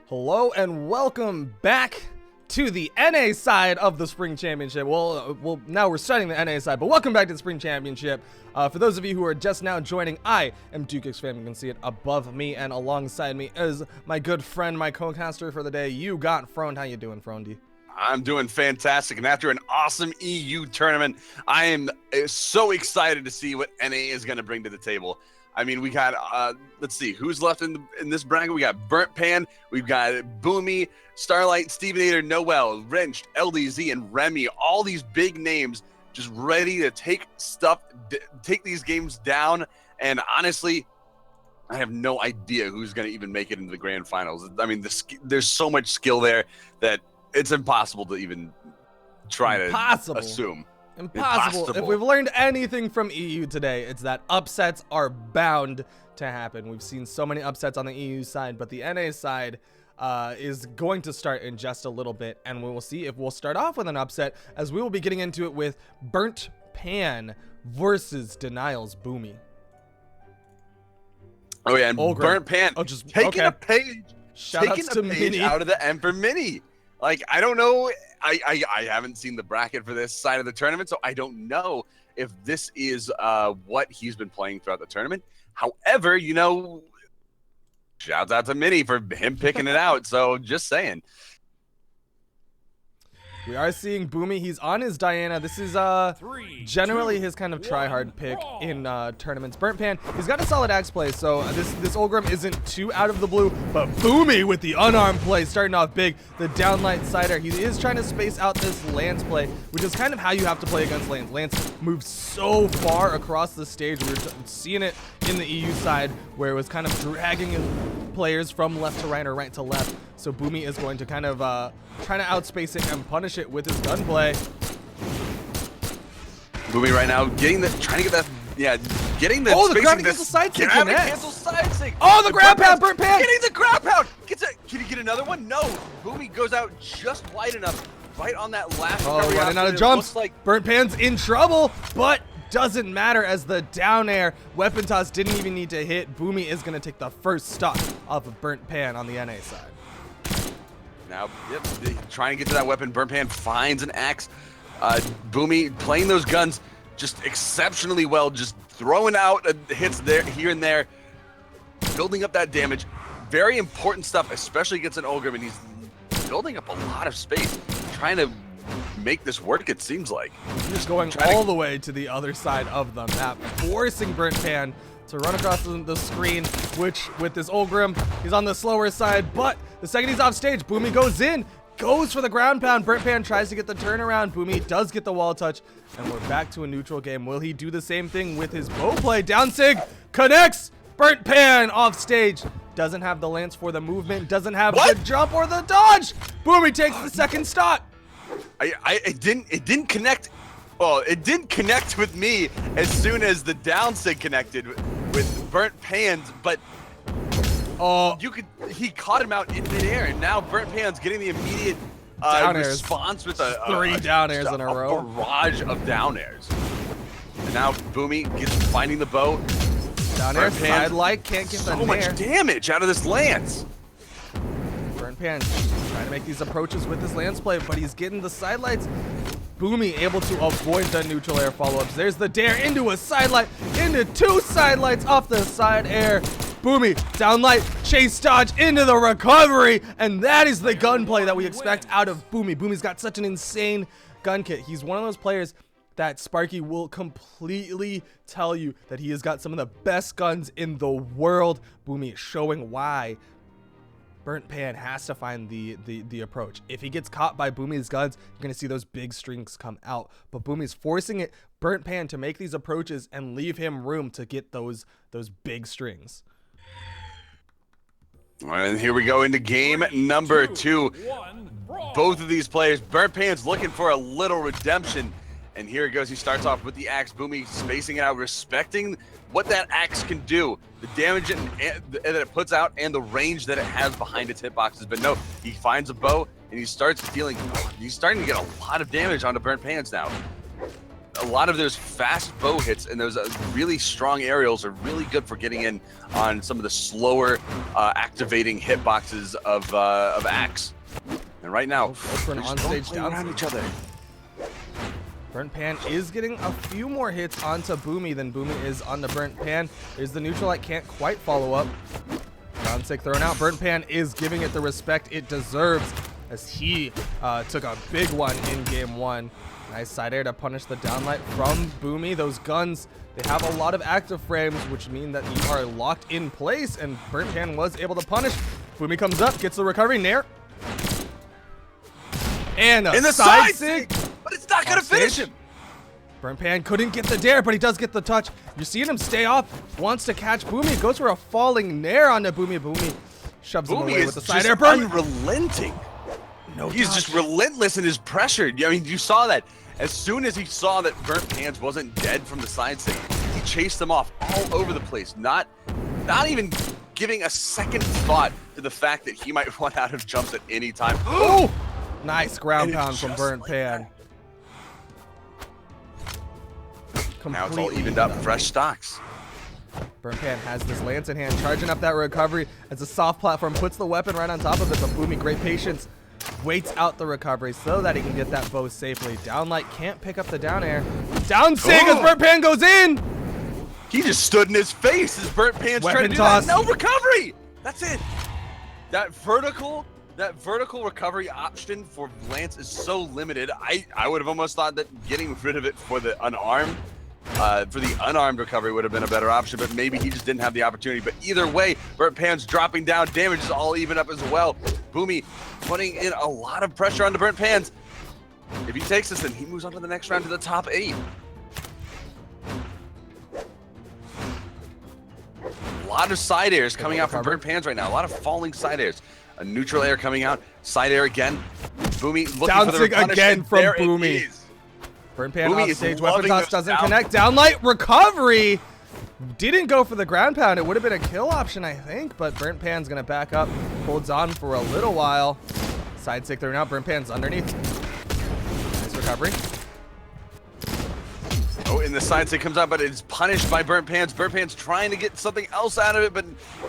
Hello and welcome back to the NA side of the Spring Championship. Well, now we're starting the NA side, but welcome back to the Spring Championship. For those of you who are just now joining, I am DukeXFam. You can see it above me, and alongside me is my good friend, my co-caster for the day. You got Froned. How you doing, Frondy? I'm doing fantastic, and after an awesome EU tournament, I am so excited to see what NA is going to bring to the table. I mean, we got, let's see, who's left in this bracket? We got Burnt Pan, we've got Boomy, Starlight, Stevenator, Noel, Wrenched, LDZ, and Remy. All these big names just ready to take these games down. And honestly, I have no idea who's going to even make it into the grand finals. I mean, there's so much skill there that it's impossible to even try to assume. Impossible. If we've learned anything from EU today, it's that upsets are bound to happen. We've seen so many upsets on the EU side, but the NA side is going to start in just a little bit, and we will see if we'll start off with an upset, as we will be getting into it with Burnt Pan versus Denial's Boomy. Oh yeah, and Burnt Pan just taking a page, Shoutouts to Mini out of the Emperor Mini. Like, I don't know. I haven't seen the bracket for this side of the tournament, so I don't know if this is what he's been playing throughout the tournament. However, you know, shouts out to Mini for him picking it out. So just saying. We are seeing Boomy. He's on his Diana. This is generally his kind of try-hard pick in tournaments. Burnt Pan, he's got a solid axe play, so this Olgrim isn't too out of the blue, but Boomy with the unarmed play, starting off big. The downlight sider. He is trying to space out this Lance play, which is kind of how you have to play against Lance. Lance moves so far across the stage. We were seeing it in the EU side, where it was kind of dragging players from left to right or right to left. So Boomy is going to kind of trying to outspace it and punish it with his gunplay. Boomy right now getting the the ground cancel side stick connects. Oh, the ground pound, Burnt Pan getting the ground pound. Can he get another one? No. Boomy goes out just wide enough, right on that last. Oh, running out of jumps. Like Burnt Pan's in trouble, but doesn't matter, as the down air weapon toss didn't even need to hit. Boomy is going to take the first stop off of Burnt Pan on the NA side. Now, yep, trying to get to that weapon. Burnt Pan finds an axe. Boomy playing those guns just exceptionally well, just throwing out hits there, here and there, building up that damage. Very important stuff, especially against an Olgrim, and he's building up a lot of space, trying to make this work, it seems like. He's going all the way to the other side of the map, forcing Burnt Pan to run across the screen, which with this Olgrim, he's on the slower side, but the second he's off stage, Boomy goes in, goes for the ground pound. Burnt Pan tries to get the turnaround. Boomy does get the wall touch, and we're back to a neutral game. Will he do the same thing with his bow play? Down sig connects. Burnt Pan off stage. Doesn't have the lance for the movement, doesn't have the jump or the dodge. Boomy takes the second stop. It didn't connect. Well, it didn't connect with me as soon as the down sig connected with Burnt Pan's, but he caught him out in midair, and now Burnt Pan's getting the immediate response with three down airs in a row. Barrage of down airs. And now Boomy finding the bow. Down air, side light, can't get so much damage out of this lance. Burnt Pan trying to make these approaches with his lance play, but he's getting the side lights. Boomy able to avoid the neutral air follow-ups. There's the dare into a side light, into two side lights off the side air. Boomy, downlight, chase dodge into the recovery, and that is the gunplay that we expect out of Boomy. Boomy's got such an insane gun kit. He's one of those players that Sparky will completely tell you that he has got some of the best guns in the world. Boomy is showing why Burnt Pan has to find the approach. If he gets caught by Boomy's guns, you're going to see those big strings come out. But Boomy's forcing Burnt Pan to make these approaches and leave him room to get those big strings. And here we go into game number 2. Both of these players, Burnt Pan's looking for a little redemption. And here it goes. He starts off with the axe. Boomy spacing it out, respecting what that axe can do, the damage that it puts out, and the range that it has behind its hitboxes. But no, he finds a bow, and he's starting to get a lot of damage onto Burnt Pans now. a lot of those fast bow hits and those really strong aerials are really good for getting in on some of the slower activating hitboxes of Axe. And right now, for an they're onstage just playing around down each other. Burnt Pan is getting a few more hits onto Boomy than Boomy is on the Burnt Pan. There's the neutral light, can't quite follow up. Down sick thrown out. Burnt Pan is giving it the respect it deserves as he took a big one in game 1. Nice side air to punish the downlight from Boomy. Those guns, they have a lot of active frames, which mean that you are locked in place, and Burnt Pan was able to punish. Boomy comes up, gets the recovery, Nair. And in the side sig, but it's not gonna finish him. Burnt Pan couldn't get the dare, but he does get the touch. You're seeing him stay off, wants to catch Boomy, goes for a falling Nair onto Boomy. Boomy shoves him away with the side air. Unrelenting. No He's touch. just relentless in his pressure. I mean, you saw that. As soon as he saw that Burnt Pans wasn't dead from the side stick, he chased them off all over the place, not even giving a second thought to the fact that he might run out of jumps at any time. Oh! Nice ground pound from Burnt Pan. Now it's all evened up, fresh stocks. Burnt Pan has this lance in hand, charging up that recovery as a soft platform puts the weapon right on top of it, but Boomy, great patience, waits out the recovery so that he can get that bow safely. Downlight can't pick up the down air. Down sig as Burnt Pan goes in! He just stood in his face as Burnt Pan's trying to do that. No recovery! That's it. That vertical recovery option for Lance is so limited. I would have almost thought that getting rid of it for the unarmed recovery would have been a better option, but maybe he just didn't have the opportunity. But either way, Burnt Pan's dropping down, damage is all even up as well. Boomy putting in a lot of pressure on the Burnt Pans. If he takes this, then he moves on to the next round to the top 8. A lot of side airs coming out from Burnt Pans right now. A lot of falling side airs. A neutral air coming out. Side air again. Boomy looking down for the sig again from there Boomy. Burnt Pan Boomy off stage. is Weapon loving toss this doesn't connect. Downlight recovery. Didn't go for the ground pound. It would have been a kill option, I think, but Burnt Pan's going to back up. Holds on for a little while. Side stick thrown out. Burnt Pan's underneath. Nice recovery. Oh, and the side stick comes out, but it's punished by Burnt Pans. Burnt Pans trying to get something else out of it, but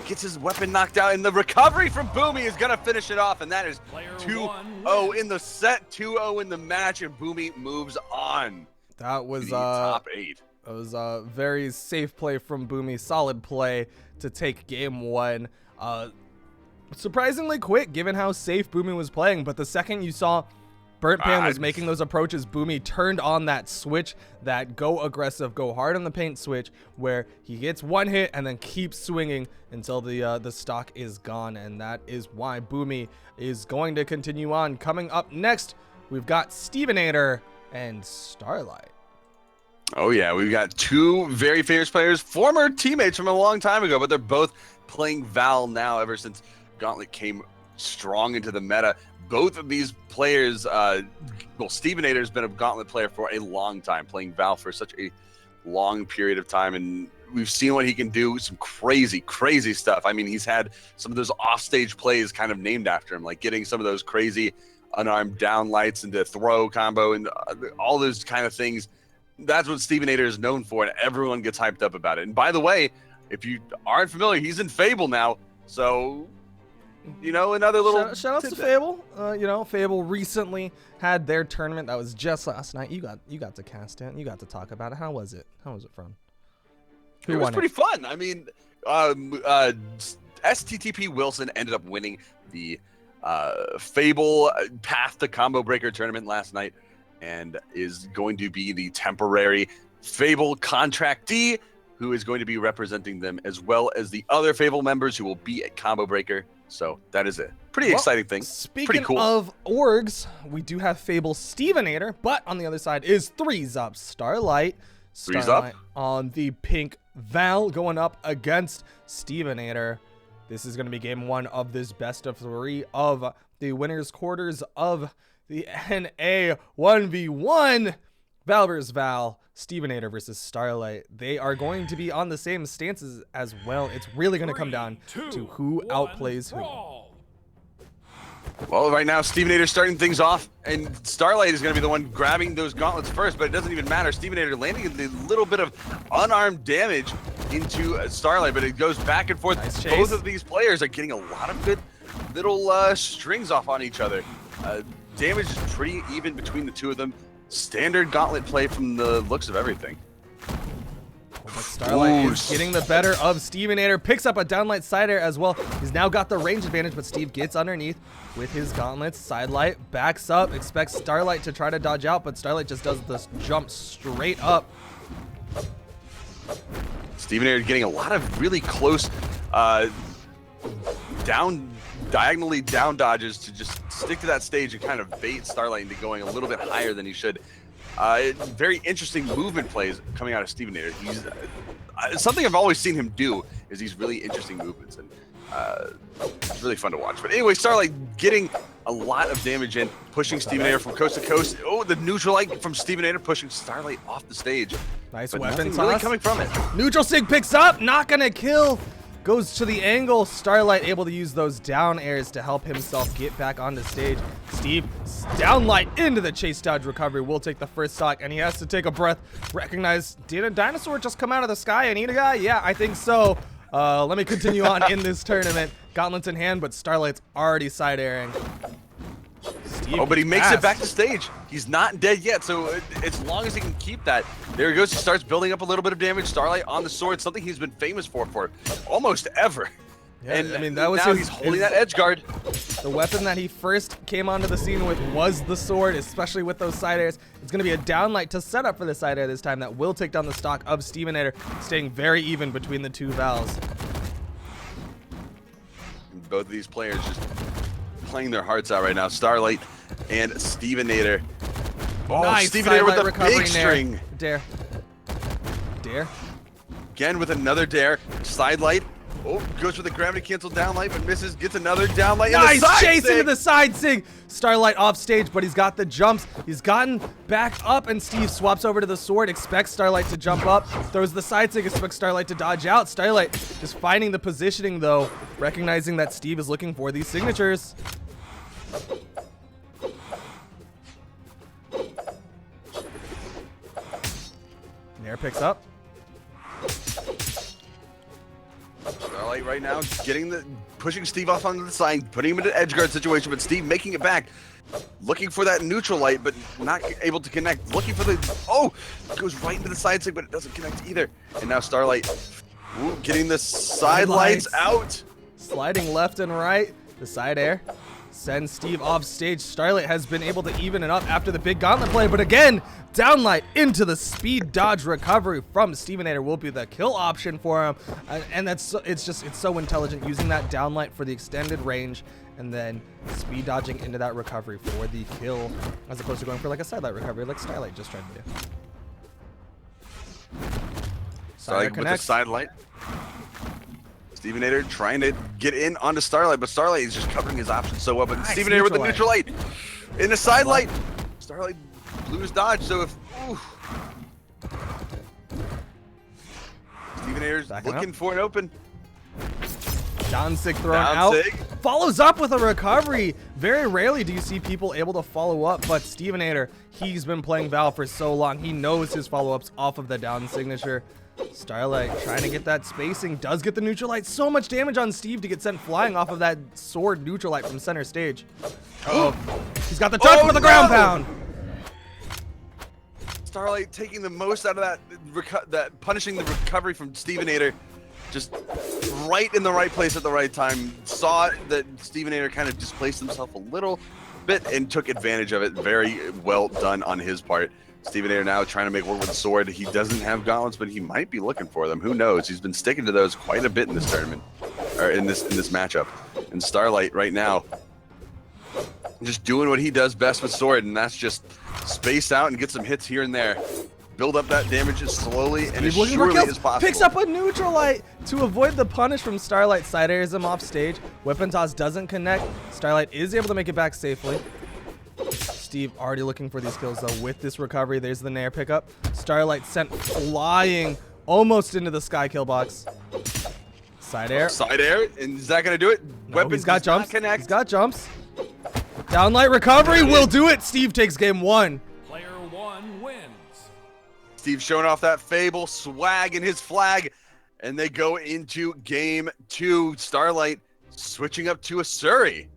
gets his weapon knocked out. And the recovery from Boomy is going to finish it off, and that is 2-0 in the set, 2-0 in the match, and Boomy moves on. That was the top 8. It was a very safe play from Boomy. Solid play to take game 1. Surprisingly quick, given how safe Boomy was playing, but the second you saw Burnt Pan was making those approaches, Boomy turned on that switch, that go aggressive, go hard on the paint switch, where he gets one hit and then keeps swinging until the stock is gone, and that is why Boomy is going to continue on. Coming up next, we've got Stevenator and Starlight. Oh yeah, we've got two very famous players, former teammates from a long time ago, but they're both playing Val now ever since Gauntlet came strong into the meta. Both of these players, well, Stevenator has been a Gauntlet player for a long time, playing Val for such a long period of time, and we've seen what he can do, some crazy, crazy stuff. I mean, he's had some of those offstage plays kind of named after him, like getting some of those crazy unarmed down lights into throw combo and all those kind of things. That's what Stevenator is known for, and everyone gets hyped up about it. And by the way, if you aren't familiar, he's in Fable now, so... You know, another little shout out to Fable. You know, Fable recently had their tournament that was just last night. You got to cast it. You got to talk about it. How was it? How was it fun? It was pretty fun. I mean, STTP Wilson ended up winning the Fable Path to Combo Breaker tournament last night, and is going to be the temporary Fable contractee who is going to be representing them, as well as the other Fable members who will be at Combo Breaker. So that is a pretty exciting thing. Pretty cool. Speaking of orgs, we do have Fable Stevenator, but on the other side is Threes Up Starlight. Starlight on the pink Val going up against Stevenator. This is going to be game 1 of this best of 3 of the winners quarters of the NA 1v1. Val versus Val, Stevenator versus Starlight. They are going to be on the same stances as well. It's really going to come down to who outplays who. Well, right now, Stevenator's starting things off, and Starlight is going to be the one grabbing those gauntlets first, but it doesn't even matter. Stevenator landing a little bit of unarmed damage into Starlight, but it goes back and forth. Nice chase. Both of these players are getting a lot of good little strings off on each other. Damage is pretty even between the two of them. Standard gauntlet play from the looks of everything. But Starlight is getting the better of Stevenator, picks up a downlight side air as well. He's now got the range advantage, but Steve gets underneath with his gauntlets. Sidelight backs up, expects Starlight to try to dodge out, but Starlight just does this jump straight up. Stevenator getting a lot of really close diagonally down dodges to just stick to that stage and kind of bait Starlight into going a little bit higher than he should. Very interesting movement plays coming out of Stevenator. He's something I've always seen him do is these really interesting movements, and it's really fun to watch. But anyway, Starlight getting a lot of damage in, pushing Stevenator from coast to coast. Oh, the neutral light from Stevenator pushing Starlight off the stage. Nice but weapon nothing really toss. coming from it. Neutral sig picks up, not gonna kill. Goes to the angle. Starlight able to use those down airs to help himself get back onto stage. Steve, downlight into the chase dodge recovery. Will take the first stock, and he has to take a breath. Recognize, did a dinosaur just come out of the sky and eat a guy? Yeah, I think so. Let me continue on in this tournament. Gauntlets in hand, but Starlight's already side airing. Steve but he makes it back to stage. He's not dead yet, so as long as he can keep that, there he goes. He starts building up a little bit of damage. Starlight on the sword, something he's been famous for almost ever. Yeah, and I mean, that was now he's holding that edge guard. The weapon that he first came onto the scene with was the sword, especially with those side airs. It's going to be a downlight to set up for the side air this time that will take down the stock of Stevenator, staying very even between the two Vals. Both of these players just playing their hearts out right now. Starlight and Stevenator. Oh, nice Stevenator with a big there. string. Dare. Again with another dare. Sidelight. Oh, goes for the gravity cancel downlight, but misses. Gets another downlight. Nice chase sig. into the side sig. Starlight off stage, but he's got the jumps. He's gotten back up, and Steve swaps over to the sword. Expects Starlight to jump up. Throws the side sig. Expects Starlight to dodge out. Starlight just finding the positioning though, recognizing that Steve is looking for these signatures. Nair picks up. Starlight right now pushing Steve off onto the side, putting him into an edge guard situation, but Steve making it back. Looking for that neutral light, but not able to connect. Looking for goes right into the side sig, but it doesn't connect either. And now Starlight getting the side lights out. Sliding left and right. The side air sends Steve off stage. Starlight has been able to even it up after the big gauntlet play, but again, downlight into the speed dodge recovery from Stevenator will be the kill option for him. And it's so intelligent using that downlight for the extended range and then speed dodging into that recovery for the kill, as opposed to going for like a sidelight recovery like Starlight just tried to do. Starlight with the sidelight. Stevenator trying to get in onto Starlight, but Starlight is just covering his options so well. But nice Stevenator with the neutral light in the side light. Starlight blew his dodge, so if Stevenator's looking for an open. Down sig thrown out. Follows up with a recovery. Very rarely do you see people able to follow up, but Stevenator, he's been playing Val for so long. He knows his follow-ups off of the down signature. Starlight trying to get that spacing, does get the neutral light. So much damage on Steve to get sent flying off of that sword neutral light from center stage. He's got the touch for the ground pound. Starlight taking the most out of that punishing the recovery from Stevenator. Just right in the right place at the right time. Saw that Stevenator kind of displaced himself a little bit and took advantage of it. Very well done on his part. Stevenator now trying to make work with the sword. He doesn't have gauntlets, but he might be looking for them. Who knows? He's been sticking to those quite a bit in this tournament, or in this matchup. And Starlight right now, just doing what he does best with sword, and that's just space out and get some hits here and there. Build up that damage as slowly and as surely as possible. Picks up a neutral light to avoid the punish from Starlight. Side airs him off stage. Weapon toss doesn't connect. Starlight is able to make it back safely. Steve already looking for these kills though with this recovery. There's the Nair pickup. Starlight sent flying almost into the sky kill box. Side air. Side air, and is that gonna do it? No, he's got jumps. He's got jumps. Down light recovery will do it. Steve takes game 1. Player 1 wins. Steve showing off that Fable swag and his flag, and they go into game 2. Starlight switching up to a Surrey.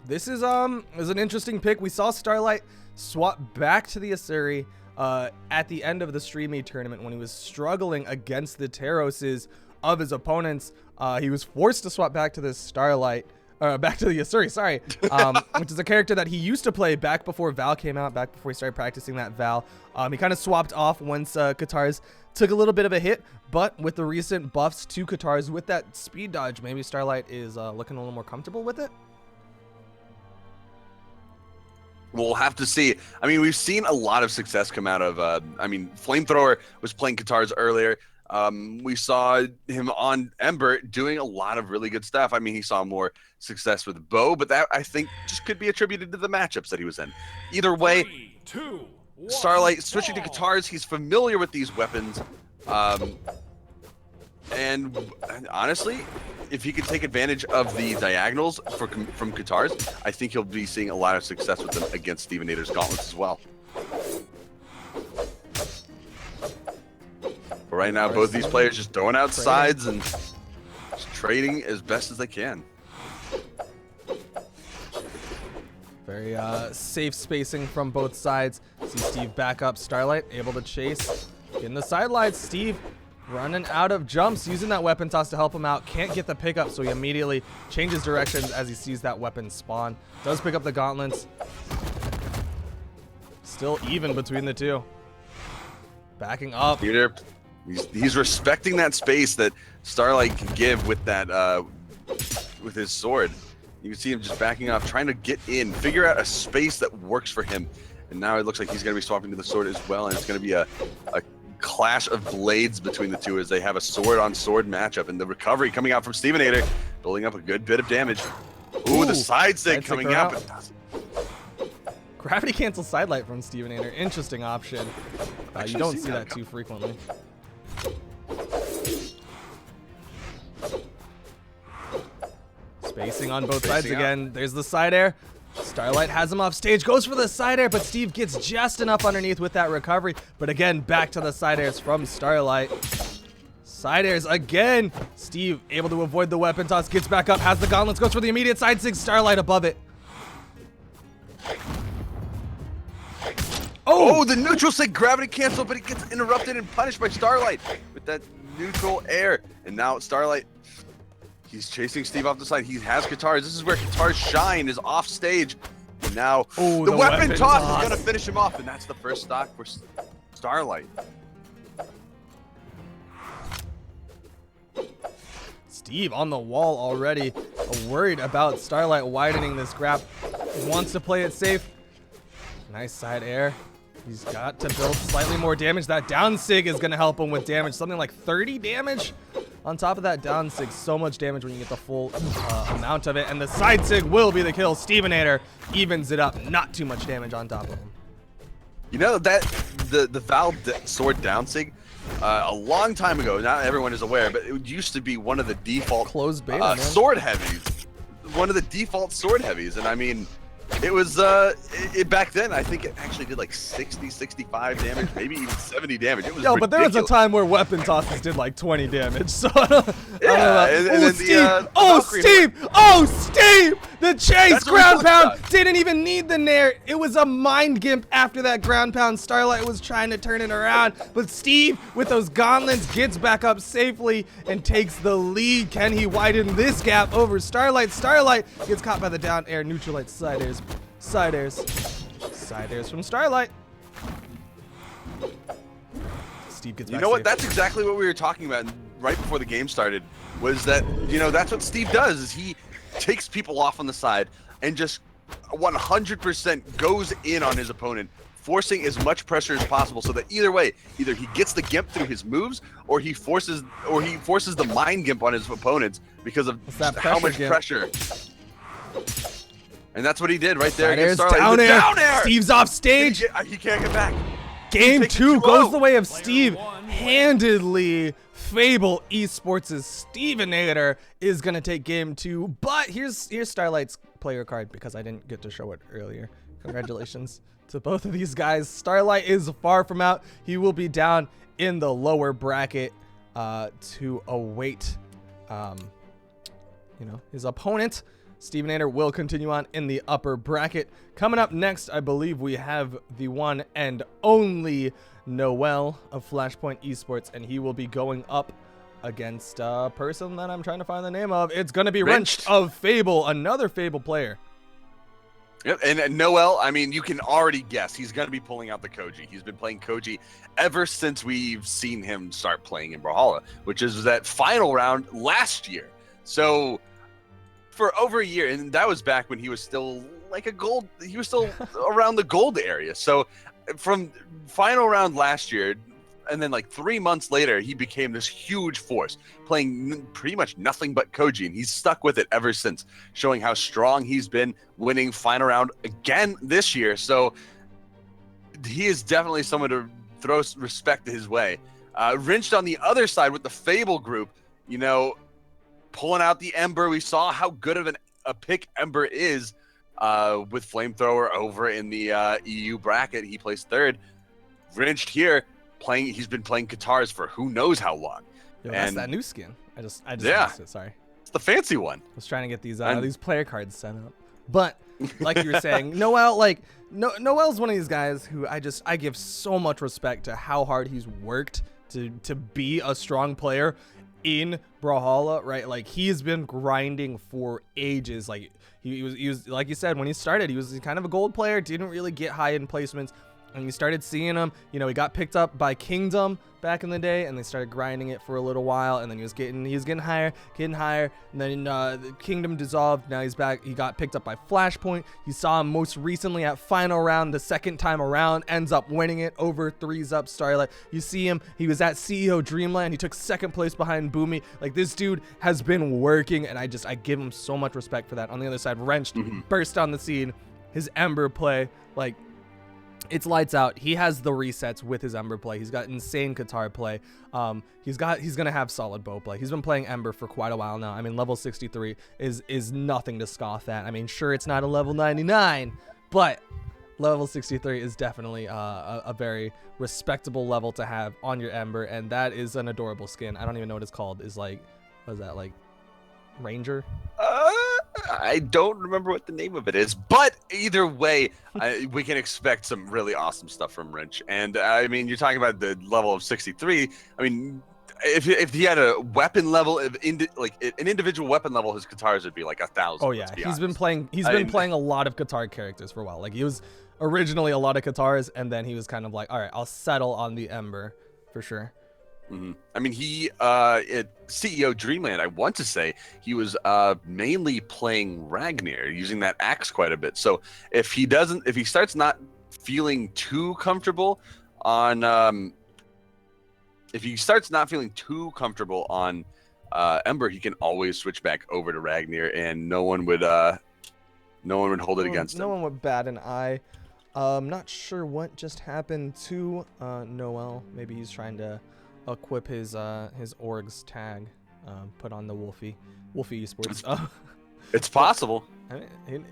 This is an interesting pick. We saw Starlight swap back to the Asuri at the end of the Streamy tournament when he was struggling against the Terroses of his opponents. He was forced to swap back to the Starlight, back to the Asuri, sorry, which is a character that he used to play back before Val came out, back before he started practicing that Val. He kind of swapped off once Katars took a little bit of a hit, but with the recent buffs to Katars with that speed dodge, maybe Starlight is looking a little more comfortable with it. We'll have to see. I mean, we've seen a lot of success come out of, Flamethrower was playing Katars earlier. We saw him on Ember doing a lot of really good stuff. I mean, he saw more success with Bo, but that, I think, just could be attributed to the matchups that he was in. Either way, 3, 2, 1, Starlight switching to ball. Katars. He's familiar with these weapons. And honestly, if he could take advantage of the diagonals from Katars, I think he'll be seeing a lot of success with them against Stevenator's gauntlets as well. But right now, both these players just throwing out sides and just trading as best as they can. Very safe spacing from both sides. See Steve back up. Starlight able to chase in the sidelines. Steve running out of jumps, using that weapon toss to help him out. Can't get the pickup, so he immediately changes directions as he sees that weapon spawn. Does pick up the gauntlets. Still even between the two. Backing up. Peter, he's respecting that space that Starlight can give with that with his sword. You can see him just backing off, trying to get in, figure out a space that works for him. And now it looks like he's going to be swapping to the sword as well, and it's going to be a clash of blades between the two as they have a sword-on-sword matchup. And the recovery coming out from Stevenator, building up a good bit of damage. Ooh, the side sig coming out, but doesn't. Gravity cancel sidelight from Stevenator. Interesting option. You don't see that too frequently. Spacing on both sides again. There's the side air. Starlight has him off stage, goes for the side air, but Steve gets just enough underneath with that recovery. But again, back to the side airs from Starlight. Side airs again. Steve able to avoid the weapon toss, gets back up, has the gauntlets, goes for the immediate side sig. Starlight above it. Oh, the neutral sig gravity cancel, but it gets interrupted and punished by Starlight with that neutral air. And now Starlight, he's chasing Steve off the side. He has Katars. This is where Katars shine, is off stage. And now the weapon toss is going to finish him off, and that's the first stock for Starlight. Steve on the wall already, worried about Starlight widening this grab. Wants to play it safe. Nice side air. He's got to build slightly more damage. That down sig is going to help him with damage. Something like 30 damage on top of that down sig. So much damage when you get the full amount of it. And the side sig will be the kill. Stevenator evens it up. Not too much damage on top of him. You know that the Val sword down sig, a long time ago, not everyone is aware, but it used to be one of the default closed beta, sword heavies. One of the default sword heavies. And I mean, it was, back then, I think it actually did like 60, 65 damage, maybe even 70 damage. It was ridiculous. But there was a time where weapon tosses did like 20 damage, so I don't know. Steve! The chase, ground pound, didn't even need the nair. It was a mind gimp after that ground pound. Starlight was trying to turn it around, but Steve, with those gauntlets, gets back up safely and takes the lead. Can he widen this gap over Starlight? Starlight gets caught by the down air, neutralite side airs. Side airs. Side airs from Starlight. Steve gets back. You know what? safe. That's exactly what we were talking about right before the game started. Was that, you know, that's what Steve does, is he takes people off on the side and just 100% goes in on his opponent, forcing as much pressure as possible so that either way, either he gets the gimp through his moves or he forces the mind gimp on his opponents because of how much pressure. And that's what he did right there against Starlight. Down air. Steve's off stage. He can't get back. Game 2 goes the way of Steve. handedly Fable Esports' Stevenator is going to take game 2. But here's Starlight's player card because I didn't get to show it earlier. Congratulations to both of these guys. Starlight is far from out. He will be down in the lower bracket to await his opponent. Stevenator will continue on in the upper bracket. Coming up next, I believe we have the one and only Noel of Flashpoint Esports, and he will be going up against a person that I'm trying to find the name of. It's going to be Wrenched of Fable, another Fable player. Yep, and Noel, I mean, you can already guess he's going to be pulling out the Koji. He's been playing Koji ever since we've seen him start playing in Brawlhalla, which is that final round last year. So for over a year, and that was back when he was still like he was still around the gold area. So from final round last year, and then like 3 months later, he became this huge force, playing pretty much nothing but Koji, and he's stuck with it ever since, showing how strong he's been, winning final round again this year. So he is definitely someone to throw respect his way. Wrenched on the other side with the Fable group, pulling out the Ember. We saw how good of a pick Ember is with Flamethrower over in the EU bracket. He placed third. Wrenched here, he's been playing guitars for who knows how long. Yo, that's that new skin. I just yeah, missed it, sorry. It's the fancy one. I was trying to get these player cards set up. But like you were saying, Noel, Noel's one of these guys who I give so much respect to how hard he's worked to be a strong player in Brawlhalla, right? Like, he's been grinding for ages. Like, he was like you said, when he started, he was kind of a gold player, didn't really get high in placements. And you started seeing him, he got picked up by Kingdom back in the day, and they started grinding it for a little while, and then he was getting higher, and then the Kingdom dissolved. Now he's back. He got picked up by Flashpoint. You saw him most recently at final round, the second time around, ends up winning it over 3s up Starlight. You see him, he was at CEO Dreamland. He took second place behind Boomy. Like, this dude has been working, and I give him so much respect for that. On the other side, Wrenched burst on the scene. His Ember play, like, it's lights out. He has the resets with his Ember play. He's got insane guitar play. He's gonna have solid bow play. He's been playing Ember for quite a while now. I mean, level 63 is nothing to scoff at. I mean, sure, it's not a level 99, but level 63 is definitely a very respectable level to have on your Ember, and that is an adorable skin. I don't even know what it's called. Is like, what is that, like Ranger? I don't remember what the name of it is, but either way, we can expect some really awesome stuff from Wrench. And I mean, you're talking about the level of 63. I mean, if he had a weapon level, an individual weapon level, his guitars would be like 1,000. Oh yeah, he's been playing a lot of guitar characters for a while. Like, he was originally a lot of guitars, and then he was kind of like, all right, I'll settle on the Ember for sure. I mean, he at CEO Dreamland, I want to say he was mainly playing Ragnar, using that axe quite a bit. So if he starts not feeling too comfortable on Ember, he can always switch back over to Ragnar, and no one would hold it against him. No one would bat an eye. Not sure what just happened to Noel. Maybe he's trying to equip his org's tag, put on the Wolfie Esports. It's possible. I mean,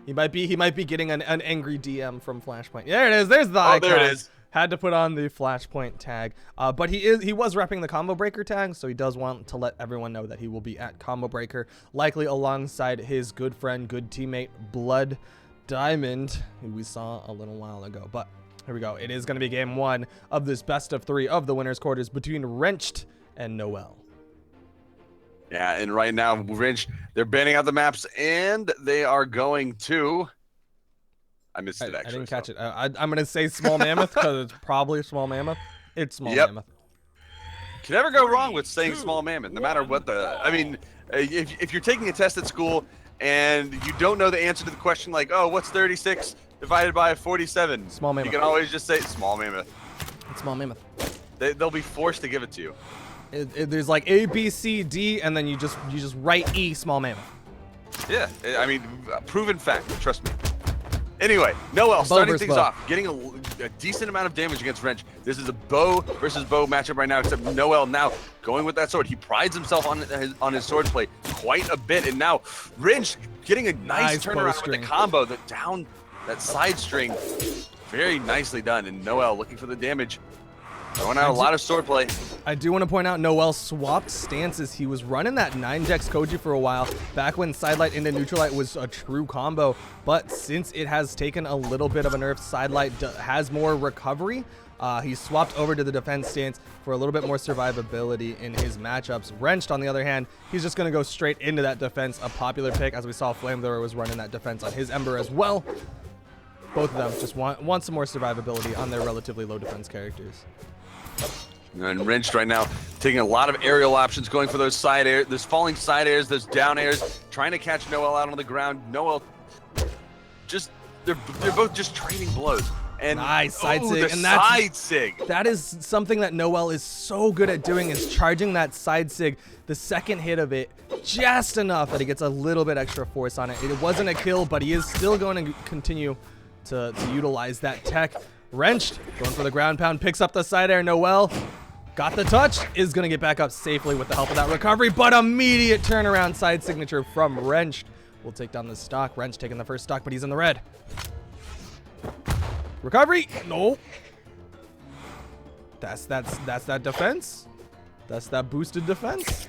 he might be getting an angry DM from Flashpoint. There it is. There's the icon. There it is. Had to put on the Flashpoint tag. But he was repping the Combo Breaker tag, so he does want to let everyone know that he will be at Combo Breaker, likely alongside his good friend, good teammate, Blood Diamond, who we saw a little while ago. But here we go. It is going to be game 1 of this best of 3 of the winners quarters between Wrenched and Noel. Yeah, and right now, Wrenched, they're banning out the maps, and they are going to... I missed it, actually. I didn't catch it. I'm going to say Small Mammoth because it's probably Small Mammoth. It's Small Mammoth. Can never go wrong with saying Small Mammoth, no matter what the... I mean, if you're taking a test at school and you don't know the answer to the question, like, oh, what's 36 divided by 47? Small Mammoth. You can always just say Small Mammoth. It's Small Mammoth. They'll be forced to give it to you. There's like A, B, C, D, and then you just write E, Small Mammoth. Yeah, I mean, proven fact. Trust me. Anyway, Noel starting versus things bow. off, getting a decent amount of damage against Wrench. This is a bow versus bow matchup right now, except Noel now going with that sword. He prides himself on his sword play quite a bit, and now Wrench getting a nice turnaround with the combo, that side string, very nicely done. And Noel looking for the damage, throwing out a lot of sword play. I do want to point out Noel swapped stances. He was running that 9-dex Koji for a while, back when Sidelight into Neutralite was a true combo. But since it has taken a little bit of a nerf, Sidelight has more recovery. He swapped over to the defense stance for a little bit more survivability in his matchups. Wrenched, on the other hand, he's just going to go straight into that defense, a popular pick, as we saw Flamethrower was running that defense on his Ember as well. Both of them just want some more survivability on their relatively low defense characters. And Wrenched right now taking a lot of aerial options, going for those side air, those falling side airs, those down airs, trying to catch Noel out on the ground. Noel just, they're both just trading blows. And nice side sig. The And side sig. That is something that Noel is so good at doing, is charging that side sig. The second hit of it, just enough that he gets a little bit extra force on it. It wasn't a kill, but he is still going to continue to utilize that tech. Wrenched, going for the ground pound, picks up the side air. Noel got the touch, is going to get back up safely with the help of that recovery, but immediate turnaround side signature from Wrenched. We'll take down the stock. Wrenched taking the first stock, but he's in the red. Recovery, no. That's that defense. That's that boosted defense.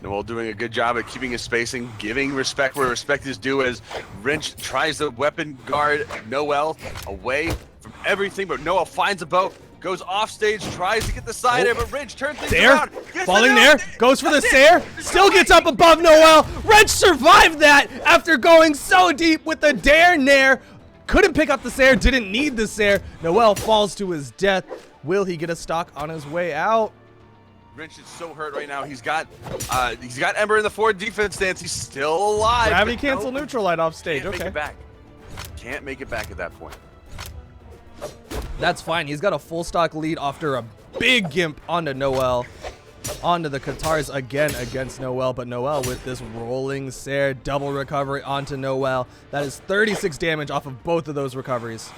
Noel doing a good job at keeping his spacing, giving respect where respect is due as Wrench tries to weapon guard Noel away from everything, but Noel finds a bow, goes off stage, tries to get the side air, but Wrench turns things around. Falling there, goes for the Sair, still gets up above Noel. Wrench survived that after going so deep with the Dare Nair. Couldn't pick up the Sair, didn't need the Sair. Noel falls to his death. Will he get a stock on his way out? Wrench is so hurt right now. He's got Ember in the forward defense stance. He's still alive. Gravity cancel Neutralite off stage. Can't Okay. make it back. Can't make it back at that point. That's fine. He's got a full stock lead after a big gimp onto Noel. Onto the Katars again against Noel, but Noel with this rolling Sair, double recovery onto Noel. That is 36 damage off of both of those recoveries.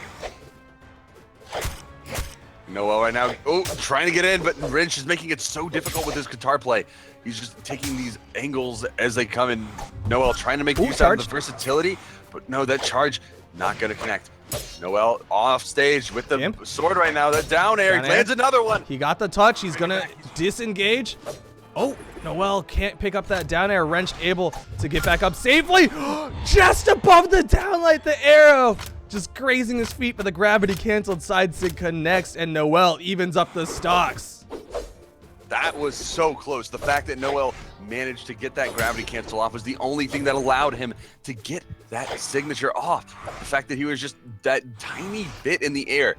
Noel right now, trying to get in, but Wrench is making it so difficult with his guitar play. He's just taking these angles as they come in. Noel trying to make use out of the versatility, but no, that charge not going to connect. Noel off stage with the sword right now. That down air, he lands another one. He got the touch. He's going to disengage. Oh, Noel can't pick up that down air. Wrench able to get back up safely. Just above the downlight, the arrow. Just grazing his feet, but the gravity canceled side sig connects, and Noel evens up the stocks. That was so close. The fact that Noel managed to get that gravity cancel off was the only thing that allowed him to get that signature off. The fact that he was just that tiny bit in the air.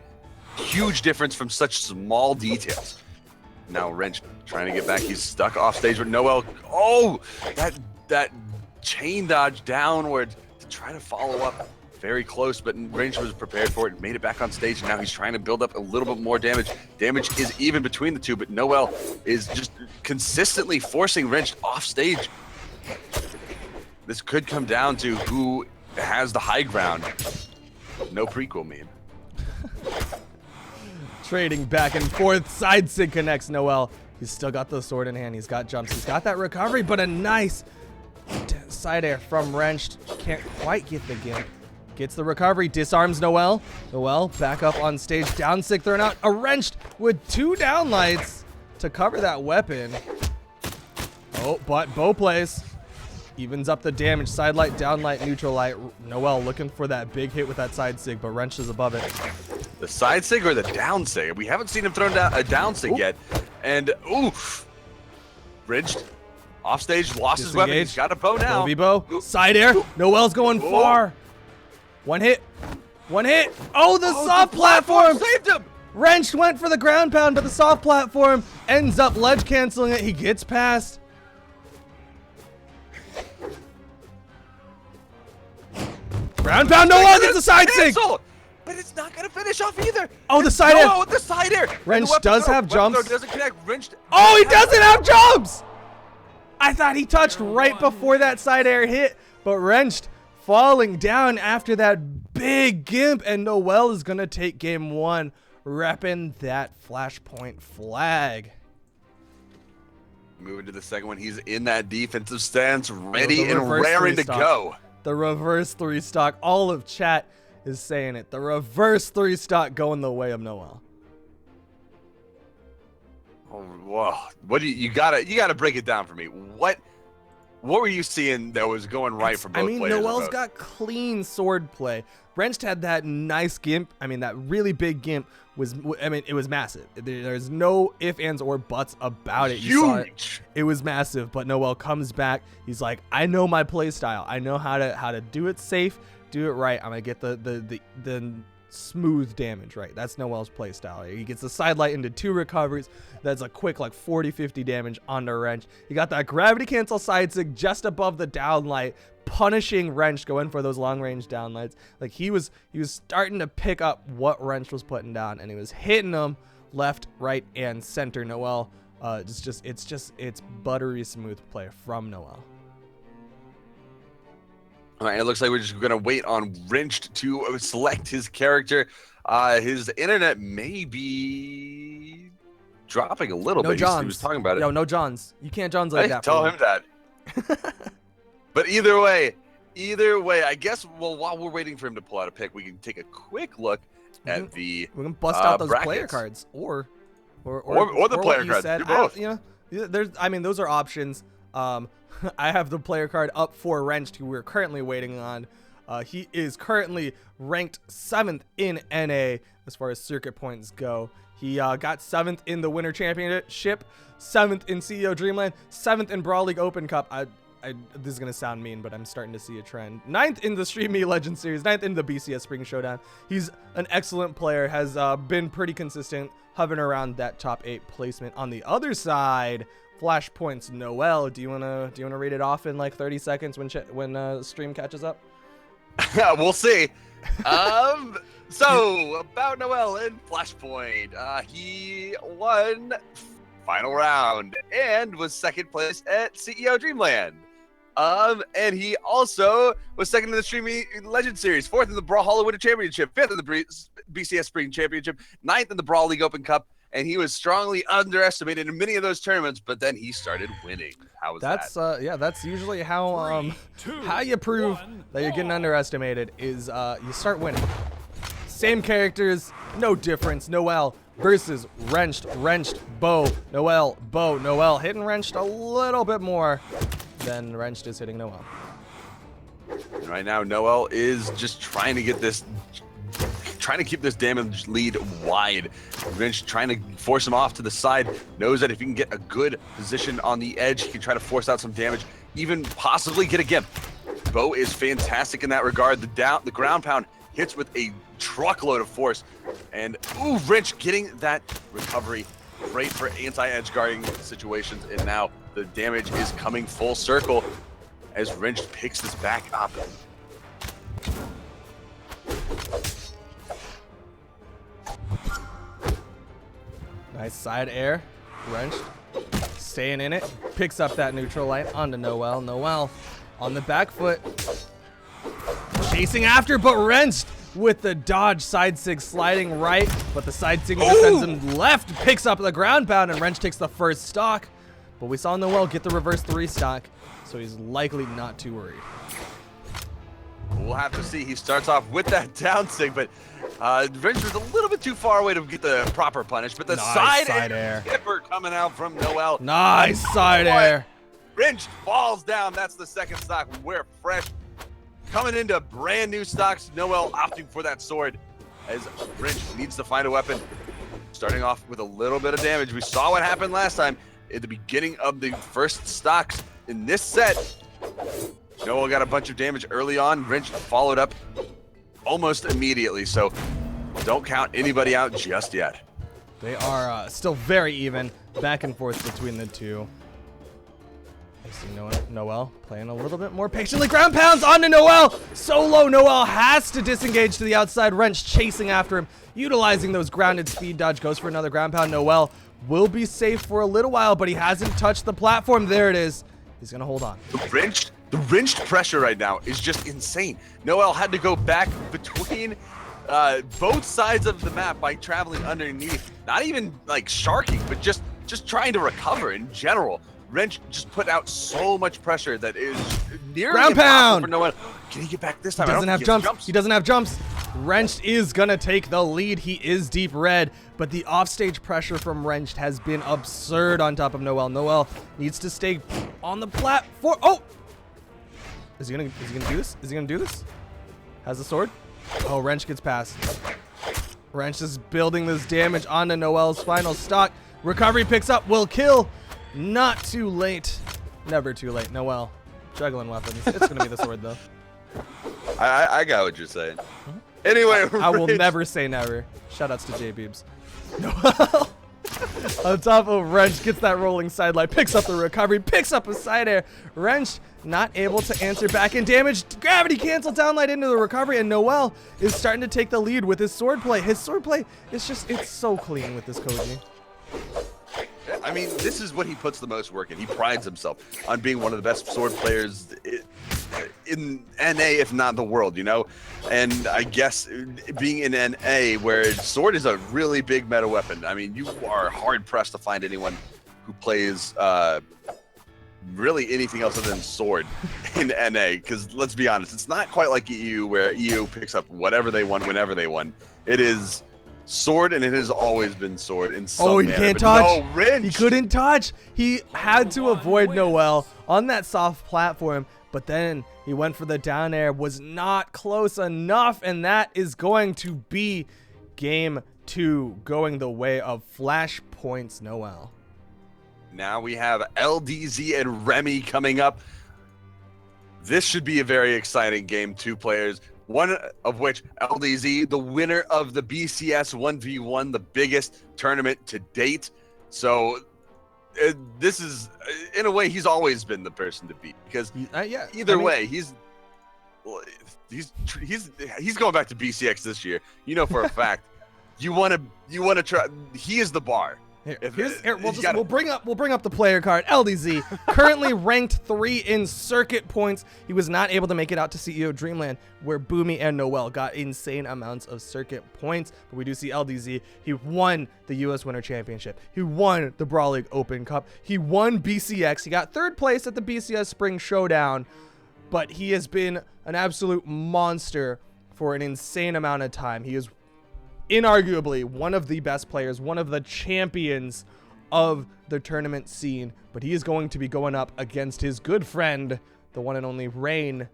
Huge difference from such small details. Now Wrench trying to get back. He's stuck off stage with Noel. Oh, that chain dodge downward to try to follow up. Very close, but Wrench was prepared for it and made it back on stage, and now he's trying to build up a little bit more damage. Damage is even between the two, but Noel is just consistently forcing Wrench off stage. This could come down to who has the high ground. No prequel meme. Trading back and forth. Side sig connects Noel. He's still got the sword in hand. He's got jumps. He's got that recovery, but a nice side air from Wrench. Can't quite get the gimp. Gets the recovery, disarms Noel. Noel back up on stage, down sig thrown out. A Wrenched with 2 downlights to cover that weapon. Oh, but bow plays. Evens up the damage. Side light, downlight, neutral light. Noel looking for that big hit with that side sig, but Wrench is above it. The side sig or the down sig? We haven't seen him throw down a down sig yet. And Wrenched off stage, lost his weapon. He's got a bow now. Bow. Side air. Noel's going far. One hit. Oh, the soft platform saved him. Wrench went for the ground pound, but the soft platform ends up ledge canceling it. He gets past. Ground pound, Noel gets the side sig. But it's not going to finish off either. Oh, the side air. With the side air. Wrench does have jumps. Doesn't connect. Wrench. Oh, he doesn't have jumps. I thought he touched right before that side air hit, but wrenched, falling down after that big gimp, and Noel is gonna take game 1, repping that flashpoint flag. Moving to the second one, he's in that defensive stance, ready and reverse raring to three-stock. go. The reverse 3-stock, all of chat is saying it. The reverse 3-stock going the way of Noel. Oh, whoa! What do you gotta break it down for me? What were you seeing that was going right for both players? Noel's got clean sword play. Wrenched had that nice gimp. I mean, that really big gimp was, it was massive. There's no ifs, ands, or buts about it. You saw it. It was massive, but Noel comes back. He's like, I know my play style. I know how to do it safe, do it right. I'm gonna get the smooth damage right. That's Noel's play style. He gets the side light into 2 recoveries. That's a quick like 40-50 damage on the wrench. He got that gravity cancel side sig just above the down light, punishing Wrench, going for those long range down lights. Like he was starting to pick up what Wrench was putting down, and he was hitting them left, right, and center. Noel, it's buttery smooth play from Noel. All right, it looks like we're just gonna wait on Wrenched to select his character. His internet may be dropping a little bit. He was talking about it. Yo, no Johns. You can't Johns like that. Tell him that. But either way, I guess. Well, while we're waiting for him to pull out a pick, we can take a quick look at the. We can bust out those brackets. Player cards, or the player cards. Do both. Those are options. I have the player card up for Wrenched, who we're currently waiting on. He is currently ranked 7th in NA as far as circuit points go. He got 7th in the Winter Championship, 7th in CEO Dreamland, 7th in Brawl League Open Cup. This is going to sound mean, but I'm starting to see a trend. 9th in the Stream Me Legend Series, 9th in the BCS Spring Showdown. He's an excellent player, has been pretty consistent, hovering around that top 8 placement. On the other side, Flashpoints Noel. Do you wanna read it off in like 30 seconds when stream catches up? We'll see. So about Noel and Flashpoint, he won final round and was 2nd place at CEO Dreamland. And he also was 2nd in the Streamy Legend Series, 4th in the Brawlhalla Winter Championship, 5th in the BCS Spring Championship, 9th in the Brawl League Open Cup. And he was strongly underestimated in many of those tournaments, but then he started winning. How was that? That's usually how you prove that you're getting underestimated is you start winning. Same characters, no difference. Noel versus Wrenched, Bow, Noel hitting Wrenched a little bit more than Wrenched is hitting Noel. Right now, Noel is just trying to keep this damage lead wide. Wrench trying to force him off to the side, knows that if he can get a good position on the edge, he can try to force out some damage, even possibly get a gimp. Bo is fantastic in that regard. The ground pound hits with a truckload of force, and Wrench getting that recovery. Great for anti-edge guarding situations, and now the damage is coming full circle as Wrench picks this back up. Nice side air, Wrenched, staying in it, picks up that neutral light onto Noel. Noel on the back foot, chasing after, but Wrenched with the dodge side sig sliding right, but the side sig sends him left, picks up the ground pound, and Wrench takes the first stock. But we saw Noel get the reverse 3-stock, so he's likely not too worried. We'll have to see. He starts off with that down sig, but Wrench was a little bit too far away to get the proper punish. But the nice side air skipper coming out from Noel. Nice side air. Wrench falls down. That's the 2nd stock. We're fresh. Coming into brand new stocks. Noel opting for that sword as Wrench needs to find a weapon. Starting off with a little bit of damage. We saw what happened last time at the beginning of the first stocks in this set. Noel got a bunch of damage early on. Wrench followed up almost immediately, so don't count anybody out just yet. They are still very even, back and forth between the two. I see Noel playing a little bit more patiently. Ground pounds onto Noel. Solo Noel has to disengage to the outside. Wrench chasing after him, utilizing those grounded speed dodge. Goes for another ground pound. Noel will be safe for a little while, but he hasn't touched the platform. There it is. He's gonna hold on. The wrenched pressure right now is just insane. Noel had to go back between both sides of the map by traveling underneath. Not even like sharking, but just trying to recover in general. Wrench just put out so much pressure that is nearly Ground impossible pound! for Noel. Can he get back this time? He doesn't have jumps. He doesn't have jumps. Wrenched is gonna take the lead. He is deep red, but the offstage pressure from Wrenched has been absurd on top of Noel. Noel needs to stay on the platform. Oh! Is he gonna do this? Is he gonna do this? Has the sword? Oh, Wrench gets past. Wrench is building this damage onto Noel's final stock. Recovery picks up, will kill. Not too late. Never too late. Noel, juggling weapons. It's gonna be the sword though. I got what you're saying. Anyway, I will never say never. Shoutouts to J Beebs. Noel on top of Wrench gets that rolling sidelight, picks up the recovery, picks up a side air. Wrench not able to answer back in damage. Gravity cancel downlight into the recovery, and Noel is starting to take the lead with his sword play. His sword play is just, it's so clean with this Koji. I mean, this is what he puts the most work in. He prides himself on being one of the best sword players in NA, if not the world, you know? And I guess being in NA, where sword is a really big meta weapon, I mean, you are hard-pressed to find anyone who plays really anything else other than sword in NA, because let's be honest, it's not quite like EU, where EU picks up whatever they want, whenever they want. It is sword, and it has always been sword in some he manner. can't But touch. No, Wrench. He couldn't touch. He had to avoid Noel on that soft platform, but then he went for the down air, was not close enough, and that is going to be game 2, going the way of Flashpoints Noel. Now we have LDZ and Remy coming up. This should be a very exciting game. 2 players, one of which LDZ, the winner of the BCS 1v1, the biggest tournament to date. So this is, in a way, he's always been the person to beat, because either way, he's going back to BCX this year. You know for a fact. You want to try. He is the bar. We'll bring up the player card. LDZ, currently ranked 3 in circuit points. He was not able to make it out to CEO Dreamland, where Boomy and Noel got insane amounts of circuit points. But we do see LDZ. He won the U.S. Winter Championship. He won the Brawl League Open Cup. He won BCX. He got 3rd place at the BCS Spring Showdown. But he has been an absolute monster for an insane amount of time. He is inarguably one of the best players, one of the champions of the tournament scene, but he is going to be going up against his good friend, the one and only Remy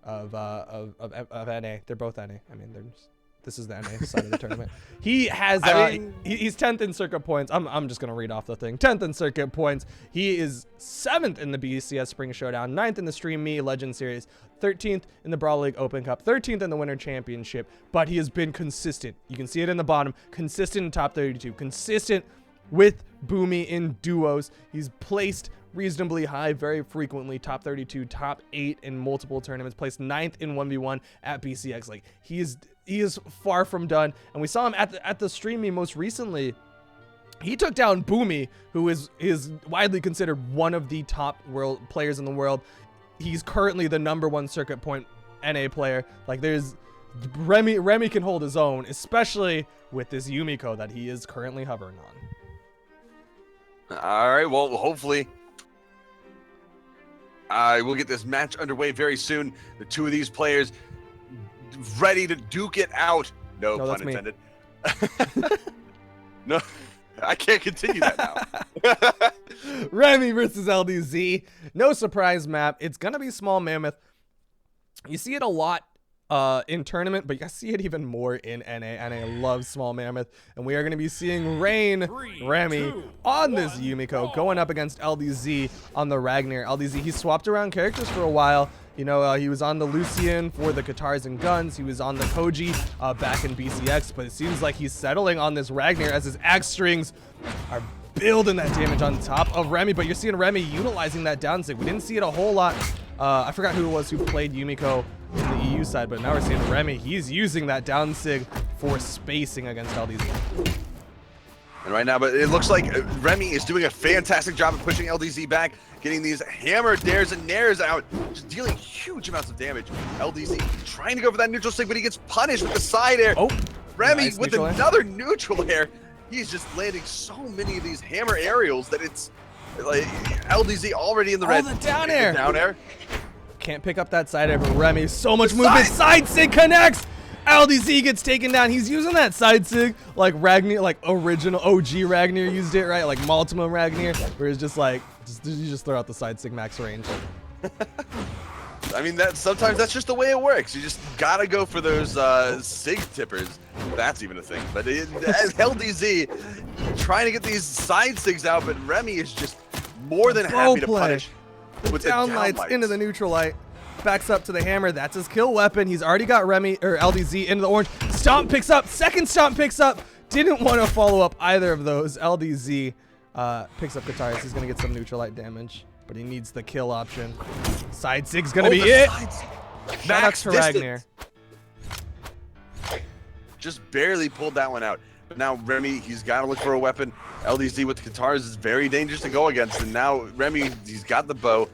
of NA. They're both NA. I mean, this is the NA side of the tournament. He has he's 10th in circuit points. I'm just gonna read off the thing. 10th in circuit points. He is 7th in the BCS Spring Showdown, 9th in the Stream Me Legend Series, 13th in the Brawl League Open Cup, 13th in the Winter Championship. But he has been consistent. You can see it in the bottom. Consistent in top 32. Consistent with Boomy in duos. He's placed reasonably high very frequently, top 32, top 8 in multiple tournaments, placed 9th in 1v1 at BCX. Like, he is far from done, and we saw him at the Stream Me most recently. He took down Boomy, who is widely considered one of the top world players in the world. He's currently the #1 circuit point NA player. Like, there's Remy can hold his own, especially with this Yumiko that he is currently hovering on. All right, well, hopefully we'll get this match underway very soon. The 2 of these players ready to duke it out. No pun intended. No, I can't continue that now. Remy versus LDZ. No surprise map. It's going to be Small Mammoth. You see it a lot in tournament, but you see it even more in NA. NA loves Small Mammoth, and we are going to be seeing Remy on this Yumiko going up against LDZ on the Ragnar. LDZ, he swapped around characters for a while. You know, he was on the Lucian for the Guitars and Guns. He was on the Koji back in BCX, but it seems like he's settling on this Ragnar as his axe strings are building that damage on top of Remy. But you're seeing Remy utilizing that down sig. We didn't see it a whole lot. I forgot who it was who played Yumiko in the EU side, but now we're seeing Remy. He's using that down sig for spacing against LDZ. And right now, but it looks like Remy is doing a fantastic job of pushing LDZ back, getting these hammer dares and nares out, just dealing huge amounts of damage. LDZ trying to go for that neutral stick, but he gets punished with the side air. Oh, Remy nice with neutral air. another neutral air. He's just landing so many of these hammer aerials that it's like LDZ already in the red. The down air. Down air. Can't pick up that side air, but Remy, so much movement. Side sig connects. LDZ gets taken down. He's using that side sig like Ragnar, like original OG Ragnar used it, right? Like Multima Ragnar, where it's just like, you just throw out the side sig max range. I mean, sometimes that's just the way it works. You just gotta go for those sig tippers. That's even a thing. But LDZ trying to get these side sigs out, but Remy is just more than happy to punish with the downlights into the neutral light. Backs up to the hammer. That's his kill weapon. He's already got Remy or LDZ into the orange. Stomp picks up. Second stomp picks up. Didn't want to follow up either of those. LDZ picks up guitars. He's gonna get some neutral light damage, but he needs the kill option. Side sig's gonna be it. Max to Ragnar. Just barely pulled that one out. But now Remy, he's got to look for a weapon. LDZ with the guitars is very dangerous to go against. And now Remy, he's got the bow.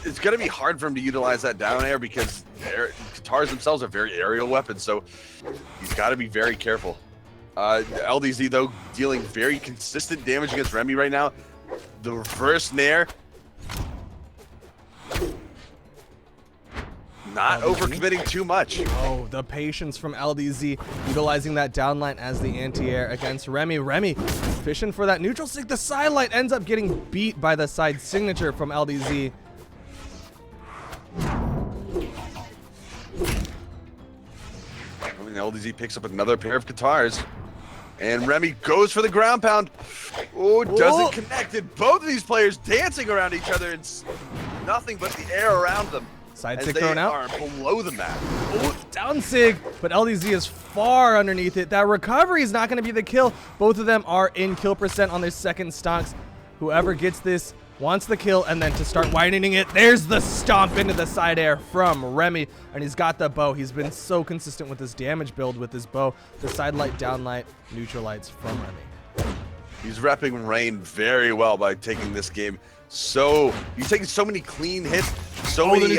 It's going to be hard for him to utilize that down air because guitars themselves are very aerial weapons. So he's got to be very careful. LDZ, though, dealing very consistent damage against Remy right now. The reverse nair. Not overcommitting too much. Oh, the patience from LDZ, utilizing that downline as the anti-air against Remy. Remy fishing for that neutral stick. The side light ends up getting beat by the side signature from LDZ. I mean, LDZ picks up another pair of guitars. And Remy goes for the ground pound. Oh, doesn't connect. And both of these players dancing around each other. It's nothing but the air around them. Side sig thrown out. Are below the map. Oh, down sig, but LDZ is far underneath it. That recovery is not going to be the kill. Both of them are in kill percent on their second stonks. Whoever gets this wants the kill, and then to start widening it, there's the stomp into the side air from Remy, and he's got the bow. He's been so consistent with his damage build with his bow. The side light, down light, neutral lights from Remy. He's repping Rain very well by taking this game. So he's taking so many clean hits, so many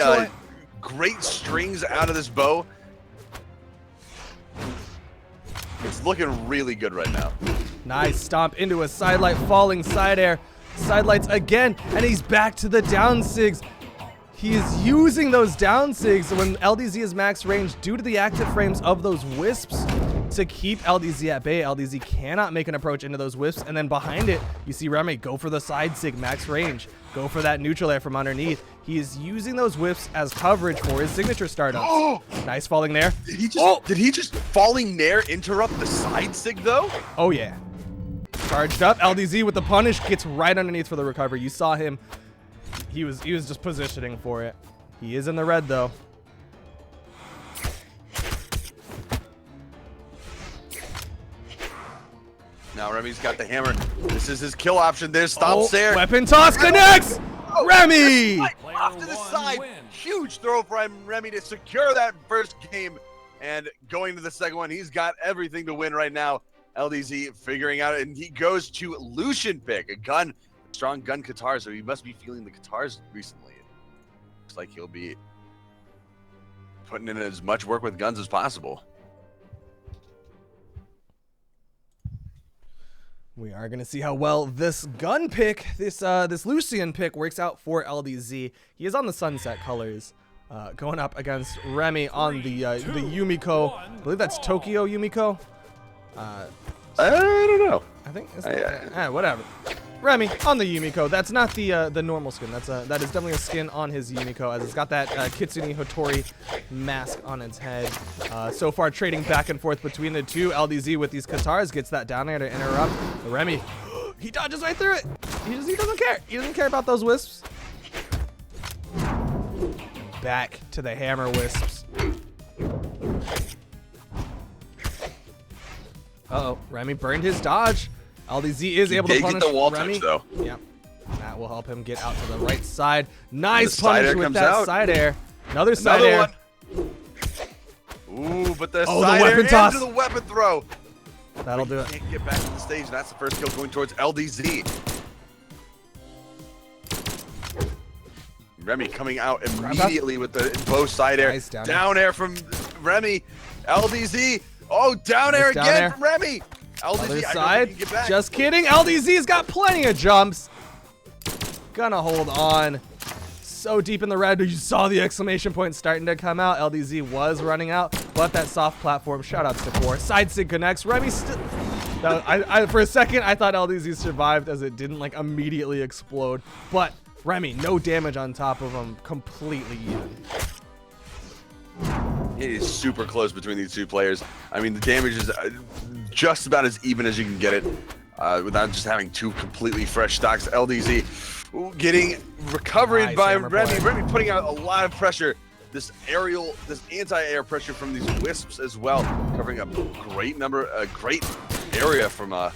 great strings out of this bow. It's looking really good right now. Nice stomp into a side light, falling side air. Side lights again, and he's back to the down sigs. He is using those down sigs when LDZ is max range due to the active frames of those wisps to keep LDZ at bay. LDZ cannot make an approach into those wisps, and then behind it, you see Remy go for the side sig, max range, go for that neutral air from underneath. He is using those wisps as coverage for his signature startups. Oh! Nice falling there. Did he just falling nair interrupt the side sig though? Oh yeah. Charged up, LDZ with the punish, gets right underneath for the recovery. You saw him, he was just positioning for it. He is in the red though. Now Remy's got the hammer. This is his kill option. There's stomp there. Weapon toss connects! Remy! Off to the side. Huge throw from Remy to secure that first game. And going to the second one, he's got everything to win right now. LDZ figuring out, and he goes to Lucian pick, a gun, strong gun guitar, so he must be feeling the guitars recently. Looks like he'll be putting in as much work with guns as possible. We are going to see how well this gun pick, this Lucian pick works out for LDZ. He is on the sunset colors, going up against Remy on the Yumiko. I believe that's Tokyo Yumiko. I don't know. I think it's whatever. Remy on the Yumiko. That's not the normal skin. That is definitely a skin on his Yumiko, as it's got that Kitsune Hotori mask on its head. So far trading back and forth between the two. LDZ with these guitars gets that down there to interrupt. But Remy, he dodges right through it. He doesn't care. He doesn't care about those wisps. Back to the hammer wisps. Uh-oh, Remy burned his dodge. LDZ is able to punish the wall Remy. touch, though. Yep. That will help him get out to the right side. Nice punish with that side air. Another side air. Ooh, but the Oh, side the weapon air toss. into the weapon throw. That'll do it. Can't get back to the stage. That's the first kill going towards LDZ. Remy coming out immediately with the bow side air. Nice down air from Remy. LDZ. Oh, down air again from Remy. Other LDZ, I don't think side. he can get back. Just kidding. LDZ's got plenty of jumps. Gonna hold on. So deep in the red. You saw the exclamation point starting to come out. LDZ was running out, but that soft platform. Shout outs to Core. Side sig connects. Remy still. For a second, I thought LDZ survived as it didn't like immediately explode, but Remy, no damage on top of him, completely even. It is super close between these two players. I mean, the damage is just about as even as you can get it without just having two completely fresh stocks. LDZ getting recovered Nice by hammer Remy. play. Remy putting out a lot of pressure. This anti-air pressure from these wisps as well, covering a great area from the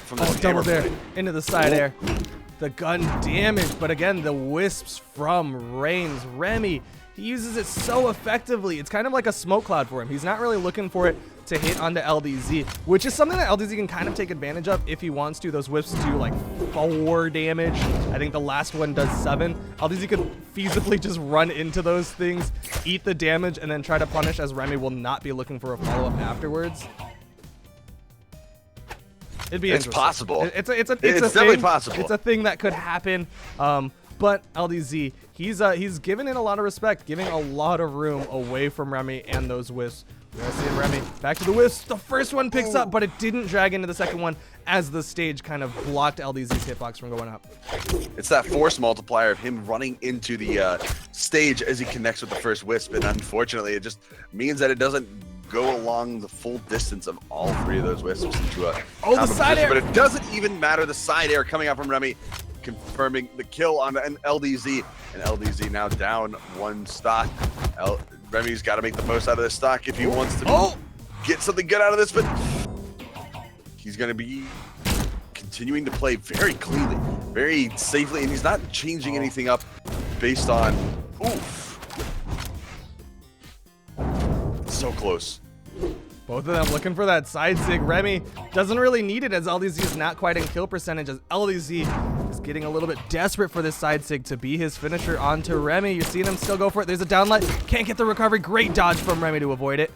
Double hammer there play. into the side air. The gun damage, but again, the wisps from Reigns. Remy, he uses it so effectively. It's kind of like a smoke cloud for him. He's not really looking for it to hit onto LDZ, which is something that LDZ can kind of take advantage of if he wants to. Those wisps do like 4 damage. I think the last one does 7. LDZ could feasibly just run into those things, eat the damage, and then try to punish, as Remy will not be looking for a follow-up afterwards. It's interesting. Possible. It's definitely thing. possible. It's a thing that could happen. But LDZ, he's given it a lot of respect, giving a lot of room away from Remy and those wisps. We're gonna see Remy back to the wisps. The first one picks up, but it didn't drag into the second one as the stage kind of blocked LDZ's hitbox from going up. It's that force multiplier of him running into the stage as he connects with the first wisp, and unfortunately, it just means that it doesn't go along the full distance of all 3 of those wisps into a the side air. But it doesn't even matter. The side air coming out from Remy, confirming the kill on an LDZ, and LDZ now down 1 stock. Remy's got to make the most out of this stock if he wants to get something good out of this, but he's going to be continuing to play very cleanly, very safely, and he's not changing anything up based on so close. Both of them looking for that side sig. Remy doesn't really need it as LDZ is not quite in kill percentage, as LDZ is getting a little bit desperate for this side sig to be his finisher onto Remy. You're seeing him still go for it. There's a downlight. Can't get the recovery. Great dodge from Remy to avoid it.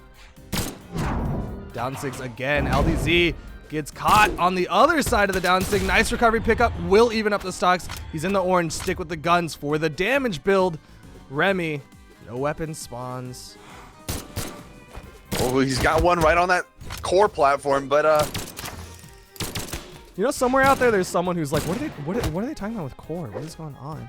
Down 6 again. LDZ gets caught on the other side of the down sig. Nice recovery pickup. Will even up the stocks. He's in the orange. Stick with the guns for the damage build. Remy, no weapon spawns. Oh, he's got one right on that core platform, but you know, somewhere out there's someone who's like, what are they talking about with core? What is going on?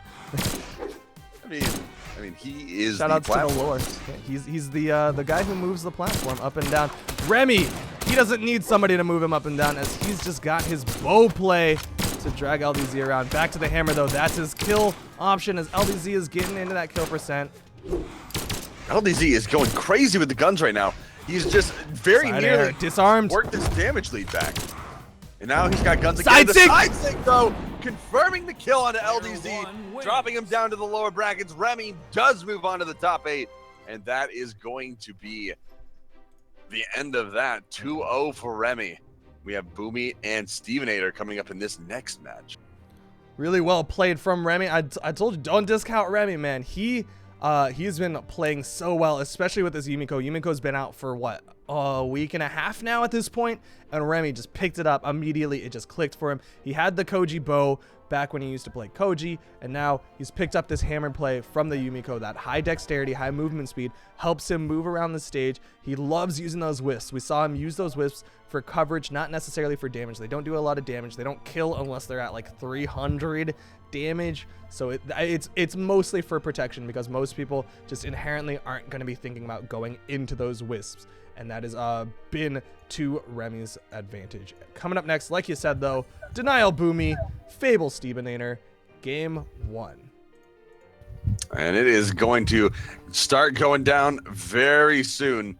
I mean, he is. Shout outs to the Lord. Yeah, he's the guy who moves the platform up and down. Remy, he doesn't need somebody to move him up and down, as he's just got his bow play to drag LDZ around. Back to the hammer though. That's his kill option, as LDZ is getting into that kill percent. LDZ is going crazy with the guns right now. He's just very Side nearly air, disarmed. worked his damage lead back. And now he's got guns Side again. sig! The side sig, though, confirming the kill onto LDZ, one wins. dropping him down to the lower brackets. Remy does move on to the top 8, and that is going to be the end of that. 2-0 for Remy. We have Boomy and Stevenator coming up in this next match. Really well played from Remy. I told you, don't discount Remy, man. He's been playing so well, especially with this Yumiko. Yumiko's been out for what, a week and a half now at this point, and Remy just picked it up immediately. It just clicked for him. He had the Koji bow back when he used to play Koji, and now he's picked up this hammer play from the Yumiko. That high dexterity, high movement speed helps him move around the stage. He loves using those wisps. We saw him use those wisps for coverage, not necessarily for damage. They don't do a lot of damage. They don't kill unless they're at like 300 damage. So it's mostly for protection, because most people just inherently aren't going to be thinking about going into those wisps, and that has been to Remy's advantage. Coming up next, like you said though, Denial Boomy, Fable Stevenator, game 1. And it is going to start going down very soon.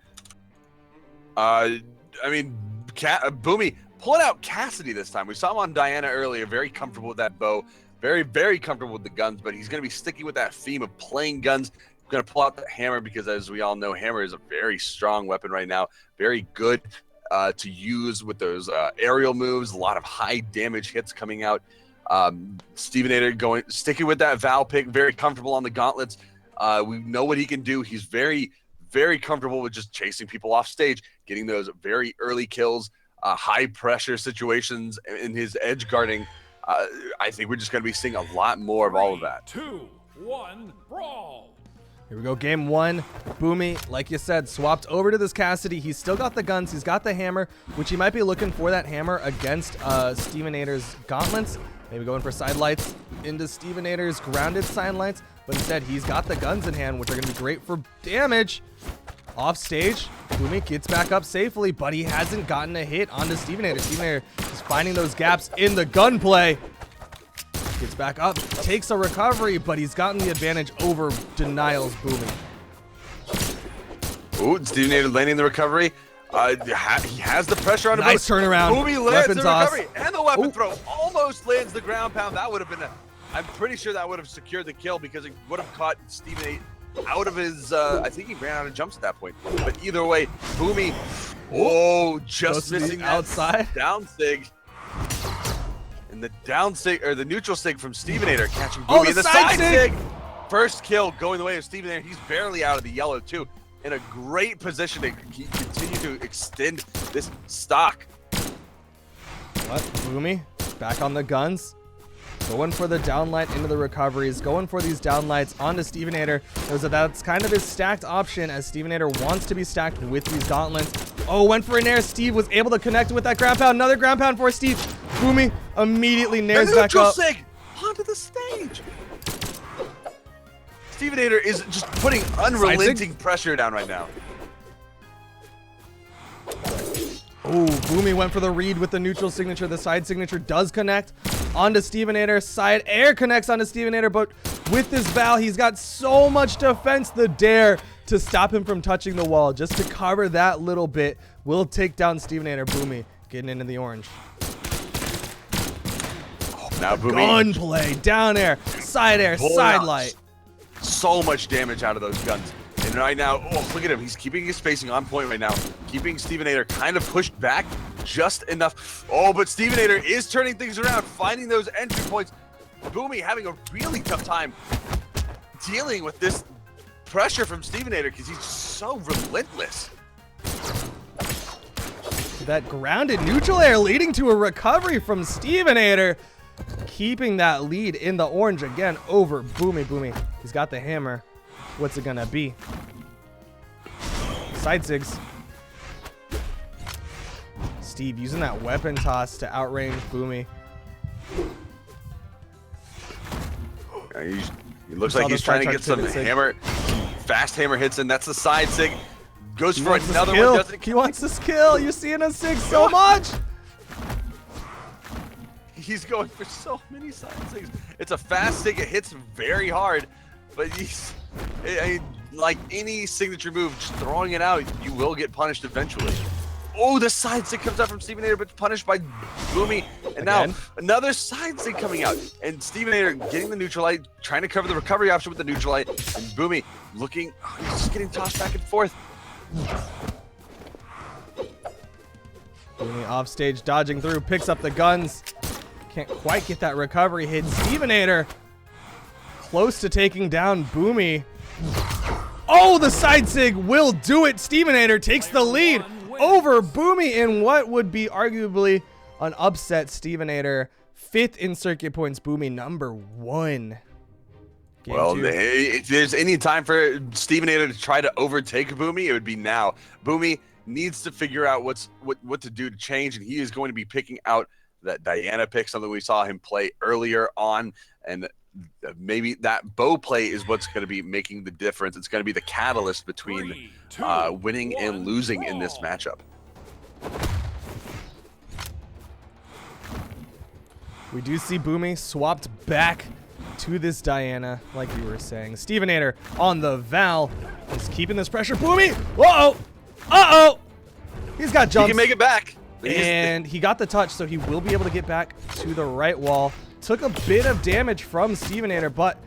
I mean, Boomy pulling out Cassidy this time. We saw him on Diana earlier, very comfortable with that bow, very, very comfortable with the guns, but he's going to be sticking with that theme of playing guns. Going to pull out the hammer because, as we all know, hammer is a very strong weapon right now. Very good to use with those aerial moves. A lot of high damage hits coming out. Stevenator sticking with that Val pick, very comfortable on the gauntlets. We know what he can do. He's very, very comfortable with just chasing people off stage, getting those very early kills, high pressure situations in his edge guarding. I think we're just going to be seeing a lot more of all of that. 3, 2, 1, brawl. Here we go, game 1. Boomy, like you said, swapped over to this Cassidy. He's still got the guns. He's got the hammer, which he might be looking for that hammer against Stevenator's gauntlets. Maybe going for side lights into Stevenator's grounded side lights. But instead, he's got the guns in hand, which are going to be great for damage. Off stage, Boomy gets back up safely, but he hasn't gotten a hit onto Stevenator. Stevenator is finding those gaps in the gunplay. Gets back up, takes a recovery, but he's gotten the advantage over Denial's Boomy. Ooh, Stevenator landing the recovery. He has the pressure on him. Nice turnaround. Boomy lands Weapon the toss. recovery and the weapon throw. Almost lands the ground pound. That would have been I'm pretty sure that would have secured the kill because it would have caught Stevenator out of his, I think he ran out of jumps at that point. But either way, Boomy, just missing that outside down sig. And the down sig, or the neutral sig from Stevenator catching Boomy. the The side side sig! sig. First kill going the way of Stevenator. He's barely out of the yellow too. In a great position to continue to extend this stock. What? Boomy back on the guns. Going for the downlight into the recoveries. Going for these downlights onto Stevenator. That's kind of his stacked option as Stevenator wants to be stacked with these gauntlets. Oh, went for an air. Steve was able to connect with that ground pound. Another ground pound for Steve. Boomy immediately nairs back Neutral up. sig onto the stage. Stevenator is just putting unrelenting pressure down right now. Oh, Boomy went for the read with the neutral signature. The side signature does connect onto Stevenator. Side air connects onto Stevenator, but with this Val, he's got so much defense. The dare to stop him from touching the wall, just to cover that little bit, will take down Stevenator. Boomy getting into the orange. Now Boomy. Gunplay, down air, side out light. So much damage out of those guns. And right now, look at him. He's keeping his spacing on point right now. Keeping Stevenator kind of pushed back just enough. Oh, but Stevenator is turning things around, finding those entry points. Boomy having a really tough time dealing with this pressure from Stevenator because he's so relentless. That grounded neutral air leading to a recovery from Stevenator. Keeping that lead in the orange again over Boomy. Boomy, he's got the hammer. What's it gonna be? Side sigs. Steve using that weapon toss to outrange Boomy. He looks like he's trying to get some fast hammer hits in. That's the side sig. Goes for another one. He wants this kill. You're seeing a sig so much. He's going for so many side sigs. It's a fast sig. It hits very hard, but like any signature move, just throwing it out, you will get punished eventually. Oh, the side sig comes out from Stevenator, but punished by Boomy. And now another side sig coming out. And Stevenator getting the neutral light, trying to cover the recovery option with the neutral light. And Boomy looking, he's just getting tossed back and forth. Boomy off stage, dodging through, picks up the guns. Can't quite get that recovery hit. Stevenator close to taking down Boomy. Oh, the side sig will do it. Stevenator takes the lead over Boomy in what would be arguably an upset. Stevenator 5th in circuit points. Boomy number 1. Well, if there's any time for Stevenator to try to overtake Boomy, it would be now. Boomy needs to figure out what to do to change, and he is going to be picking out that Diana pick, something we saw him play earlier on, and maybe that bow play is what's going to be making the difference. It's going to be the catalyst between 3, 2, winning 1, and losing brawl. in this matchup. We do see Boomy swapped back to this Diana, like you were saying. Stevenator on the Val is keeping this pressure. Boomy! Whoa! Uh-oh! He's got jumps. He can make it back. And he got the touch, so he will be able to get back to the right wall. Took a bit of damage from Stevenator, but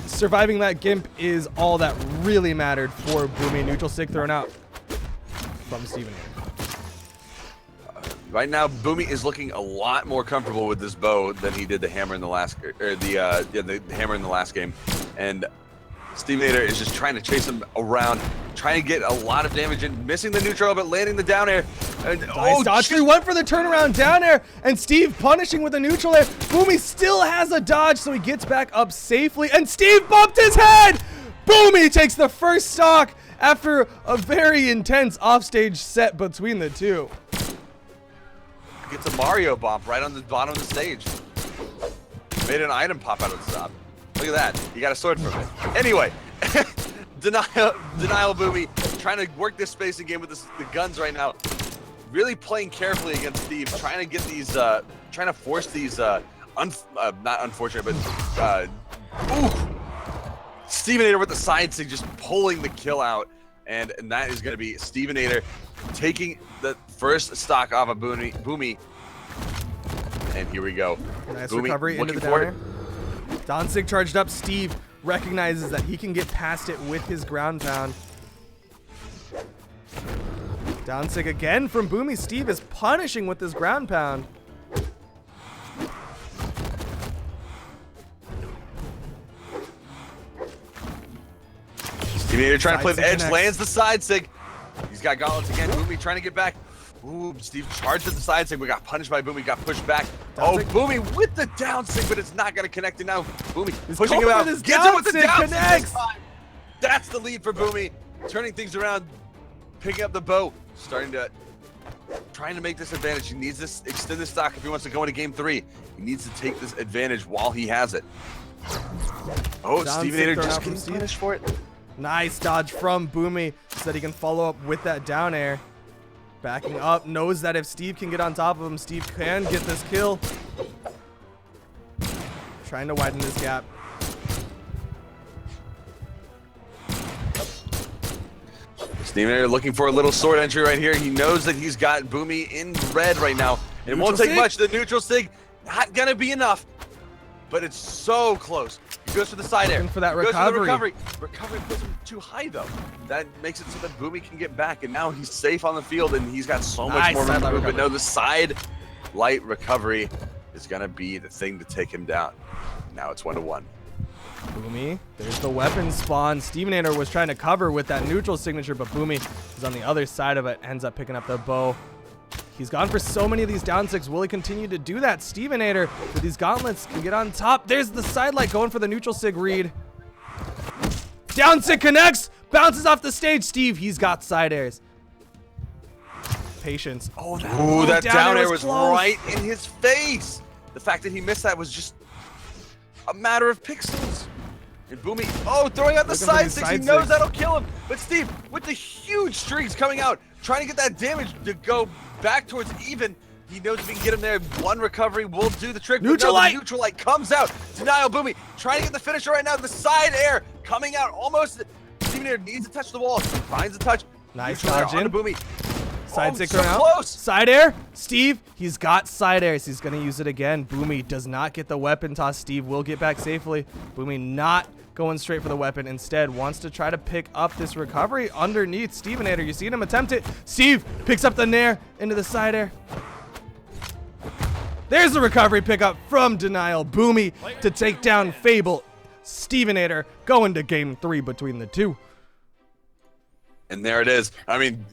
surviving that Gimp is all that really mattered for Boomy. Neutral sig thrown out from Stevenator. Right now, Boomy is looking a lot more comfortable with this bow than he did the hammer in the last, the hammer in the last game. And Stevenator is just trying to chase him around, trying to get a lot of damage in, missing the neutral, but landing the down air. And, Nice dodge. He went for the turnaround down air, and Steve punishing with a neutral air. Boomy still has a dodge, so he gets back up safely, and Steve bumped his head! Boomy takes the first stock after a very intense offstage set between the two. Gets a Mario bump right on the bottom of the stage. Made an item pop out of the top. Look at that. You got a sword from it. Anyway, Denial Boomy trying to work this spacing game with the guns right now. Really playing carefully against Steve, trying to get these, trying to force these, not unfortunate, but, ooh. Stevenator with the side stick just pulling the kill out. And that is going to be Stevenator taking the first stock off of Boomy. And here we go. Nice Boomy recovery into the down air. Danzig charged up. Steve recognizes that he can get past it with his ground pound. Danzig again from Boomy. Steve is punishing with his ground pound. Stevenator trying to play the edge, lands the side sig. He's got gauntlets again. Boomy trying to get back. Ooh, Steve charged at the side sig. We got punished by Boomy, got pushed back. Oh, Boomy with the down sig, but it's not going to connect it now. Boomy pushing him out. Gets it with the down sig. That's the lead for Boomy. Turning things around, picking up the bow, trying to make this advantage. He needs this extended stock if he wants to go into game 3. He needs to take this advantage while he has it. Oh, Stevenator just getting punished for it. Nice dodge from Boomy so that he can follow up with that down air. Backing up, knows that if Steve can get on top of him, Steve can get this kill. Trying to widen this gap. Stevenator looking for a little sword entry right here. He knows that he's got Boomy in red right now. It won't take much. The neutral sig, not gonna be enough, but it's so close. He goes for the side air. For that recovery. Recovery puts him too high though. That makes it so that Boomy can get back, and now he's safe on the field, and he's got so much more room. But no, the side light recovery is gonna be the thing to take him down. Now it's 1-1. Boomy, there's the weapon spawn. Stevenator was trying to cover with that neutral signature, but Boomy is on the other side of it, ends up picking up the bow. He's gone for so many of these down six. Will he continue to do that? Stevenator with these gauntlets can get on top. There's the side light going for the neutral sig read. Down sig connects, bounces off the stage. Steve, he's got side airs. Patience. Oh, that down air was right in his face. The fact that he missed that was just a matter of pixels. And Boomy, throwing out the side six. He knows that'll kill him. But Steve, with the huge strings coming out, trying to get that damage to go back towards even. He knows if he can get him there, one recovery will do the trick. Neutral light. The neutral light comes out. Denial Boomy trying to get the finisher right now. The side air coming out almost. Stevenator needs to touch the wall. Finds the touch. Nice dodge in. Boomy. Side stick so out. Close. Side air. Steve, he's got side airs. He's going to use it again. Boomy does not get the weapon toss. Steve will get back safely. Boomy not going straight for the weapon. Instead, wants to try to pick up this recovery underneath Stevenator. You seen him attempt it. Steve picks up the nair into the side air. There's the recovery pickup from Denial Boomy to take down Fable. Stevenator going to game 3 between the two. And there it is. I mean,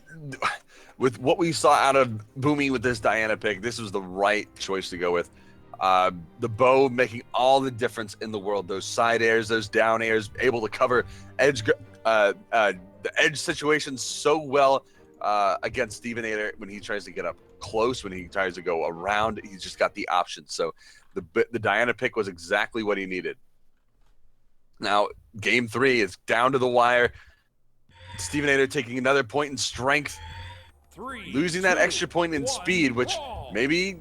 with what we saw out of Boomy with this Diana pick, this was the right choice to go with. The bow making all the difference in the world. Those side airs, those down airs, able to cover the edge situation so well against Stevenator when he tries to get up close, when he tries to go around. He's just got the option. So the Diana pick was exactly what he needed. Now, game 3 is down to the wire. Stevenator taking another point in strength, losing that extra point in speed, which maybe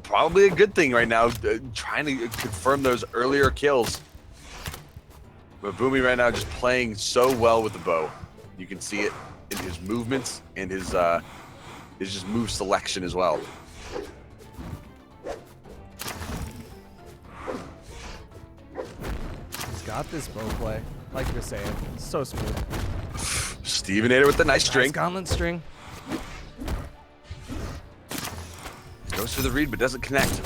probably a good thing right now, trying to confirm those earlier kills. But Boomy right now just playing so well with the bow. You can see it in his movements and his just move selection as well. He's got this bow play, like you're saying. So smooth. Stevenator with the nice string. Nice gauntlet string. Goes for the read, but doesn't connect.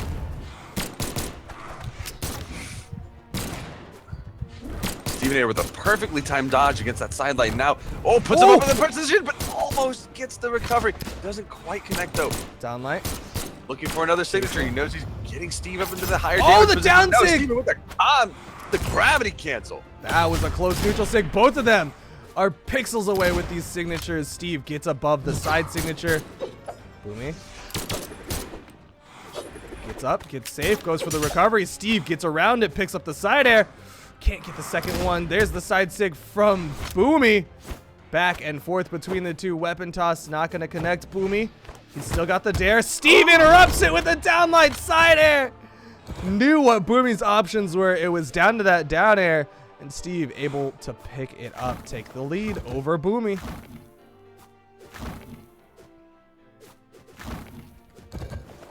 Stevenator with a perfectly timed dodge against that sideline. Now, puts him up in the position, but almost gets the recovery. Doesn't quite connect, though. Downlight. Looking for another signature. He knows he's getting Steve up into the higher damage position. down No, sig! Steven with the gravity cancel. That was a close neutral sig. Both of them are pixels away with these signatures. Steve gets above the side signature. Boomy. Gets up, gets safe, goes for the recovery. Steve gets around it, picks up the side air. Can't get the second one. There's the side sig from Boomy. Back and forth between the two. Weapon toss, not going to connect. Boomy. He's still got the dare. Steve interrupts it with a downlight side air. Knew what Boomy's options were. It was down to that down air. And Steve able to pick it up, take the lead over Boomy.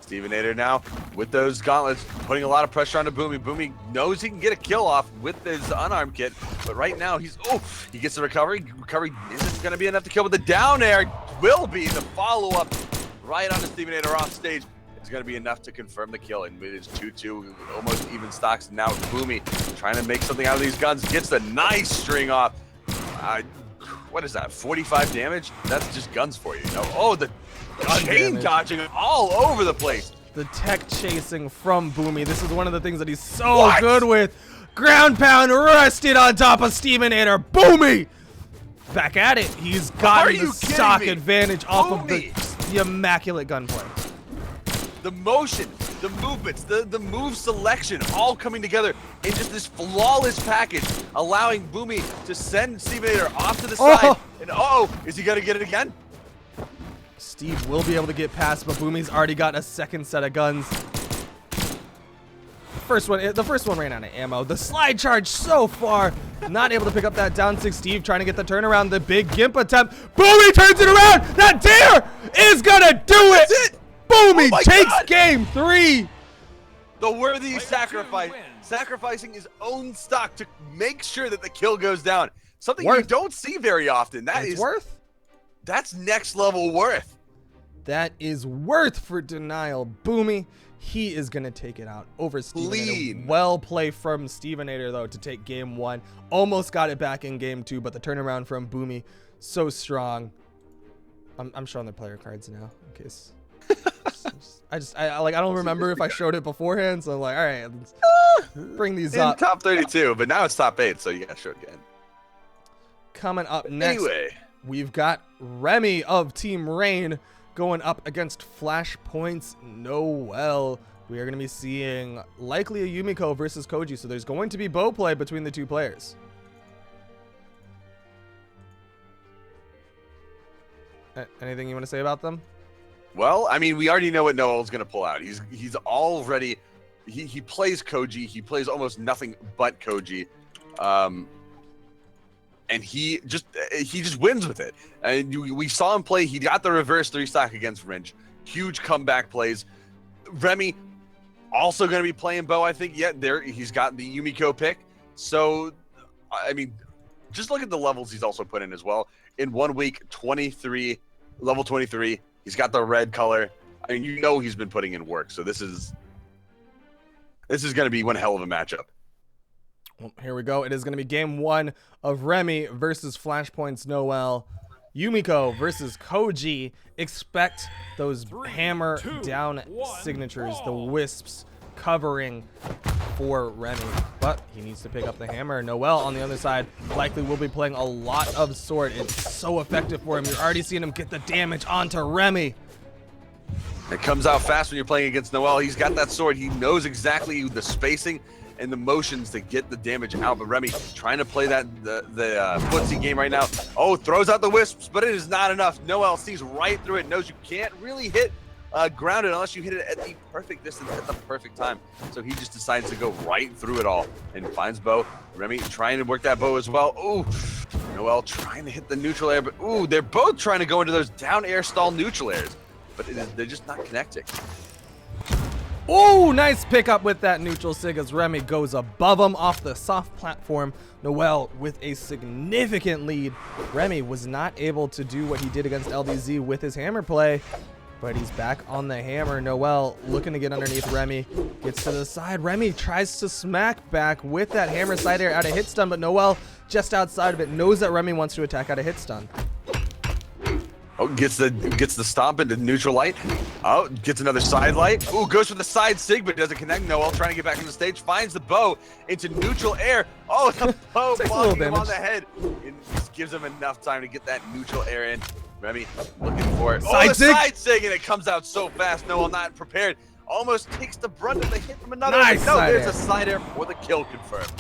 Stevenator now with those gauntlets, putting a lot of pressure onto Boomy. Boomy knows he can get a kill off with his unarmed kit, but right now he gets the recovery. Recovery isn't going to be enough to kill, but the down air will be the follow-up right on the Stevenator off stage. It's going to be enough to confirm the kill, and it is 2-2, almost even stocks. Now Boomy trying to make something out of these guns, gets the nice string off. What is that, 45 damage? That's just guns for you, you know? The chain dodging all over the place. The tech chasing from Boomy. This is one of the things that he's so good with. Ground pound rested on top of Stevenator. Boomy! Back at it. He's gotten the stock advantage off of the immaculate gunplay. The motion, the movements, the move selection, all coming together in just this flawless package, allowing Boomy to send Stevenator off to the side. And is he going to get it again? Steve will be able to get past, but Boomy's already got a second set of guns. The first one ran out of ammo. The slide charge so far, not able to pick up that down six. Steve trying to get the turnaround, the big gimp attempt. Boomy turns it around. That dare is gonna do it. That's it. Boomy takes game 3. The worthy sacrifice, sacrificing his own stock to make sure that the kill goes down. Something you don't see very often. That's worth. That's next level worth. That is worth for Denial. Boomy, he is going to take it out over Stevenator. Well play from Stevenator, though, to take game 1. Almost got it back in game 2, but the turnaround from Boomy, so strong. I'm showing the player cards now, in case. I don't remember if I showed it beforehand, so I'm like, all right, let's bring these up. Top 32, but now it's top 8, so you got to show it again. Coming up next, we've got Remy of Team Rain going up against Flashpoint's Noel. We are going to be seeing likely a Yumiko versus Koji, so there's going to be bow play between the two players. Anything you want to say about them? Well, I mean, we already know what Noel's going to pull out. He's already he plays Koji. He plays almost nothing but Koji. And he just wins with it. And we saw him play. He got the reverse 3-stock against Rinch. Huge comeback plays. Remy also going to be playing bow, I think. He's got the Yumiko pick. So, I mean, just look at the levels he's also put in as well. In 1 week, level 23. He's got the red color. I mean, you know he's been putting in work. So this is going to be one hell of a matchup. Well, here we go. It is going to be game 1 of Remy versus Flashpoint's Noel. Yumiko versus Koji. Expect those hammer down signatures, the wisps covering for Remy. But he needs to pick up the hammer. Noel on the other side likely will be playing a lot of sword. It's so effective for him. You're already seeing him get the damage onto Remy. It comes out fast when you're playing against Noel. He's got that sword. He knows exactly the spacing and the motions to get the damage out. But Remy trying to play the footsie game right now. Throws out the wisps, but it is not enough. Noel sees right through it, knows you can't really hit grounded unless you hit it at the perfect distance at the perfect time. So he just decides to go right through it all and finds bow. Remy trying to work that bow as well. Noel trying to hit the neutral air, but they're both trying to go into those down air stall neutral airs, but they're just not connecting. Nice pickup with that neutral sig as Remy goes above him off the soft platform. Noel with a significant lead. Remy was not able to do what he did against LDZ with his hammer play, but he's back on the hammer. Noel looking to get underneath Remy. Gets to the side. Remy tries to smack back with that hammer side air out of hit stun, but Noel just outside of it knows that Remy wants to attack out of hit stun. Oh, gets the stomp into neutral light. Oh, gets another side light. Ooh, goes for the side sig, but doesn't connect. Noel trying to get back on the stage, finds the bow into neutral air. Oh, the bow blocking him on the head. It just gives him enough time to get that neutral air in. Remy looking for it. Side sig. Side sig, and it comes out so fast. Noel not prepared. Almost takes the brunt of the hit from another. Nice No, side there's air. a side air for the kill confirmed.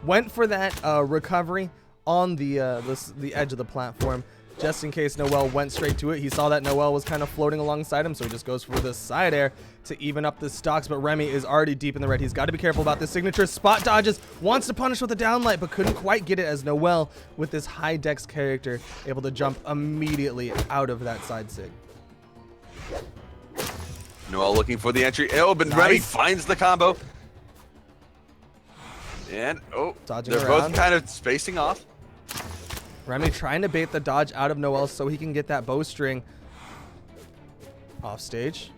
Went for that recovery on the edge of the platform, just in case Noel went straight to it. He saw that Noel was kind of floating alongside him, so he just goes for the side air to even up the stocks, but Remy is already deep in the red. He's got to be careful about this signature. Spot dodges, wants to punish with a downlight, but couldn't quite get it as Noel, with this high dex character, able to jump immediately out of that side sig. Noel looking for the entry. Oh, but Remy finds the combo. And, oh, Dodging they're around. both kind of spacing off. Remy trying to bait the dodge out of Noel so he can get that bowstring off stage.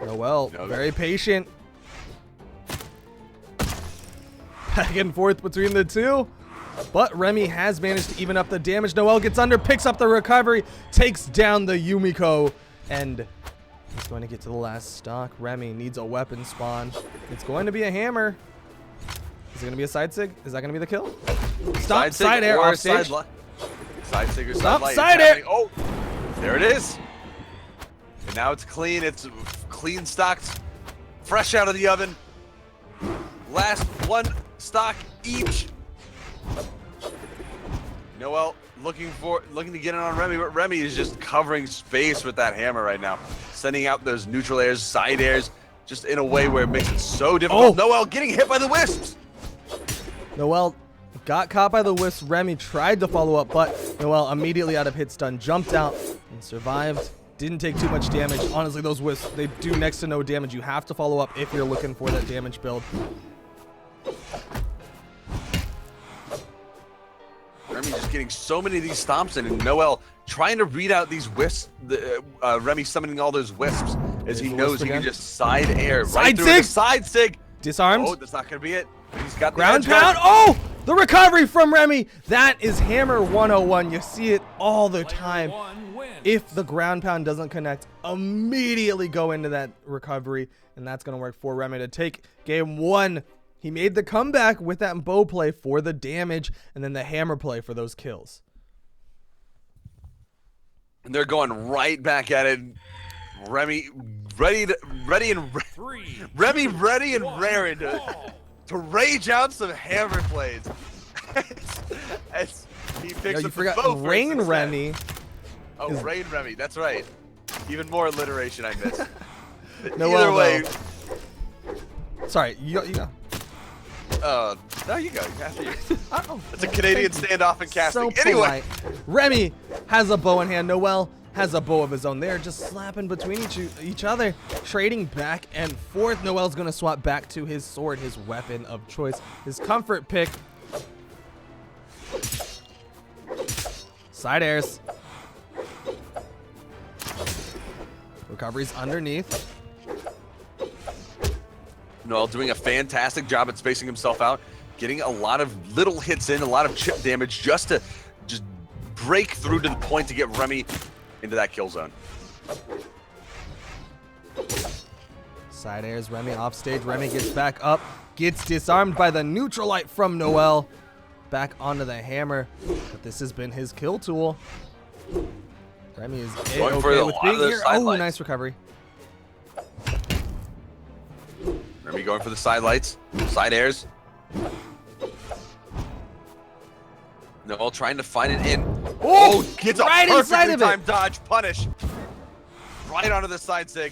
Noel, very patient. Back and forth between the two. But Remy has managed to even up the damage. Noel gets under, picks up the recovery, takes down the Yumiko, and he's going to get to the last stock. Remy needs a weapon spawn. It's going to be a hammer. Is it going to be a side sig? Is that going to be the kill? Stop, side air off stage. Side sig or Stop, side light. side air. Oh, there it is. And now it's clean. It's clean stocked, fresh out of the oven. Last one stock each. Noel looking to get in on Remy, but Remy is just covering space with that hammer right now, sending out those neutral airs, side airs, just in a way where it makes it so difficult. Noel getting hit by the wisps. Noel got caught by the wisp. Remy tried to follow up, but Noel immediately out of hit stun, jumped out and survived. Didn't take too much damage. Honestly, those wisps, they do next to no damage. You have to follow up if you're looking for that damage build. Remy just getting so many of these stomps in, and Noel trying to read out these wisps. Remy summoning all those wisps as he knows he can just side air right through the side sig. Disarmed. Oh, that's not going to be it. He's got the Ground edge guard. pound. Oh, the recovery from Remy. That is hammer 101. You see it all the time. If the ground pound doesn't connect, immediately go into that recovery, and that's going to work for Remy to take game one. He made the comeback with that bow play for the damage, and then the hammer play for those kills. And they're going right back at it. Remy ready and raring to rage out some hammer plays. as he picks You up forgot the bow for Rain success. Remy. Oh, Rain Remy, that's right. Even more alliteration I missed. Noel, Either way. Sorry, you go. No, you go. After you. Oh, It's a Canadian standoff in casting. so Anyway. polite. Remy has a bow in hand. Noel has a bow of his own. They're just slapping between each other, trading back and forth. Noel's going to swap back to his sword, his weapon of choice, his comfort pick. Side airs. Recoveries underneath. Noel doing a fantastic job at spacing himself out, getting a lot of little hits in, a lot of chip damage just to break through to the point to get Remy into that kill zone. Side airs Remy off stage. Remy gets back up, gets disarmed by the neutral light from Noel. Back onto the hammer, but this has been his kill tool. Remy is okay with being here. Oh, nice recovery. Remy going for the side lights, side airs. Noel trying to find it in. Oh, gets right a inside perfectly of it. timed dodge punish. Right onto the side sig.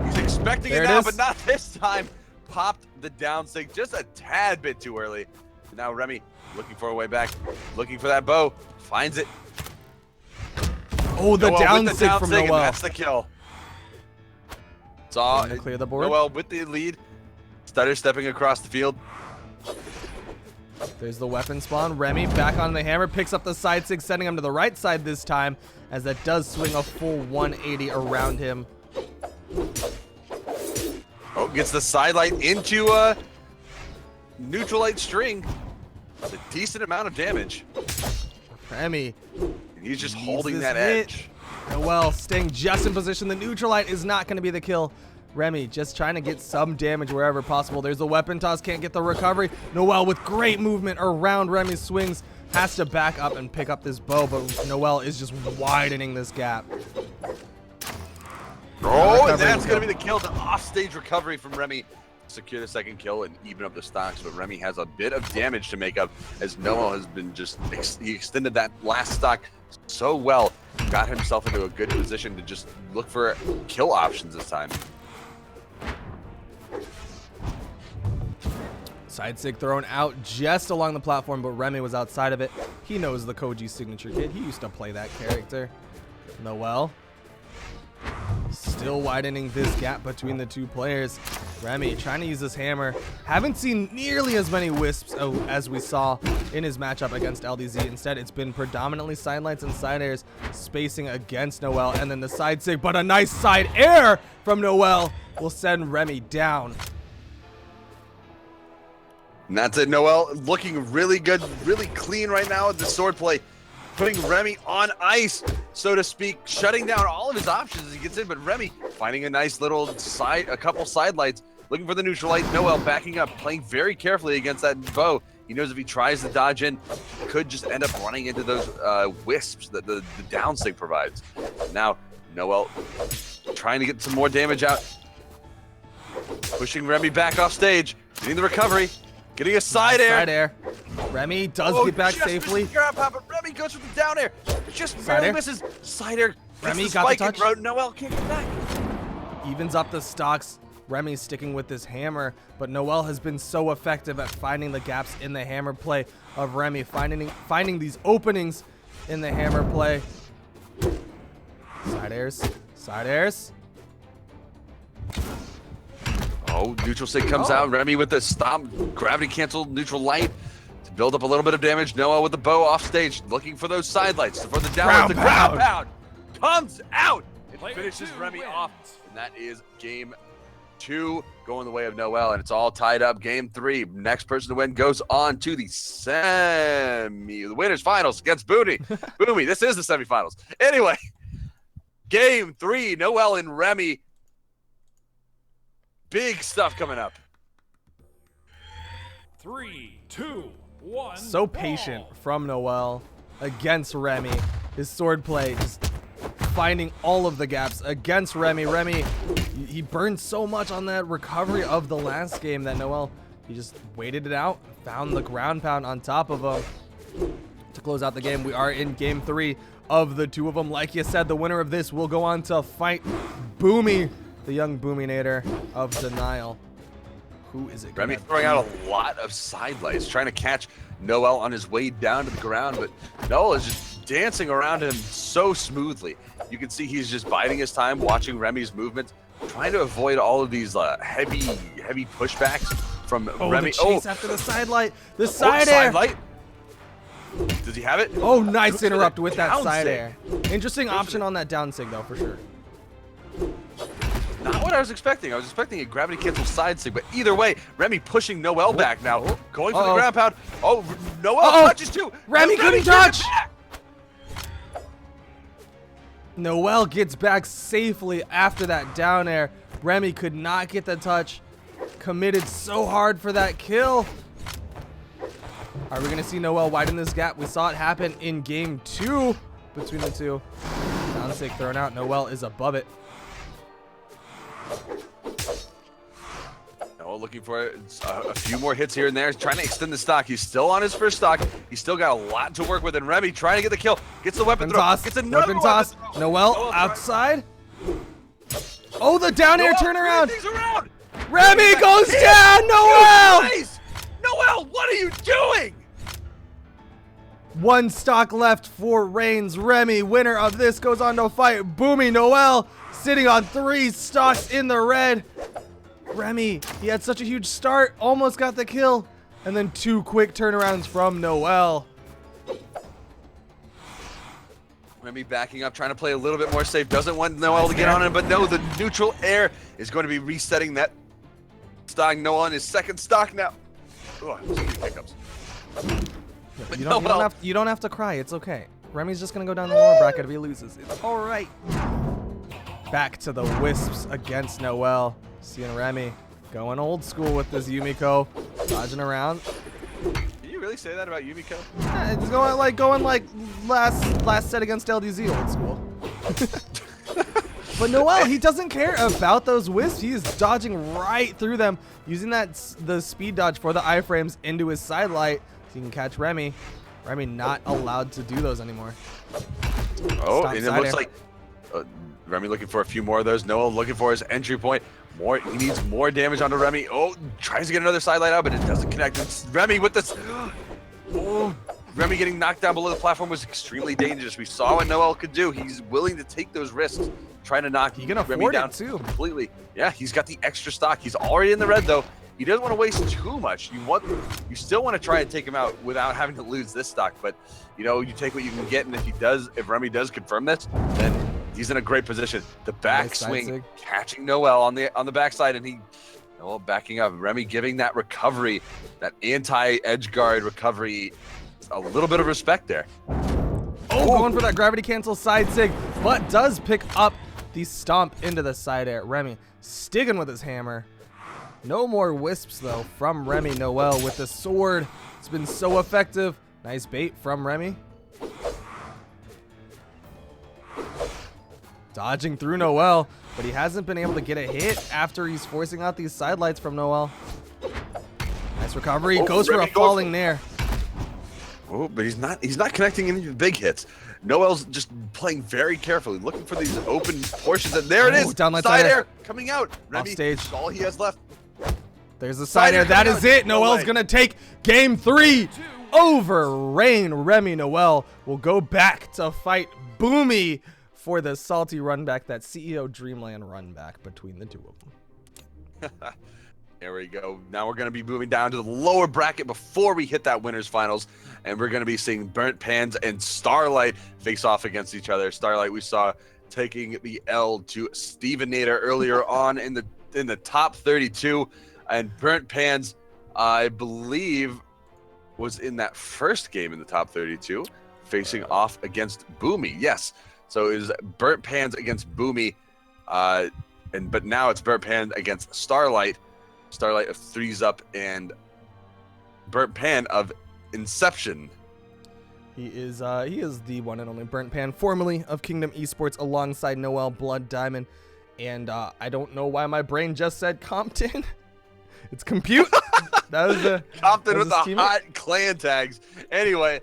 He's expecting There it it now, is. but not this time. Popped the down sig just a tad bit too early. Now Remy looking for a way back, looking for that bow, finds it. Oh, the Noel down with the sig down from sig, and Noel. that's the kill. Saw Gonna clear the board. Noel with the lead. Stutter stepping across the field. There's the weapon spawn. Remy back on the hammer, picks up the side 6, sending him to the right side this time, as that does swing a full 180 around him. Oh, gets the sidelight into a neutral light string. That's a decent amount of damage. Remy. He's just holding that hit. edge. Noel staying just in position. The neutral light is not going to be the kill. Remy just trying to get some damage wherever possible. There's a weapon toss, can't get the recovery. Noel with great movement around Remy's swings has to back up and pick up this bow, but Noel is just widening this gap. Oh, and that's going to be the kill. The offstage recovery from Remy. Secure the second kill and even up the stocks, but Remy has a bit of damage to make up as Noel has been just, he extended that last stock so well, got himself into a good position to just look for kill options this time. Side sig thrown out just along the platform, but Remy was outside of it. He knows the Koji signature kid. He used to play that character. Noel still widening this gap between the two players. Remy trying to use his hammer. Haven't seen nearly as many wisps as we saw in his matchup against LDZ. Instead, it's been predominantly sidelights and side airs spacing against Noel, and then the side sig, but a nice side air from Noel will send Remy down. And that's it. Noel looking really good, really clean right now at the sword play. Putting Remy on ice, so to speak, shutting down all of his options as he gets in, but Remy finding a nice little a couple side lights, looking for the neutral light. Noel backing up, playing very carefully against that bow. He knows if he tries to dodge in, he could just end up running into those wisps that the down sig provides. Now, Noel trying to get some more damage out, pushing Remy back off stage, getting the recovery. Getting a side air. Side air. Remy does get back safely. But Remy goes for the down air. Just barely misses. Side air. Remy got the touch. Noel can't get back. Evens up the stocks. Remy's sticking with this hammer, but Noel has been so effective at finding the gaps in the hammer play of Remy, finding these openings in the hammer play. Side airs. Side airs. Oh, neutral sig comes out. Remy with the stop, gravity cancel, neutral light to build up a little bit of damage. Noah with the bow off stage, looking for those side lights. For the down, the ground pound comes out and finishes Remy off. And that is game 2 going the way of Noel, and it's all tied up. Game 3. Next person to win goes on to the the winners finals against Boomy. Boomy, this is the semifinals. Anyway, game 3, Noel and Remy. Big stuff coming up. 3, 2, 1. So patient from Noel against Remy. His sword play just finding all of the gaps against Remy. Remy, he burned so much on that recovery of the last game that Noel, he just waited it out, found the ground pound on top of him to close out the game. We are in game 3 of the two of them. Like you said, the winner of this will go on to fight Boomy, the young Boominator of Denial. Who is it? Remy throwing out a lot of side lights, trying to catch Noel on his way down to the ground, but Noel is just dancing around him so smoothly. You can see he's just biding his time, watching Remy's movements, trying to avoid all of these heavy pushbacks from Remy. The chase after the side light. The side air. Side light. Does he have it? Oh, nice interrupt with that side air. Interesting option on that down sig, though, for sure. Not what I was expecting. I was expecting a gravity cancel side sig, but either way, Remy pushing Noel back now. Going for the ground pound. Oh, Noel touches too. Remy couldn't touch. Noel gets back safely after that down air. Remy could not get the touch. Committed so hard for that kill. Are we going to see Noel widen this gap? We saw it happen in game 2 between the two. Down sig thrown out. Noel is above it. Noel looking for a few more hits here and there. He's trying to extend the stock. He's still on his first stock. He's still got a lot to work with. And Remy trying to get the kill. Gets the weapon throw. Toss. Gets another weapon toss. Noel outside. Oh, the down air turnaround. Remy goes down. Noel. Noel, what are you doing? One stock left for Reigns. Remy, winner of this, goes on to fight Boomy. Noel sitting on 3 stocks in the red. Remy, he had such a huge start, almost got the kill. And then 2 quick turnarounds from Noel. Remy backing up, trying to play a little bit more safe. Doesn't want Noel to get on him, but no, the neutral air is going to be resetting that stock. Noel on his second stock now. Oh, hiccups. But You don't have to cry. It's okay. Remy's just going to go down the lower bracket if he loses. It's all right. Back to the Wisps against Noel. Seeing Remy going old school with this Yumiko. Dodging around. Can you really say that about Yumiko? Yeah, it's going like last set against LDZ old school. But Noel, he doesn't care about those Wisps. He is dodging right through them, using the speed dodge for the iframes into his sidelight so he can catch Remy. Remy not allowed to do those anymore. Oh, Stop and it looks like Remy looking for a few more of those. Noel looking for his entry point. He needs more damage onto Remy. Oh, tries to get another sidelight out, but it doesn't connect. It's Remy with this. Oh, Remy getting knocked down below the platform was extremely dangerous. We saw what Noel could do. He's willing to take those risks, trying to knock Remy down too. Completely. Yeah, he's got the extra stock. He's already in the red though. He doesn't want to waste too much. You still want to try and take him out without having to lose this stock. But you know, you take what you can get, and if Remy does confirm this, then he's in a great position. The back swing, catching Noel on the backside, and Noel backing up. Remy giving that recovery, that anti-edge guard recovery, a little bit of respect there. Oh, going for that gravity cancel side sig, but does pick up the stomp into the side air. Remy sticking with his hammer. No more Wisps though from Remy. Noel with the sword. It's been so effective. Nice bait from Remy. Dodging through Noel, but he hasn't been able to get a hit after he's forcing out these sidelights from Noel. Nice recovery. Goes for a falling nair. Oh, but he's not connecting any of the big hits. Noel's just playing very carefully, looking for these open portions, and there it is. Downlight side air coming out. Remy, off stage. that's all he has left. There's the side air. That is it. Noel's going to take game 3 over Rain. Remy Noel will go back to fight Boomy for the salty run back, that CEO Dreamland run back between the two of them. There we go. Now we're going to be moving down to the lower bracket before we hit that winners finals, and we're going to be seeing Burnt Pans and Starlight face off against each other. Starlight we saw taking the L to Stevenator earlier on in the top 32, and Burnt Pans, I believe, was in that first game in the top 32, facing off against Boomy. Yes. So it was Burnt Pans against Boomy, but now it's Burnt Pan against Starlight. Starlight of Threes Up and Burnt Pan of Inception. He is the one and only Burnt Pan, formerly of Kingdom Esports, alongside Noel Blood Diamond. And I don't know why my brain just said Compton. It's Compute. That was the Compton with the hot clan tags. Anyway,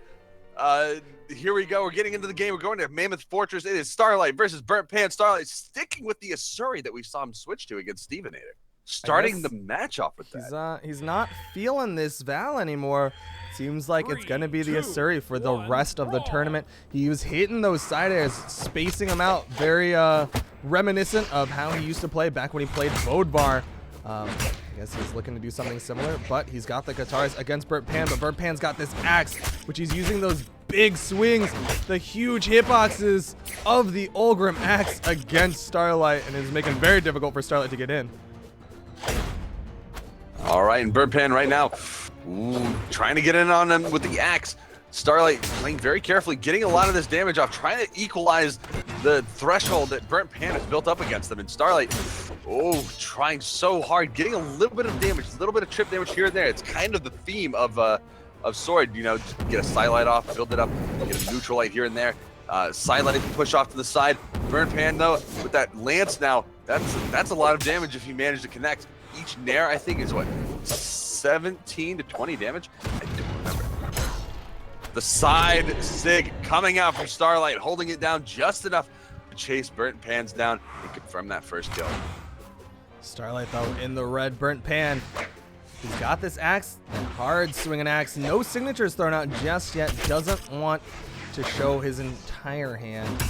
here we go. We're getting into the game. We're going to Mammoth Fortress. It is Starlight versus Burnt Pan. Starlight sticking with the Asuri that we saw him switch to against Stevenator. Starting the match off with that. He's not feeling this Val anymore. Seems like it's going to be the Asuri for the rest of the tournament. He was hitting those side airs, spacing them out. Very reminiscent of how he used to play back when he played Bodvar. I guess he's looking to do something similar, but he's got the guitars against Burnt Pan, but Burnt Pan's got this axe, which he's using those big swings, the huge hitboxes of the Ulgrim axe against Starlight, and is making it very difficult for Starlight to get in. All right, and Burnt Pan right now, trying to get in on him with the axe. Starlight playing very carefully, getting a lot of this damage off, trying to equalize the threshold that Burnt Pan has built up against them. And Starlight, trying so hard, getting a little bit of damage, a little bit of trip damage here and there. It's kind of the theme of Sword, you know, just get a sidelight off, build it up, get a neutral light here and there. Sidelight push off to the side. Burnt Pan though, with that lance now, that's a lot of damage if you manage to connect. Each nair, I think, is what, 17 to 20 damage? I don't remember. The side sig coming out from Starlight, holding it down just enough to chase Burnt Pans down and confirm that first kill. Starlight, though, in the red. Burnt Pan, he's got this axe, that hard swinging axe. No signatures thrown out just yet. Doesn't want to show his entire hand.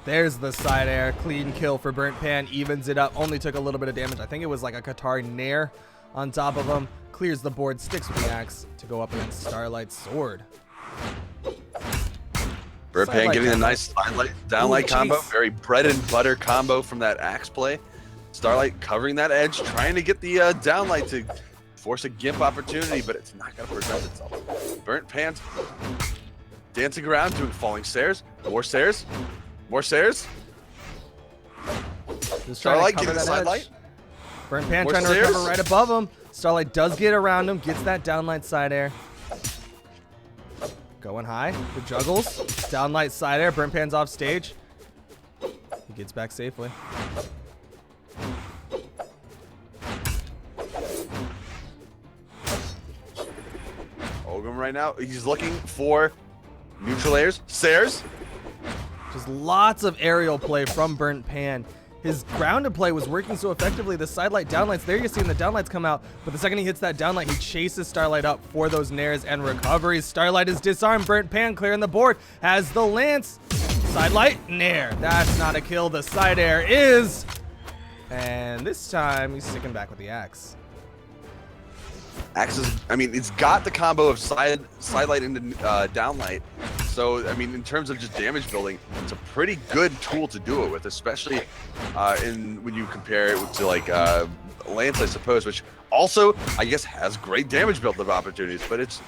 There's the side air. Clean kill for Burnt Pan. Evens it up. Only took a little bit of damage. I think it was like a Qatar nair on top of him, clears the board, sticks with the axe to go up against Starlight's sword. Burnt Pan getting a nice downlight combo. Jeez. Very bread and butter combo from that axe play. Starlight covering that edge, trying to get the downlight to force a gimp opportunity, but it's not going to present itself. Burnt Pan's dancing around, doing falling stairs. More stairs. More stairs. Starlight getting the sidelight. Burnt Pan More trying stairs. to recover right above him. Starlight does get around him, gets that downlight side air. Going high, the juggles. Downlight side air, Burnt Pan's off stage. He gets back safely. Ogum right now, he's looking for neutral airs. Stairs. Just lots of aerial play from Burnt Pan. His grounded play was working so effectively. The sidelight downlights, there you're seeing the downlights come out, but the second he hits that downlight, he chases Starlight up for those nairs and recoveries. Starlight is disarmed. Burnt Pan clearing the board, has the lance. Sidelight, nair. That's not a kill. The side air is. And this time, he's sticking back with the axe. Axe is, I mean, it's got the combo of sidelight into downlight. So, I mean, in terms of just damage building, it's a pretty good tool to do it with, especially when you compare it to like Lance, I suppose, which also, I guess, has great damage build-up opportunities. But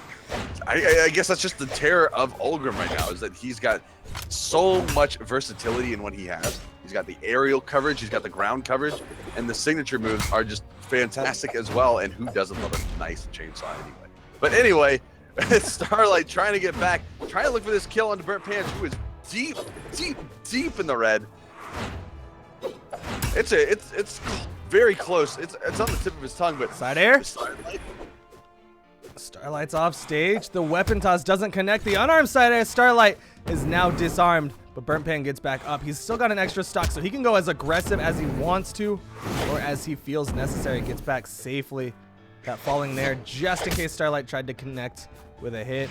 I guess that's just the terror of Olgrim right now, is that he's got so much versatility in what he has. He's got the aerial coverage, he's got the ground coverage, and the signature moves are just fantastic as well. And who doesn't love a nice chainsaw anyway? But anyway, Starlight trying to get back, trying to look for this kill onto Burnt Pan, who is deep, deep, deep in the red. It's very close. It's on the tip of his tongue, but Side air. Starlight's off stage. The weapon toss doesn't connect. The unarmed side air. Starlight is now disarmed, but Burnt Pan gets back up. He's still got an extra stock, so he can go as aggressive as he wants to, or as he feels necessary. Gets back safely. That falling there, just in case Starlight tried to connect with a hit.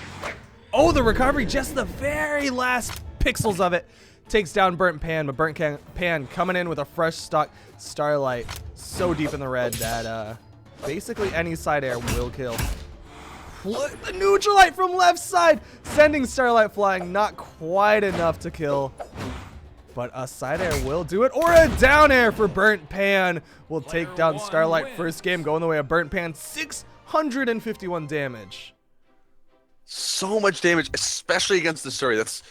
Oh, the recovery, just the very last pixels of it. Takes down Burnt Pan, but Burnt Pan coming in with a fresh stock. Starlight so deep in the red that basically any side air will kill. The neutralite from left side, sending Starlight flying. Not quite enough to kill, but a side air will do it, or a down air for Burnt Pan will take down Starlight. First game going the way of Burnt Pan, 651 damage. So much damage, especially against the story. That's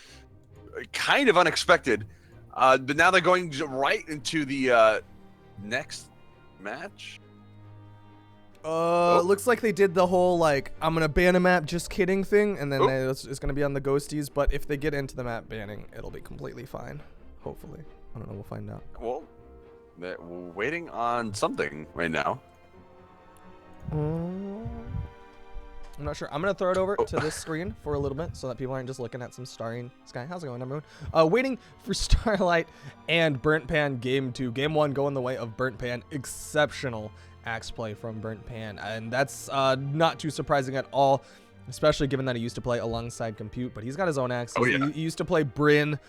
kind of unexpected. But now they're going right into the next match. Looks like they did the whole, like, I'm gonna ban a map, just kidding thing, and then it's gonna be on the ghosties, but if they get into the map banning, it'll be completely fine. Hopefully. I don't know, we'll find out. Well, we're waiting on something right now. I'm not sure. I'm gonna throw it over to this screen for a little bit so that people aren't just looking at some starry sky. How's it going, everyone? Waiting for Starlight and Burnt Pan game 2. Game 1 going the way of Burnt Pan. Exceptional axe play from Burnt Pan, and that's not too surprising at all, especially given that he used to play alongside Compute, but he's got his own axe. He used to play Bryn.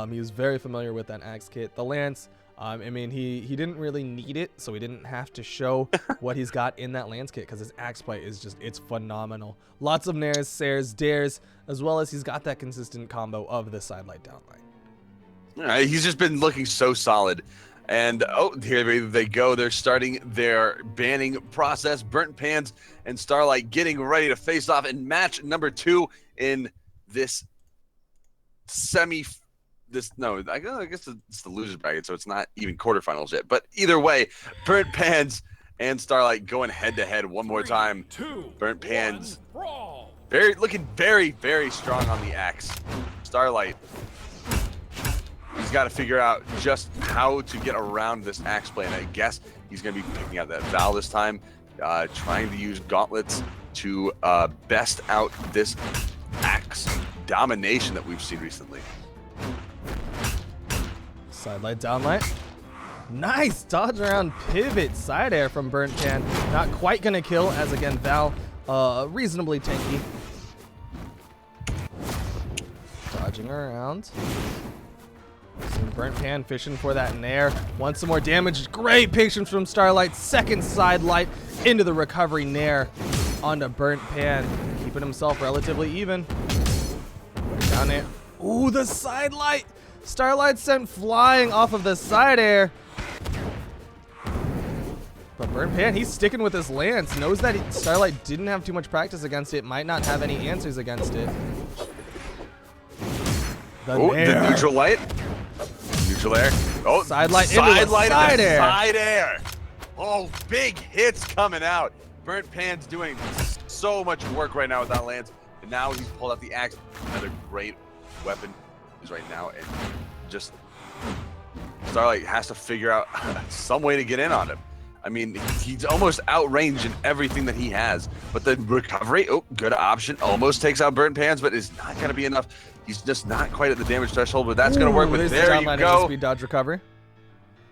He was very familiar with that axe kit. The lance, I mean, he didn't really need it, so he didn't have to show what he's got in that lance kit, because his axe play is just, it's phenomenal. Lots of nairs, sairs, dares, as well as he's got that consistent combo of the sidelight downlight. He's just been looking so solid. And here they go. They're starting their banning process. Burnt Pans and Starlight getting ready to face off in match number 2 in this I guess it's the loser's bracket, so it's not even quarterfinals yet. But either way, Burnt Pans and Starlight going head to head one more time. Burnt Pans looking very, very strong on the axe. Starlight, he's got to figure out just how to get around this axe play, and I guess he's going to be picking out that Val this time, trying to use gauntlets to best out this axe domination that we've seen recently. Sidelight, downlight. Nice dodge around pivot side air from Burnt Pan. Not quite going to kill, as again, Val reasonably tanky. Dodging around. Some Burnt Pan fishing for that nair. Wants some more damage. Great patience from Starlight. Second side light into the recovery nair onto Burnt Pan. Keeping himself relatively even. Put it down there. Ooh, the side light. Starlight sent flying off of the side air. But Burnt Pan, he's sticking with his lance. Knows that Starlight didn't have too much practice against it. Might not have any answers against it. The neutral light. Neutral air. Oh, side light into the side air. Side air. Oh, big hits coming out. Burnt Pan's doing so much work right now with that lance. And now he's pulled out the axe. Another great weapon is right now. And just Starlight has to figure out some way to get in on him. I mean, he's almost outranged in everything that he has. But the recovery, oh, good option. Almost takes out Burnt Pans, but is not going to be enough. He's just not quite at the damage threshold, but that's going to work. But there you go. Speed dodge recovery.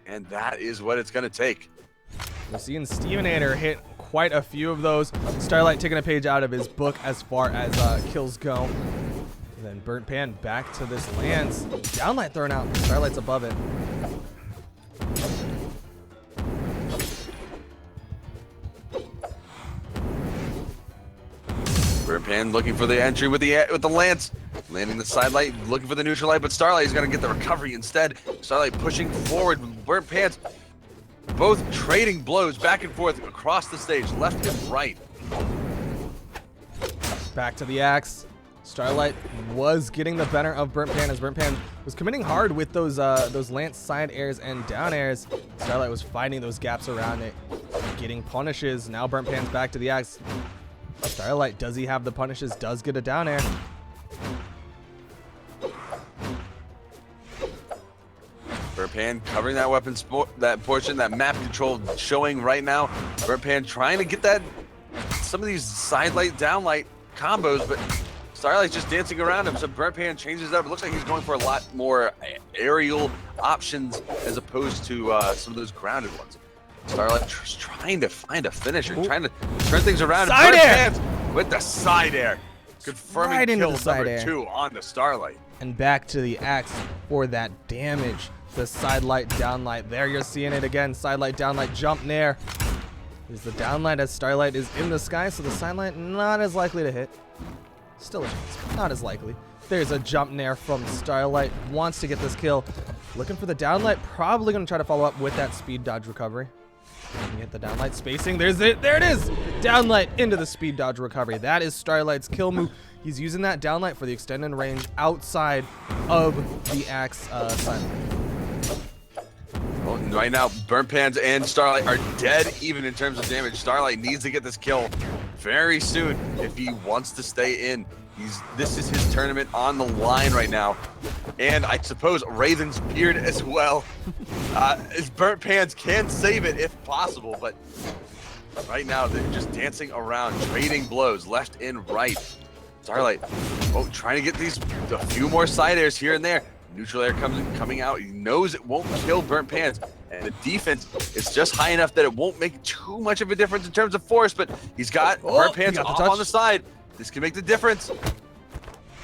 And that is what it's going to take. We're seeing Stevenator hit quite a few of those. Starlight taking a page out of his book as far as kills go. And then Burnt Pan back to this lance. Downlight thrown out. Starlight's above it. Burnt Pan looking for the entry with the lance, landing the side light, looking for the neutral light, but Starlight is going to get the recovery instead. Starlight pushing forward, Burnt Pans both trading blows back and forth across the stage, left and right. Back to the axe. Starlight was getting the better of Burnt Pan as Burnt Pan was committing hard with those lance side airs and down airs. Starlight was finding those gaps around it, getting punishes. Now Burnt Pan's back to the axe. Starlight, does he have the punishes? Does get a down air. Burnt Pan covering that weapon that portion, that map control showing right now. Burnt Pan trying to get some of these side light, down light combos, but Starlight's just dancing around him. So Burnt Pan changes it up. It looks like he's going for a lot more aerial options as opposed to some of those grounded ones. Starlight trying to find a finisher, trying to turn things around. Side air with the side air, confirming right kill number 2 on the Starlight. And back to the axe for that damage. The side light, down light. There you're seeing it again. Side light, down light, jump nair. There's the down light as Starlight is in the sky, so the side light not as likely to hit. Still a chance, but not as likely. There's a jump nair from Starlight. Wants to get this kill. Looking for the down light. Probably going to try to follow up with that speed dodge recovery. You hit the downlight spacing. There's it. There it is. Downlight into the speed dodge recovery. That is Starlight's kill move. He's using that downlight for the extended range outside of the axe side. Well, right now, Burnt Pans and Starlight are dead even in terms of damage. Starlight needs to get this kill very soon if he wants to stay in. This is his tournament on the line right now. And I suppose Raven's Beard as well. His Burnt Pans can save it if possible, but right now they're just dancing around, trading blows left and right. Starlight, trying to get a few more side airs here and there. Neutral air coming out. He knows it won't kill Burnt Pans. And the defense is just high enough that it won't make too much of a difference in terms of force, but he's got Burnt Pans off on the side. This can make the difference.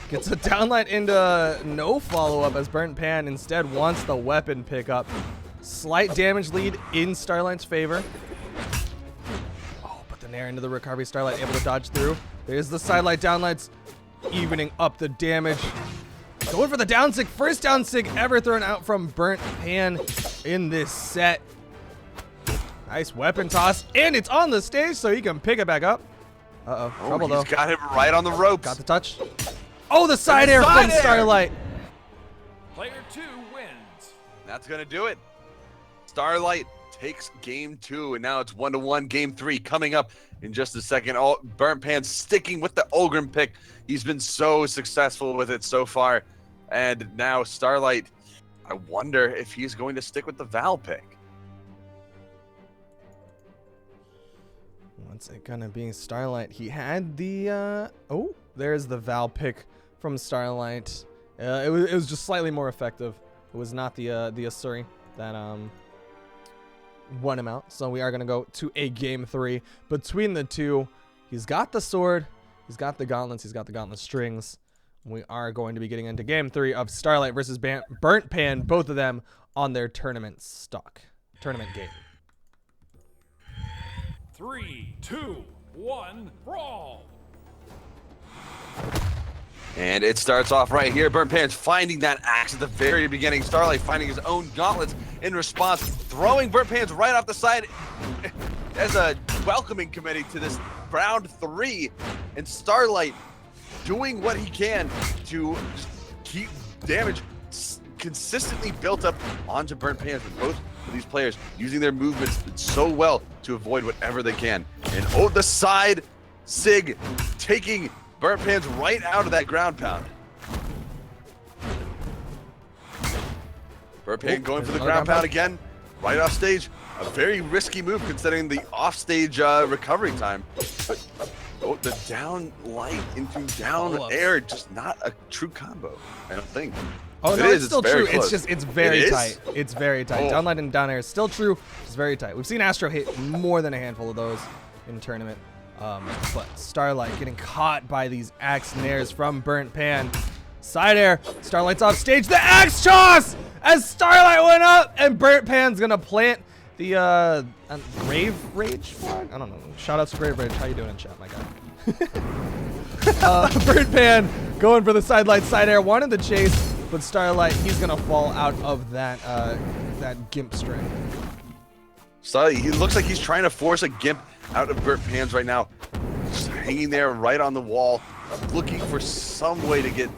Gets a downlight into no follow-up as Burnt Pan instead wants the weapon pickup. Slight damage lead in Starlight's favor. Oh, but the nair into the recovery. Starlight able to dodge through. There's the sidelight downlights, evening up the damage. Going for the down sig. First down sig ever thrown out from Burnt Pan in this set. Nice weapon toss, and it's on the stage so he can pick it back up. Trouble though. He's got him right on the ropes. Got the touch. Oh, the side air from Starlight. Player 2 wins. That's going to do it. Starlight takes game 2, and now it's 1-1. Game 3 coming up in just a second. Burnt Pan sticking with the Ogrim pick. He's been so successful with it so far. And now Starlight, I wonder if he's going to stick with the Val pick. What's it gonna be? Starlight. He had the there's the Val pick from Starlight. It was just slightly more effective. It was not the Asuri that won him out. So we are gonna go to a game 3 between the two. He's got the sword, he's got the gauntlets, he's got the gauntlet strings. We are going to be getting into game 3 of Starlight versus Burnt Pan, both of them on their tournament game. 3, 2, 1, brawl. And it starts off right here. Burnt Pan's finding that axe at the very beginning. Starlight finding his own gauntlets in response, throwing Burnt Pan's right off the side as a welcoming committee to this round 3. And Starlight doing what he can to just keep damage consistently built up onto Burnt Pan's, with both of these players using their movements so well to avoid whatever they can. And the side sig taking Burnt Pan's right out of that ground pound. Burnt Pan going for the ground pound again, right off stage. A very risky move considering the off-stage recovery time. But the down light into down air, just not a true combo, I don't think. Oh, no, it's still true. Close. It's very tight. It's very tight. Down light and down air is still true. It's very tight. We've seen Astro hit more than a handful of those in the tournament. But Starlight getting caught by these axe nairs from Burnt Pan. Side air. Starlight's off stage. The axe toss as Starlight went up, and Burnt Pan's gonna plant the Grave Rage flag. I don't know. Shout outs to Grave Rage. How you doing in chat, my guy? Burnt Pan going for the side air. Wanted the chase, but Starlight, he's gonna fall out of that that gimp string. So he looks like he's trying to force a gimp out of Burnt Pan's right now. Just hanging there right on the wall, looking for some way to get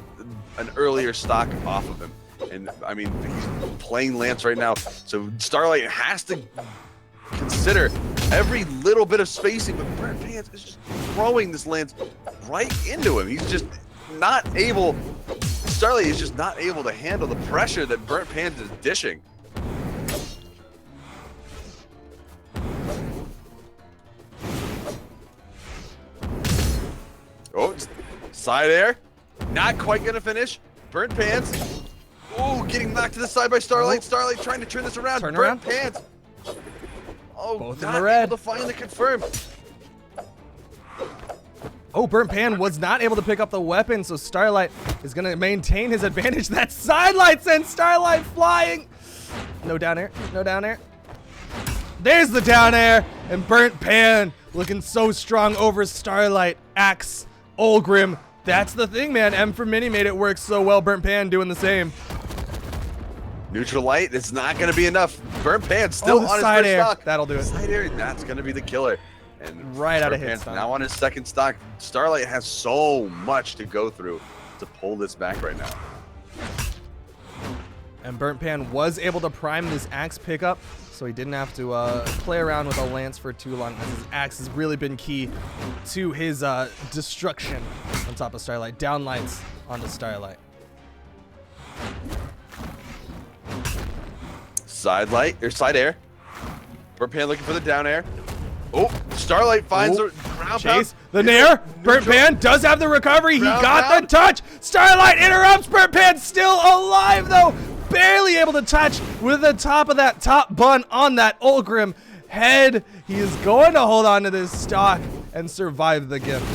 an earlier stock off of him. And I mean, he's playing Lance right now, so Starlight has to consider every little bit of spacing, but Burnt Pan is just throwing this Lance right into him. He's just not able, Starlight is just not able to handle the pressure that Burnt Pan is dishing. Oh, side air. Not quite gonna finish. Burnt Pan's. Oh, getting knocked to the side by Starlight. Starlight trying to turn this around. Burnt Pan's. Oh, both not in the red. able to finally confirm. Oh, Burnt Pan was not able to pick up the weapon, so Starlight is gonna maintain his advantage. That sidelight sends Starlight flying. No down air. No down air. There's the down air, and Burnt Pan looking so strong over Starlight. Axe. Olgrim, that's the thing, man. M for Mini made it work so well. Burnt Pan doing the same. Neutral light, it's not going to be enough. Burnt Pan still on his first stock. That'll do it. Side air, that's going to be the killer. And right out of hit stun. Now on his second stock. Starlight has so much to go through to pull this back right now. And Burnt Pan was able to prime this axe pickup, so he didn't have to play around with a lance for too long, as his axe has really been key to his destruction on top of Starlight. Down lights onto Starlight. Side light, or side air. Burnt Pan looking for the down air. Oh, Starlight finds the ground chase. pound. The nair. Burnt Pan does have the recovery. He got the touch. Starlight interrupts. Burnt Pan still alive, though. Barely able to touch with the top of that top bun on that Olgrim head. He is going to hold on to this stock and survive the gift.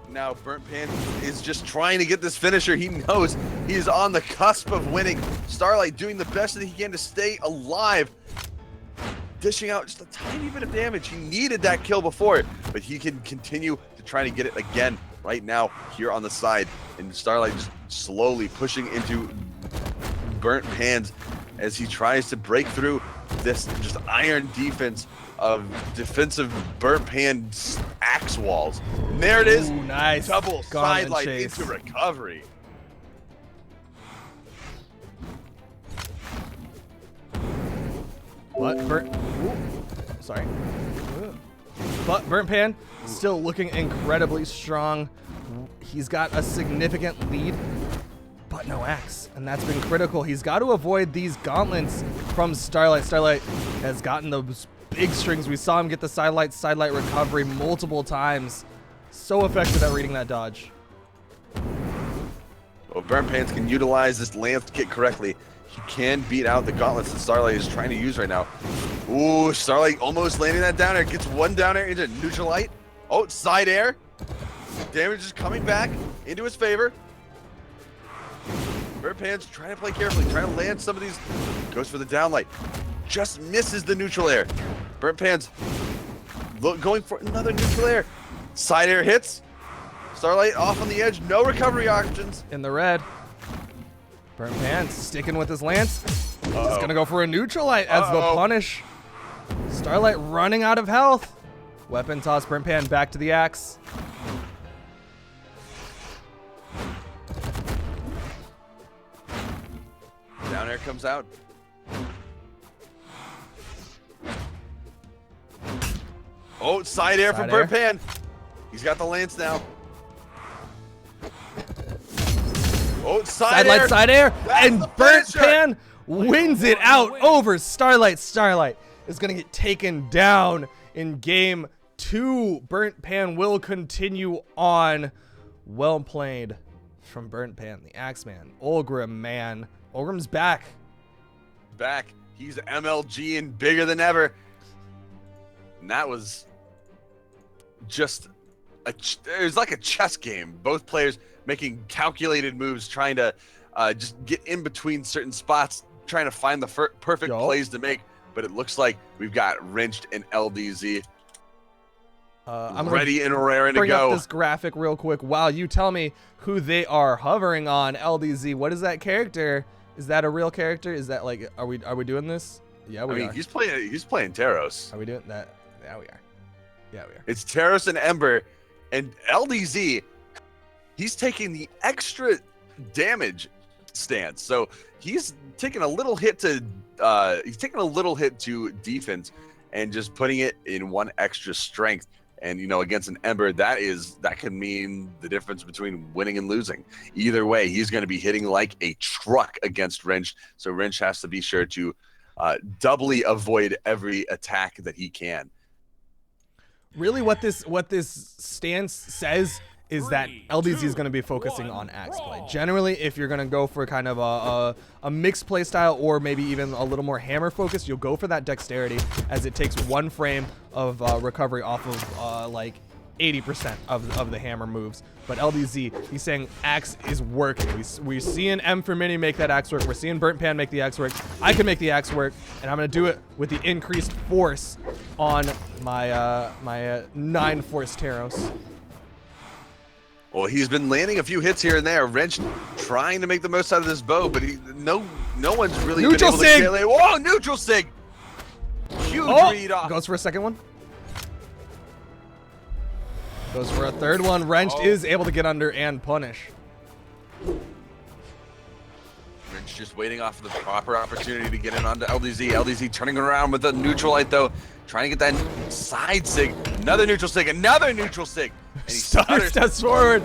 Now Burnt Pan is just trying to get this finisher. He knows he is on the cusp of winning. Starlight doing the best that he can to stay alive. Dishing out just a tiny bit of damage. He needed that kill before, but he can continue to try to get it again right now here on the side. And Starlight just slowly pushing into Burnt Pan's as he tries to break through this just iron defense of defensive Burnt Pan axe walls. And there it is. Ooh, nice. Double sidelight chase into recovery. But sorry. But Burnt Pan still looking incredibly strong. He's got a significant lead, but no axe, and that's been critical. He's got to avoid these gauntlets from Starlight. Starlight has gotten those big strings. We saw him get the sidelight recovery multiple times. So effective at reading that dodge. Well, Burnt Pants can utilize this lance kit correctly. He can beat out the gauntlets that Starlight is trying to use right now. Ooh, Starlight almost landing that down air. Gets one down air into neutral light. Oh, side air. Damage is coming back into his favor. Burnt Pan's trying to play carefully, trying to land some of these. Goes for the downlight. Just misses the neutral air. Burnt Pan's going for another neutral air. Side air hits. Starlight off on the edge. No recovery options. In the red. Burnt Pan sticking with his lance. He's going to go for a neutral light as the punish. Starlight running out of health. Weapon toss. Burnt Pan back to the axe. Down air comes out. Oh, side air from Burnt Pan. He's got the lance now. Oh, side air. Side air. That's And the Burnt finisher. Pan wins it out over Starlight. Starlight is going to get taken down in game 2. Burnt Pan will continue on. Well played from Burnt Pan, the Axeman. Ulgrim, man. Ulgrim's back. Back. He's MLG and bigger than ever. And that was just it was like a chess game. Both players making calculated moves, trying to just get in between certain spots, trying to find the perfect plays to make. But it looks like we've got Wrenched and LDZ I'm ready and raring to bring go. up this graphic real quick while you tell me who they are hovering on. LDZ, what is that character? Is that a real character? Is that like, are we doing this? Yeah, we are. He's playing Taros. Are we doing that? Yeah, we are. Yeah, we are. It's Taros and Ember, and LDZ. He's taking the extra damage stance, so he's taking a little hit to defense, and just putting it in one extra strength. And against an Ember, that can mean the difference between winning and losing. Either way, he's going to be hitting like a truck against Wrench. So Wrench has to be sure to doubly avoid every attack that he can. Really, what this stance says is that LDZ is going to be focusing on axe play. Generally, if you're going to go for kind of a mixed play style, or maybe even a little more hammer focused, you'll go for that dexterity, as it takes 1 frame of recovery off of like 80% of the hammer moves. But LDZ, he's saying axe is working. We're seeing M for Mini make that axe work. We're seeing Burnt Pan make the axe work. I can make the axe work, and I'm going to do it with the increased force on my 9 force Taros. Well, he's been landing a few hits here and there. Wrench trying to make the most out of this bow, but no one's really been able to kill it. Whoa, neutral sig! Huge read off. Goes for a second one. Goes for a third one. Wrenched is able to get under and punish. Wrench just waiting off the proper opportunity to get in onto LDZ. LDZ turning around with a neutral light, though. Trying to get that side sig. Another neutral sig. Another neutral sig. And he steps forward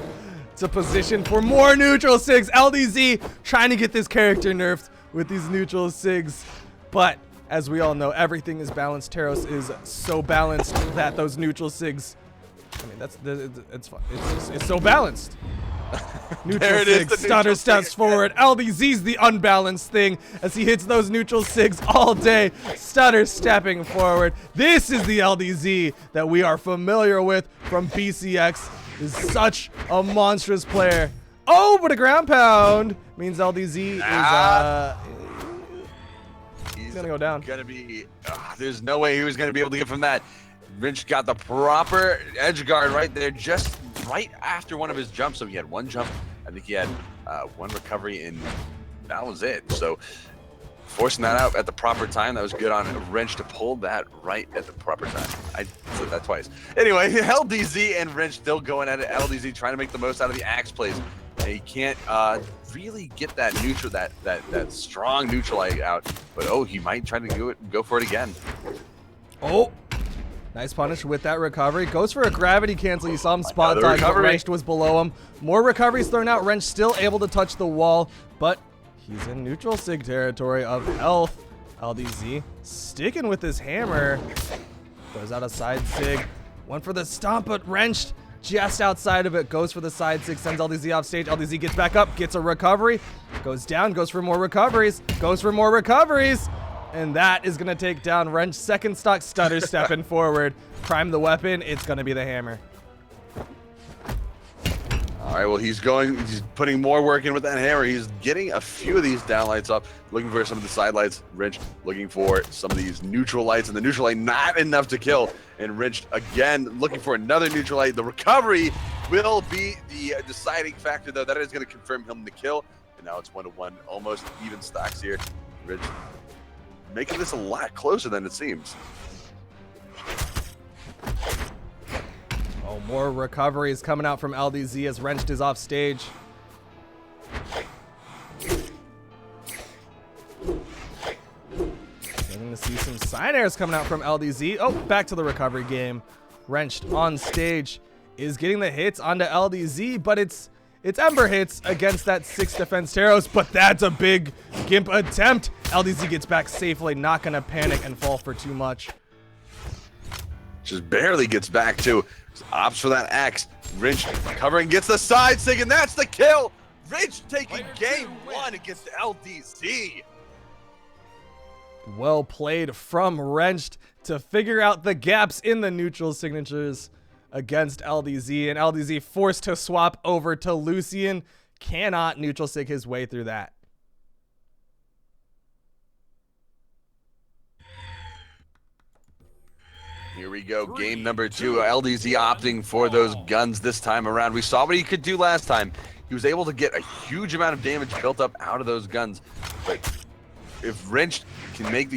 to position for more neutral sigs. LDZ trying to get this character nerfed with these neutral sigs. But as we all know, everything is balanced. Taros is so balanced that those neutral sigs, I mean, it's fun. It's so balanced. Neutral sig, stutter steps forward. LDZ's the unbalanced thing as he hits those neutral sigs all day. Stutter stepping forward. This is the LDZ that we are familiar with from BCX. Is such a monstrous player. Oh, but a ground pound means LDZ is gonna go down. There's no way he was gonna be able to get from that. Wrench got the proper edge guard right there, just right after one of his jumps. So he had 1 jump. I think he had 1 recovery, and that was it. So forcing that out at the proper time, that was good on Wrench to pull that right at the proper time. I said that twice. Anyway, LDZ and Wrench still going at it. LDZ trying to make the most out of the axe plays. And he can't really get that neutral, that strong neutral out. But he might try to go for it again. Oh. Nice punish with that recovery. Goes for a gravity cancel. You saw him spot dodge, but Wrench was below him. More recoveries thrown out. Wrench still able to touch the wall, but he's in neutral sig territory of health. LDZ sticking with his hammer. Goes out a side sig. Went for the stomp, but Wrenched just outside of it. Goes for the side sig, sends LDZ off stage. LDZ gets back up, gets a recovery. Goes down, goes for more recoveries. Goes for more recoveries. And that is going to take down Wrench. Second stock stutter stepping forward. Prime the weapon. It's going to be the hammer. All right, well, he's putting more work in with that hammer. He's getting a few of these downlights up, looking for some of the side lights. Wrench looking for some of these neutral lights, and the neutral light not enough to kill. And Wrench again looking for another neutral light. The recovery will be the deciding factor, though. That is going to confirm him the kill. And now it's 1-1, almost even stocks here. Wrench making this a lot closer than it seems. Oh, more recoveries coming out from LDZ as Wrenched is off stage. Getting to see some side airs coming out from LDZ. Oh, back to the recovery game. Wrenched on stage is getting the hits onto LDZ, but it's Ember hits against that 6 defense Teros, but that's a big Gimp attempt. LDZ gets back safely, not gonna panic and fall for too much. Just barely gets back too. Opts for that axe. Wrench covering, gets the side stick, and that's the kill. Wrench taking game 1 against LDZ. Well played from Wrenched to figure out the gaps in the neutral signatures against LDZ, and LDZ forced to swap over to Lucian. Cannot neutral sig his way through that. Here we go, game number 2. LDZ opting for those guns this time around. We saw what he could do last time. He was able to get a huge amount of damage built up out of those guns. But if Wrenched can make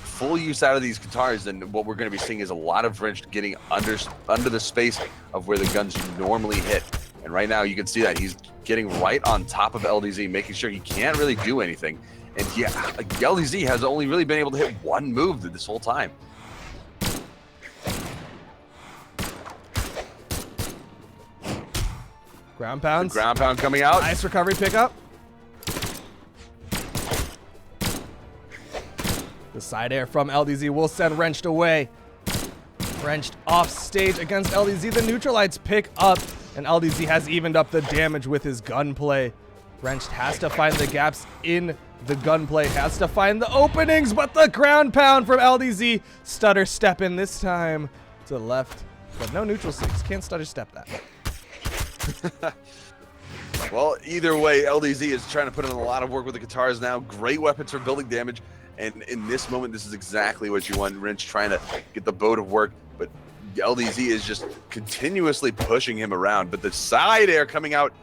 full use out of these guitars, then what we're going to be seeing is a lot of Wrenched getting under the space of where the guns normally hit. And right now you can see that he's getting right on top of LDZ, making sure he can't really do anything. And yeah, LDZ has only really been able to hit one move this whole time. Ground pounds. The ground pound coming out. Nice recovery pickup. The side air from LDZ will send Wrenched away. Wrenched off stage against LDZ. The neutral lights pick up, and LDZ has evened up the damage with his gunplay. Wrenched has to find the gaps in the gunplay, has to find the openings, but the ground pound from LDZ. Stutter step in this time to the left, but no neutral sigs. Can't stutter step that. Well, either way, LDZ is trying to put in a lot of work with the guitars now. Great weapons for building damage. And in this moment, this is exactly what you want. Wrench trying to get the bow to work. But LDZ is just continuously pushing him around. But the side air coming out.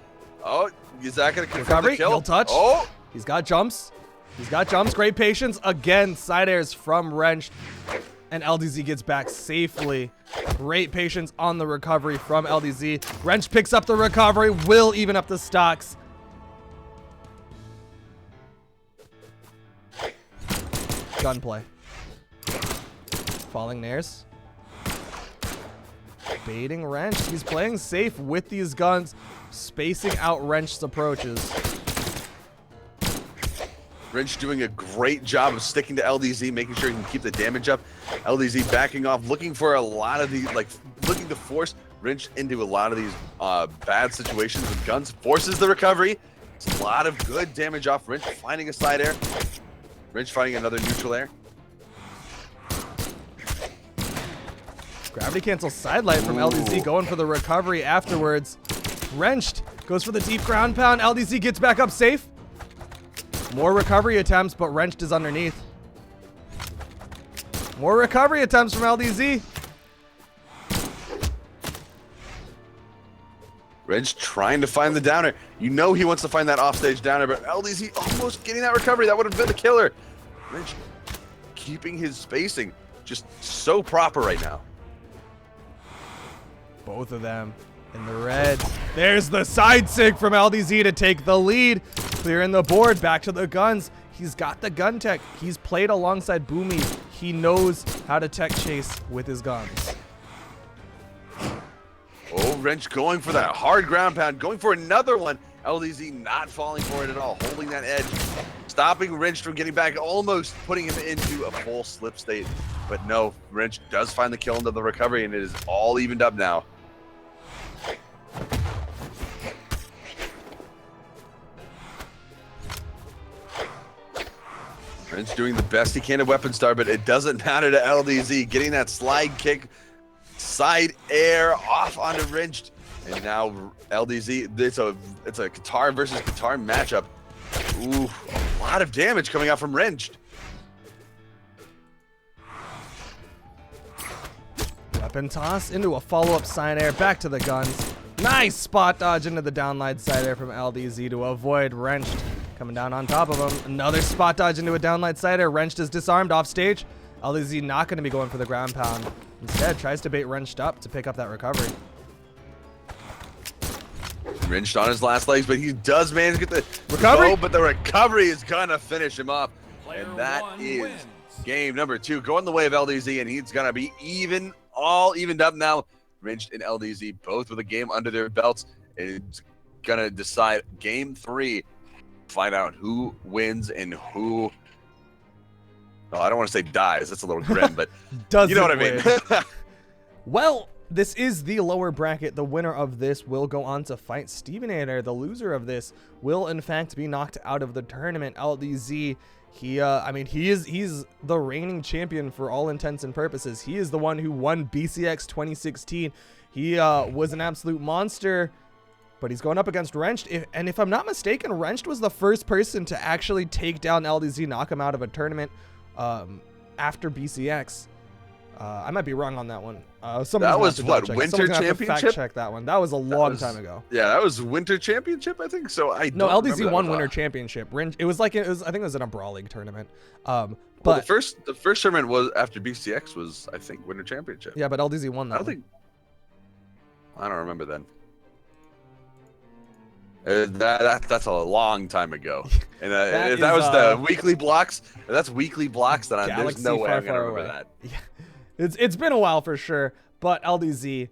Oh, is that going to confirm the kill? He'll touch. Oh, he's got jumps. He's got jumps. Great patience. Again, side airs from Wrench. And LDZ gets back safely. Great patience on the recovery from LDZ. Wrench picks up the recovery, will even up the stocks. Gunplay. Falling nairs. Baiting Wrench. He's playing safe with these guns, spacing out Wrench's approaches. Wrench doing a great job of sticking to LDZ, making sure he can keep the damage up. LDZ backing off, looking for a lot of these, looking to force Wrench into a lot of these bad situations with guns. Forces the recovery. It's a lot of good damage off Wrench, finding a side air. Wrench finding another neutral air. Gravity cancel side light from LDZ, going for the recovery afterwards. Wrenched goes for the deep ground pound. LDZ gets back up safe. More recovery attempts, but Wrenched is underneath. More recovery attempts from LDZ. Wrench trying to find the downer. You know he wants to find that offstage downer, but LDZ almost getting that recovery. That would have been the killer. Wrench keeping his spacing just so proper right now. Both of them in the red. There's the side sig from LDZ to take the lead. Clearing the board, back to the guns. He's got the gun tech. He's played alongside Boomy. He knows how to tech chase with his guns. Oh, Wrench going for that hard ground pound, going for another one. LDZ not falling for it at all, holding that edge, stopping Wrench from getting back, almost putting him into a full slip state. But no, Wrench does find the kill into the recovery, and it is all evened up now. Wrench doing the best he can at Weapon Star, but it doesn't matter to LDZ. Getting that slide kick, side air off onto Wrench. And now LDZ, it's a guitar versus guitar matchup. Ooh, a lot of damage coming out from Wrenched. Weapon toss into a follow-up side air, back to the guns. Nice spot dodge into the downline side air from LDZ to avoid Wrenched coming down on top of him. Another spot dodge into a downline side air. Wrenched is disarmed off stage. LDZ not going to be going for the ground pound. Instead, tries to bait Wrenched up to pick up that recovery. Wrenched on his last legs, but he does manage to get the recovery. Bow, but the recovery is gonna finish him up. Player And that one is wins. game number 2, going the way of LDZ, and he's gonna be all evened up now. Wrenched and LDZ both with a game under their belts. It's gonna decide game 3. Find out who wins and who. Oh, I don't want to say dies. That's a little grim, but you know what I mean. Well, this is the lower bracket. The winner of this will go on to fight Stevenator. The loser of this will, in fact, be knocked out of the tournament. LDZ, he's the reigning champion for all intents and purposes. He is the one who won BCX 2016. He was an absolute monster, but he's going up against Wrenched. And if I'm not mistaken, Wrenched was the first person to actually take down LDZ, knock him out of a tournament after BCX. I might be wrong on that one. That was what, Winter Championship? Fact check that one. That was a long time ago. Yeah, that was Winter Championship, I think. So no, LDZ won Winter Championship. I think it was in a Brawl League tournament. But the first tournament was after BCX was, I think, Winter Championship. Yeah, but LDZ won that. I don't remember then. That's a long time ago. And if that was the weekly blocks, if that's weekly blocks, then there's no way I'm gonna remember that. Yeah. It's been a while for sure, but LDZ,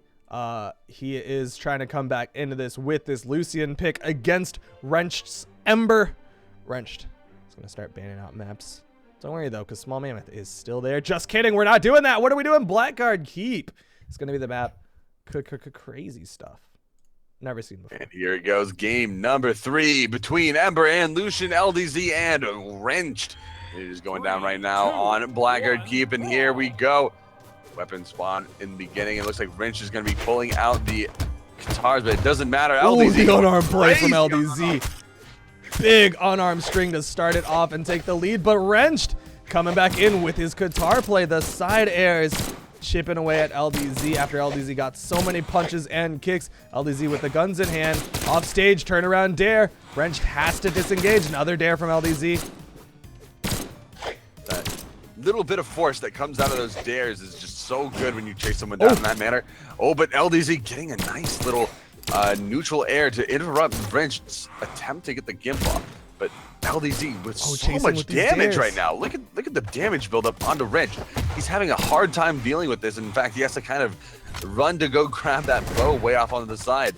he is trying to come back into this with this Lucian pick against Wrenched's Ember. Wrenched is going to start banning out maps. Don't worry, though, because Small Mammoth is still there. Just kidding. We're not doing that. What are we doing? Blackguard Keep. It's going to be the map. Crazy stuff. Never seen before. And here it goes. Game number 3 between Ember and Lucian, LDZ and Wrenched. It is going down right now on Blackguard Keep, and here we go. Weapon spawn in the beginning. It looks like Wrench is going to be pulling out the guitars, but it doesn't matter. LDZ, the unarmed play from LDZ. Big unarmed string to start it off and take the lead, but Wrenched coming back in with his guitar play. The side airs chipping away at LDZ after LDZ got so many punches and kicks. LDZ with the guns in hand. Off stage, turnaround dare. Wrenched has to disengage. Another dare from LDZ. That little bit of force that comes out of those dares is just so good when you chase someone down in that manner. Oh, but LDZ getting a nice little neutral air to interrupt Wrenched's attempt to get the gimp off. But LDZ with so much damage right now. Look at the damage buildup onto Wrench. He's having a hard time dealing with this. In fact, he has to kind of run to go grab that bow way off on the side.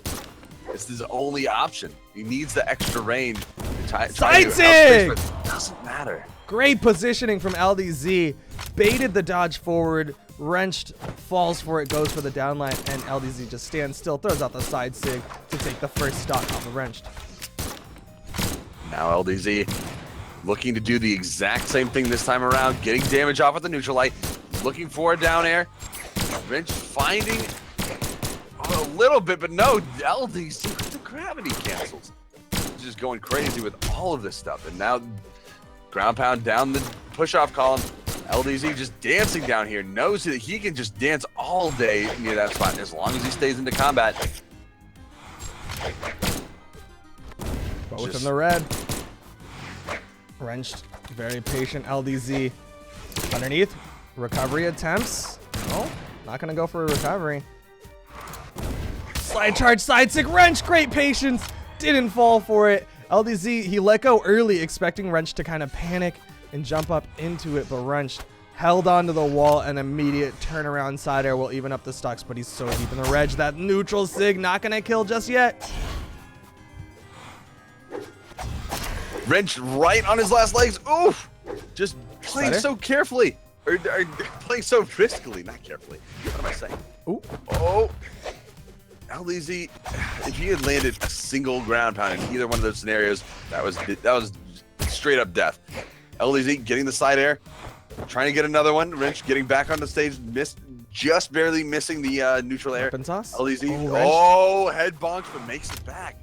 It's his only option. He needs the extra range to try Side to sig! but it doesn't matter. Great positioning from LDZ. Baited the dodge forward. Wrenched falls for it, goes for the downline, and LDZ just stands still, throws out the side sig to take the first stock off of Wrenched. Now LDZ looking to do the exact same thing this time around, getting damage off with the neutral light, looking for a down air. Wrench finding a little bit, but no, LDZ with the gravity cancels. Just going crazy with all of this stuff, and now ground pound down the push-off column. LDZ just dancing down here, knows that he can just dance all day near that spot as long as he stays into combat. Both in the red. Wrenched, very patient. LDZ underneath. Recovery attempts. No, not going to go for a recovery. Slide charge, side stick. Wrench, great patience. Didn't fall for it. LDZ, he let go early, expecting Wrench to kind of panic and jump up into it, but Wrench held onto the wall. An immediate turnaround side air will even up the stocks, but he's so deep in the reg. That neutral sig not going to kill just yet. Wrench right on his last legs. Oof! Just playing so carefully. Or playing so riskily. Not carefully. What am I saying? Ooh. Oh. LDZ, if he had landed a single ground pound in either one of those scenarios, that was straight up death. LDZ getting the side air. Trying to get another one. Wrench getting back on the stage. Missed. just barely missing the neutral air. Weapon toss? LDZ. wrench. Oh, head bonks, but makes it back.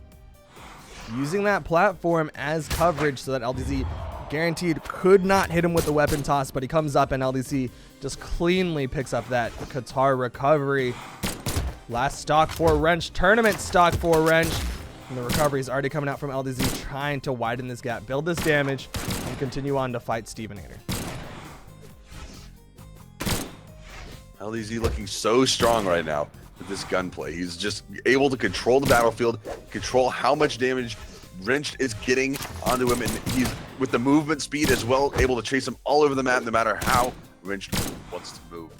Using that platform as coverage so that LDZ guaranteed could not hit him with the weapon toss, but he comes up and LDZ just cleanly picks up that Qatar recovery. Last stock 4 wrench, tournament stock 4 wrench. And the recovery is already coming out from LDZ, trying to widen this gap, build this damage, and continue on to fight Stevenator. LDZ looking so strong right now with this gunplay. He's just able to control the battlefield, control how much damage Wrench is getting onto him, and he's, with the movement speed as well, able to chase him all over the map no matter how Wrench wants to move.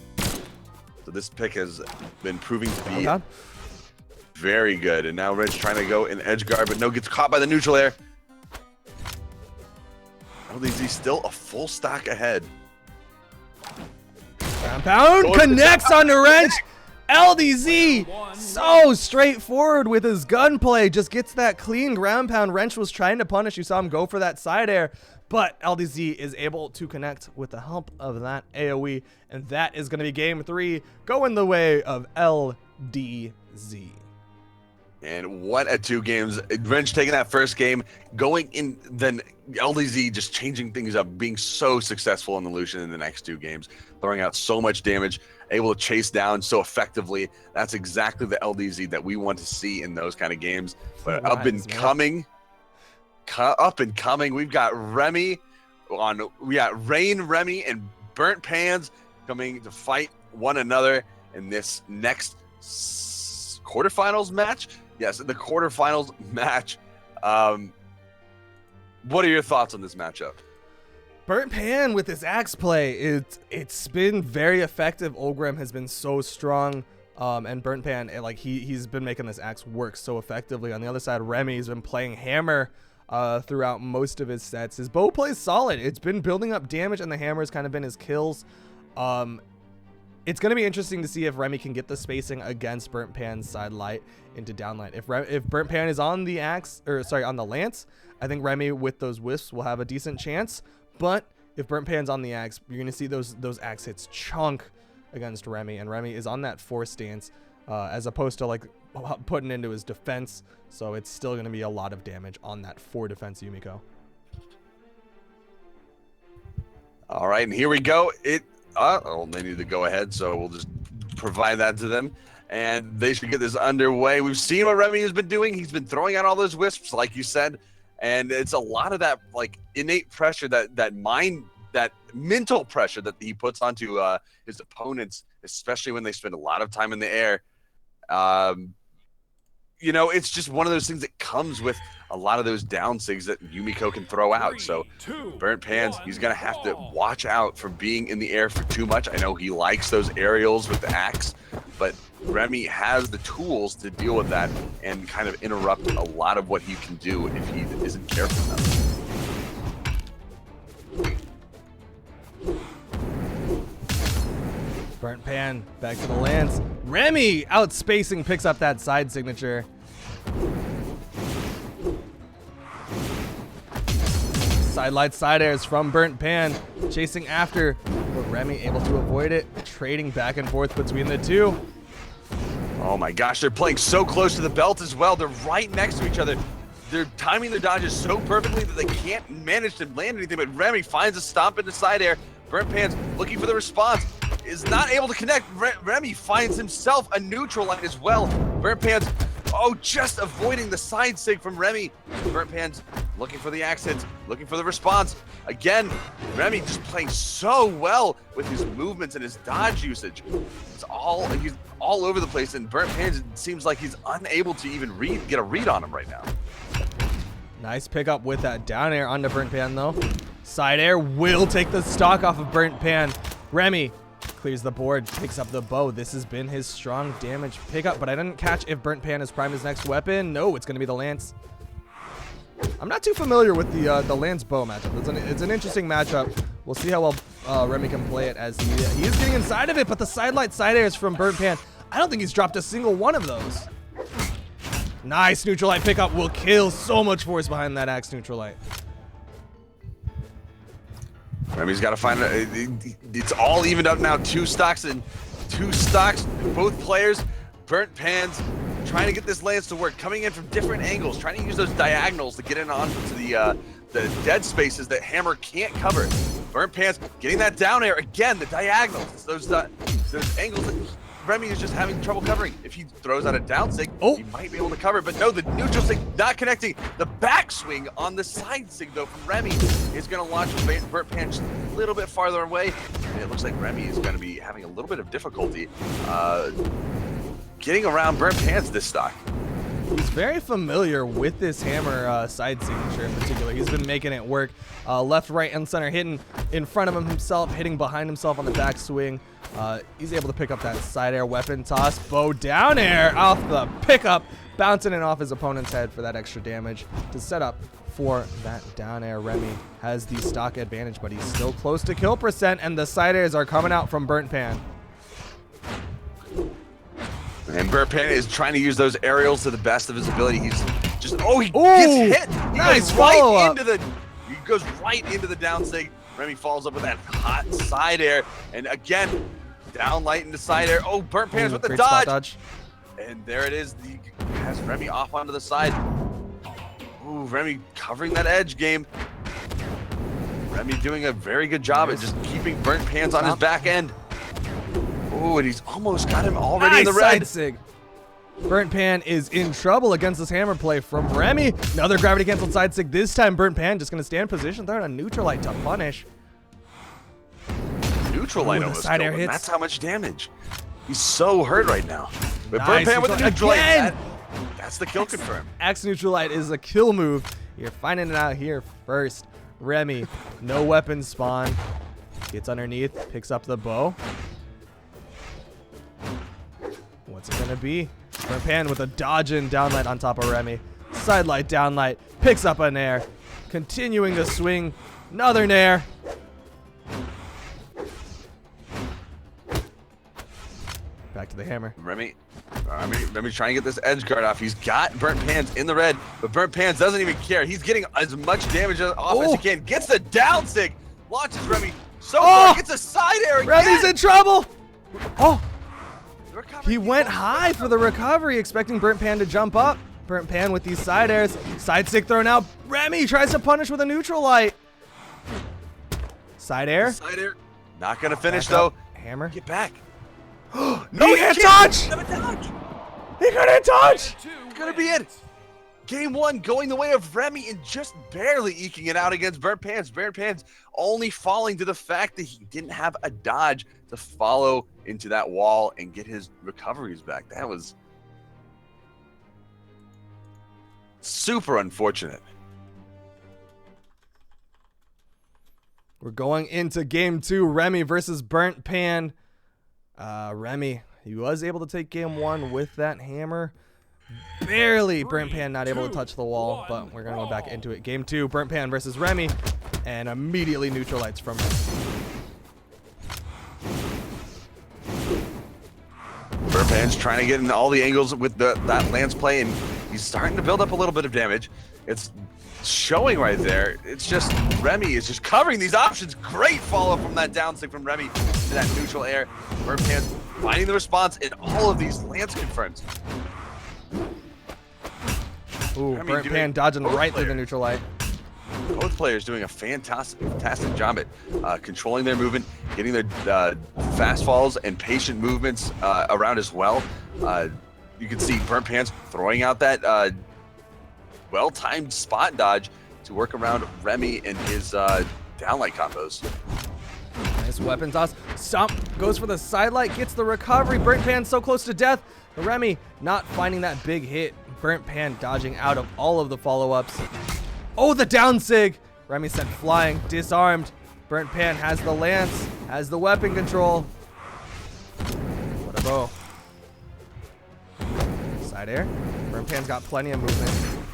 So this pick has been proving to be very good. And now Wrench trying to go in edge guard, but no, gets caught by the neutral air. LDZ still a full stock ahead. Ground pound connects on the wrench. LDZ so straightforward with his gunplay, just gets that clean ground pound. Wrench was trying to punish. You saw him go for that side air, but LDZ is able to connect with the help of that AoE, and that is going to be game 3 going the way of LDZ. And what a 2 games. Wrench taking that first game, going in, then LDZ just changing things up, being so successful in the Lucian in the next 2 games, throwing out so much damage, able to chase down so effectively. That's exactly the LDZ that we want to see in those kind of games. But up and coming, we've got Remy we got Rain, Remy, and Burnt Pans coming to fight one another in this next quarterfinals match. Yes, the quarterfinals match. What are your thoughts on this matchup? Burnt Pan with his axe play, it's been very effective. Olgrim has been so strong, and Burnt Pan, he's been making this axe work so effectively. On the other side, Remy's been playing hammer throughout most of his sets. His bow play is solid. It's been building up damage, and the hammer has kind of been his kills. It's going to be interesting to see if Remy can get the spacing against Burnt Pan's side light into downlight. If Burnt Pan is on the on the lance, I think Remy with those wisps will have a decent chance. But if Burnt Pan's on the axe, you're going to see those axe hits chunk against Remy, and Remy is on that 4 stance as opposed to like putting into his defense. So it's still going to be a lot of damage on that 4 defense Yumiko. All right, and here we go. They need to go ahead, so we'll just provide that to them, and they should get this underway. We've seen what Remy has been doing. He's been throwing out all those wisps, like you said, and it's a lot of that like innate pressure, that mental pressure that he puts onto his opponents, especially when they spend a lot of time in the air. It's just one of those things that comes with a lot of those down sigs that Yumiko can throw out. So Burnt Pans, he's going to have to watch out for being in the air for too much. I know he likes those aerials with the axe, but Remy has the tools to deal with that and kind of interrupt a lot of what he can do if he isn't careful enough. Burnt Pan back to the lance. Remy outspacing, picks up that side signature. Side light side airs from Burnt Pan, chasing after, but Remy able to avoid it, trading back and forth between the 2. Oh my gosh, they're playing so close to the belt as well. They're right next to each other. They're timing their dodges so perfectly that they can't manage to land anything, but Remy finds a stomp into side air. Burnt Pan's looking for the response, is not able to connect. Remy finds himself a neutral line as well. Burnt Pan's, just avoiding the side sig from Remy. Burnt Pan's looking for the axe hits, looking for the response. Again, Remy just playing so well with his movements and his dodge usage. He's all over the place, and Burnt Pan seems like he's unable to even get a read on him right now. Nice pickup with that down air onto Burnt Pan though. Side air will take the stock off of Burnt Pan. Remy clears the board, picks up the bow. This has been his strong damage pickup, but I didn't catch if Burnt Pan has primed his next weapon. No, it's going to be the lance. I'm not too familiar with the lance bow matchup. It's an interesting matchup. We'll see how well Remy can play it, as he is getting inside of it, but the side light side airs from Burnt Pan, I don't think he's dropped a single one of those. Nice neutral light pickup, will kill. So much force behind that axe neutral light. Remy's got to find it's all evened up now. 2 stocks and two stocks, both players, Burnt Pans, trying to get this lance to work, coming in from different angles, trying to use those diagonals to get in onto the dead spaces that Hammer can't cover. Burnt Pans getting that down air again, the diagonals, those angles that Remy is just having trouble covering. If he throws out a down sig, he might be able to cover, but no, the neutral sig not connecting. The backswing on the side sig though from Remy is going to launch Burnt Pan just a little bit farther away, and it looks like Remy is going to be having a little bit of difficulty getting around Burnt Pans this stock. He's very familiar with this Hammer side signature in particular. He's been making it work. Left, right, and center, hitting in front of himself, hitting behind himself on the backswing. He's able to pick up that side air weapon toss. Bow down air off the pickup, bouncing it off his opponent's head for that extra damage to set up for that down air. Remy has the stock advantage, but he's still close to kill percent, and the side airs are coming out from Burnt Pan. And Burnt Pan is trying to use those aerials to the best of his ability. He's just, he gets hit. He nice goes right follow-up. He goes right into the down sig. Remy follows up with that hot side air. And again, down light into side air. Oh, Burnt Pan's with the dodge. And there it is. He has Remy off onto the side. Ooh, Remy covering that edge game. Remy doing a very good job at just keeping Burnt Pans on his back end. Ooh, and he's almost got him already in the red. Side sig. Burnt Pan is in trouble against this Hammer play from Remy. Another gravity canceled side sig. This time Burnt Pan just going to stand position, throw in a neutral light to punish. Neutral light almost side air killed him. hits. That's how much damage. He's so hurt right now. But Nice. Burnt Pan with the neutral Again. light. That's the kill confirm. Axe neutral light is a kill move. You're finding it out here first. Remy, no weapon spawn. Gets underneath, picks up the bow. What's it gonna be? Burnt Pan with a dodge in downlight on top of Remy. Sidelight, downlight, picks up an air. Continuing to swing, another nair. Back to the Hammer. Remy trying to get this edge guard off. He's got Burnt Pans in the red, but Burnt Pans doesn't even care. He's getting as much damage off as he can. Gets the down stick, launches Remy so far, gets a side air again. Remy's in trouble. Oh, he went high for the recovery, expecting Burnt Pan to jump up. Burnt Pan with these side airs. Side stick thrown out. Remy tries to punish with a neutral light. Side air. Side air. Not going to finish, though. Hammer. Get back. No, he can't touch. He couldn't touch. Gonna be it. Game one going the way of Remy and just barely eking it out against Burnt Pans. Burnt Pans only falling to the fact that he didn't have a dodge to follow into that wall and get his recoveries back. That was super unfortunate. We're going into game two. Remy versus Burnt Pan. Remy, he was able to take game one with that hammer. Barely. Burnt Pan not able to touch the wall, but we're going to go back into it. Game two, Burnt Pan versus Remy, and immediately neutral lights from Remy. Burnt Pan's trying to get in all the angles with that lance play, and he's starting to build up a little bit of damage. It's showing right there. It's just Remy is just covering these options. Great follow from that down stick from Remy to that neutral air. Burnt Pan's finding the response in all of these lance confirms. Ooh, Burnt Pan dodging right through the neutral light. Both players doing a fantastic job at controlling their movement, getting their fast falls and patient movements around as well. You can see Burnt Pan's throwing out that well-timed spot dodge to work around Remy and his downlight combos. Nice weapon toss. Stomp goes for the sidelight, gets the recovery. Burnt Pan so close to death. But Remy not finding that big hit. Burnt Pan dodging out of all of the follow-ups. Oh, the down sig. Remy sent flying, disarmed. Burnt Pan has the lance, has the weapon control. What a bow. Side air. Burnt Pan's got plenty of movement.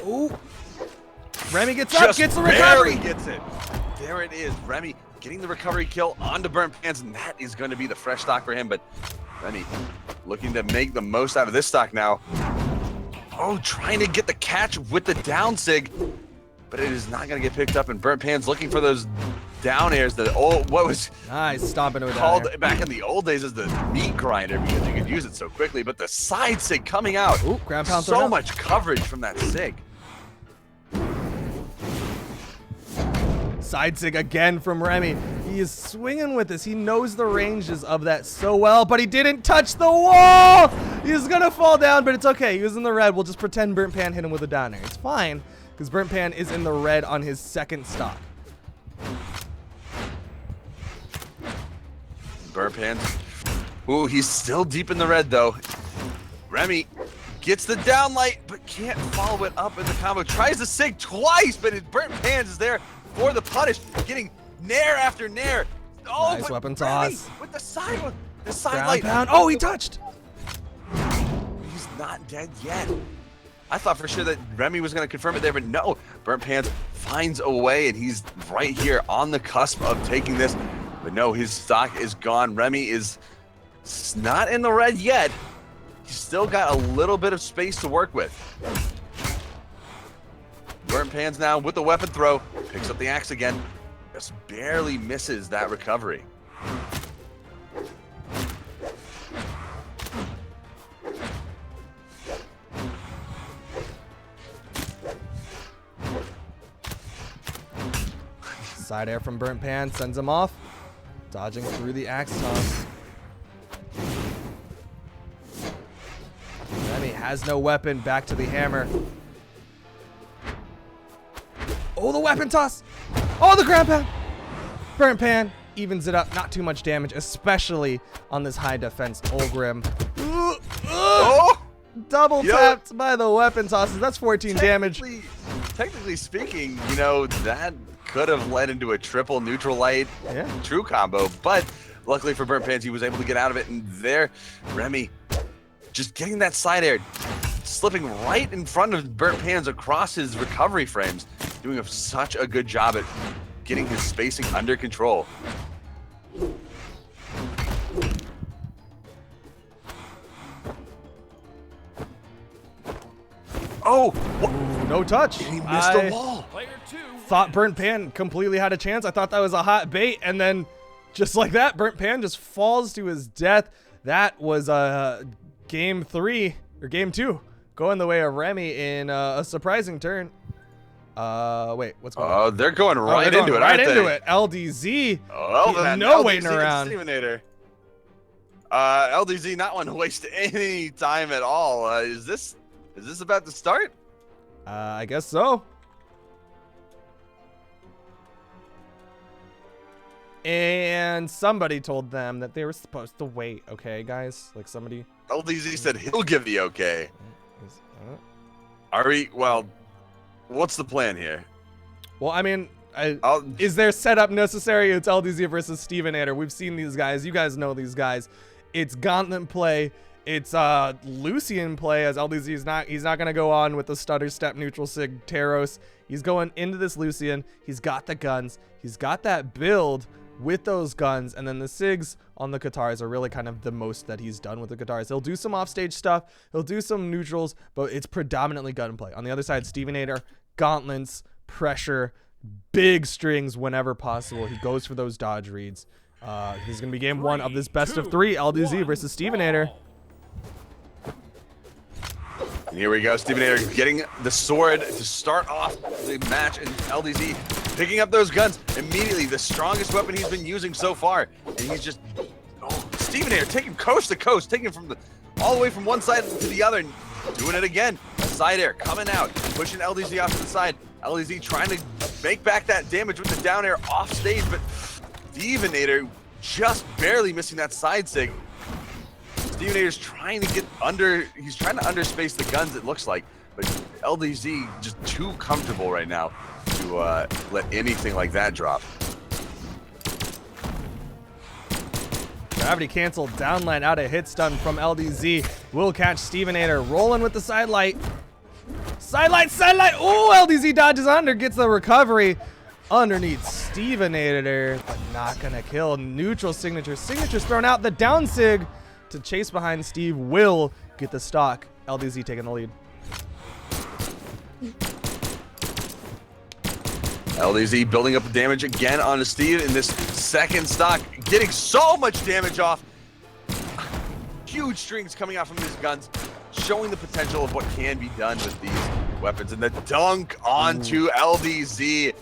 Ooh. Remy gets up, gets the recovery. Gets it. There it is. Remy getting the recovery kill onto Burnt Pans, and that is going to be the fresh stock for him. But Remy looking to make the most out of this stock now. Oh, trying to get the catch with the down sig, but it is not going to get picked up, and Burnt Pan's looking for those down airs, the old, what was Nice, stomping it called down air. back in the old days as the meat grinder because you could use it so quickly, but the side sig coming out. Ooh, ground pound so thrown out. much coverage from that sig. Side sig again from Remy. He is swinging with this. He knows the ranges of that so well, but he didn't touch the wall. He's gonna fall down, but it's okay. He was in the red. We'll just pretend Burnt Pan hit him with a down air. It's fine, because Burnt Pan is in the red on his second stock. Burnt Pan's. Ooh, he's still deep in the red though. Remy gets the downlight, but can't follow it up in the combo. Tries the sig twice, but his Burnt Pans is there for the punish, getting nair after nair. Oh, Nice but weapon Remy toss. with the side Ground light. pound. Oh, he touched. He's not dead yet. I thought for sure that Remy was going to confirm it there, but no. Burnt Pans finds a way, and he's right here on the cusp of taking this. But no, his stock is gone. Remy is not in the red yet. He's still got a little bit of space to work with. Burnt Pans now with the weapon throw. Picks up the axe again. Just barely misses that recovery. Side air from Burnt Pan sends him off. Dodging through the axe toss. Remy has no weapon. Back to the hammer. Oh, the weapon toss. Oh, the ground pound. Burnt Pan evens it up. Not too much damage, especially on this high defense Olgrim. Oh! Double Yo. tapped by the weapon tosses. That's 14 damage. Technically speaking, you know, that could have led into a triple neutral light true combo, but luckily for Burnt Pans, he was able to get out of it, and there, Remy just getting that side air, slipping right in front of Burnt Pans across his recovery frames, doing such a good job at getting his spacing under control. Oh, No touch. he missed the wall. Player 2 Thought Burnt Pan completely had a chance. I thought that was a hot bait, and then just like that, Burnt Pan just falls to his death. That was game 3 or game 2 going the way of Remy in a surprising turn. Wait, what's going on? Oh, they're going right They're going into it, right aren't into they? it. LDZ. Oh, man, no LDZ waiting around. Stevenator. LDZ not one to waste any time at all. Is this about to start? I guess so. And somebody told them that they were supposed to wait. Okay, guys, like somebody. LDZ said he'll give the okay. is- Are we? Well, what's the plan here? Well, I mean, I'll, is there setup necessary? It's LDZ versus Stevenator. We've seen these guys. You guys know these guys. It's gauntlet play. It's Lucian play, as LDZ is he's not gonna go on with the stutter step neutral sig Taros. He's going into this Lucian. He's got the guns. He's got that build with those guns, and then the sigs on the Katars are really kind of the most that he's done with the Katars. He'll do some offstage stuff. He'll do some neutrals, but it's predominantly gunplay. On the other side, Stevenator, gauntlets, pressure, big strings whenever possible. He goes for those dodge reads. This is gonna be game 1 of this best of 3 LDZ versus Stevenator. and here we go. Stevenator getting the sword to start off the match, and LDZ picking up those guns immediately. The strongest weapon he's been using so far, and he's just Stevenator taking coast to coast, taking from all the way from one side to the other, and doing it again. Side air coming out, pushing LDZ off to the side. LDZ trying to make back that damage with the down air off stage, but Stevenator just barely missing that side sig. Stevenator's trying to get under, he's trying to underspace the guns, it looks like, but LDZ just too comfortable right now to let anything like that drop. Gravity canceled downline out of hit stun from LDZ. Will catch Stevenator rolling with the side light. Side light, side light. Oh, LDZ dodges under, gets the recovery underneath Stevenator, but not gonna kill. Neutral signature. Signature's thrown out. The down sig to chase behind Steve will get the stock. LDZ taking the lead. LDZ building up the damage again onto Steve in this second stock, getting so much damage off. Huge strings coming out from his guns, showing the potential of what can be done with these weapons. And the dunk onto LDZ.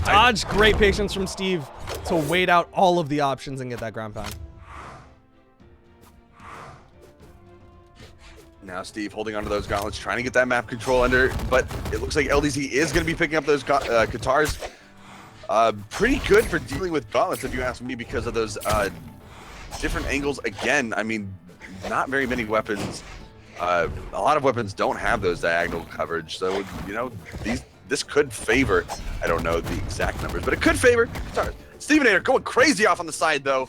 Dodge, great patience from Steve to wait out all of the options and get that ground pound. Now Steve holding onto those gauntlets, trying to get that map control under, but it looks like LDZ is going to be picking up those guitars. Pretty good for dealing with gauntlets, if you ask me, because of those different angles. Again, I mean, not very many weapons. A lot of weapons don't have those diagonal coverage, so you know this could favor. I don't know the exact numbers, but it could favor guitars. Stevenator going crazy off on the side though.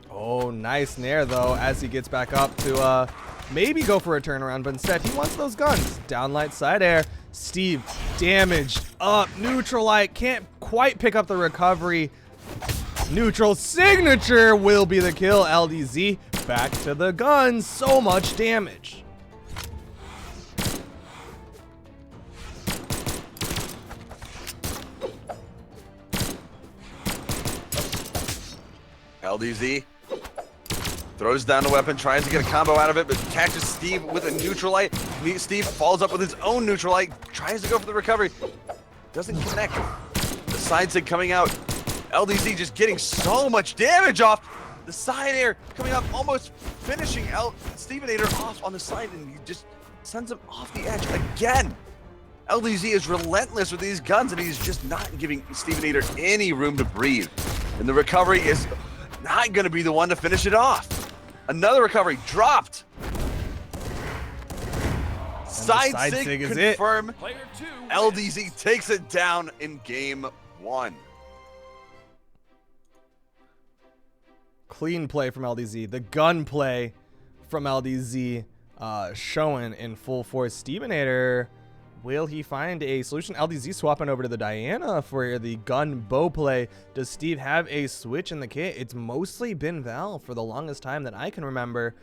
Oh, nice nair though, as he gets back up to maybe go for a turnaround, but instead he wants those guns. Downlight side air. Steve damaged up. Neutralite can't quite pick up the recovery. Neutral signature will be the kill. LDZ back to the guns. So much damage. LDZ throws down the weapon, tries to get a combo out of it, but catches Steve with a neutralite. Steve follows up with his own neutralite, tries to go for the recovery. Doesn't connect. The side sig coming out. LDZ just getting so much damage off. The side air coming up, almost finishing Stevenator off on the side, and he just sends him off the edge again. LDZ is relentless with these guns, and he's just not giving Stevenator any room to breathe. And the recovery is not going to be the one to finish it off. Another recovery dropped. Side sig confirm. LDZ takes it down in game 1. Clean play from LDZ. The gun play from LDZ showing in full force. Stevenator, will he find a solution? LDZ swapping over to the Diana for the gun bow play. Does Steve have a switch in the kit? It's mostly been Val for the longest time that I can remember.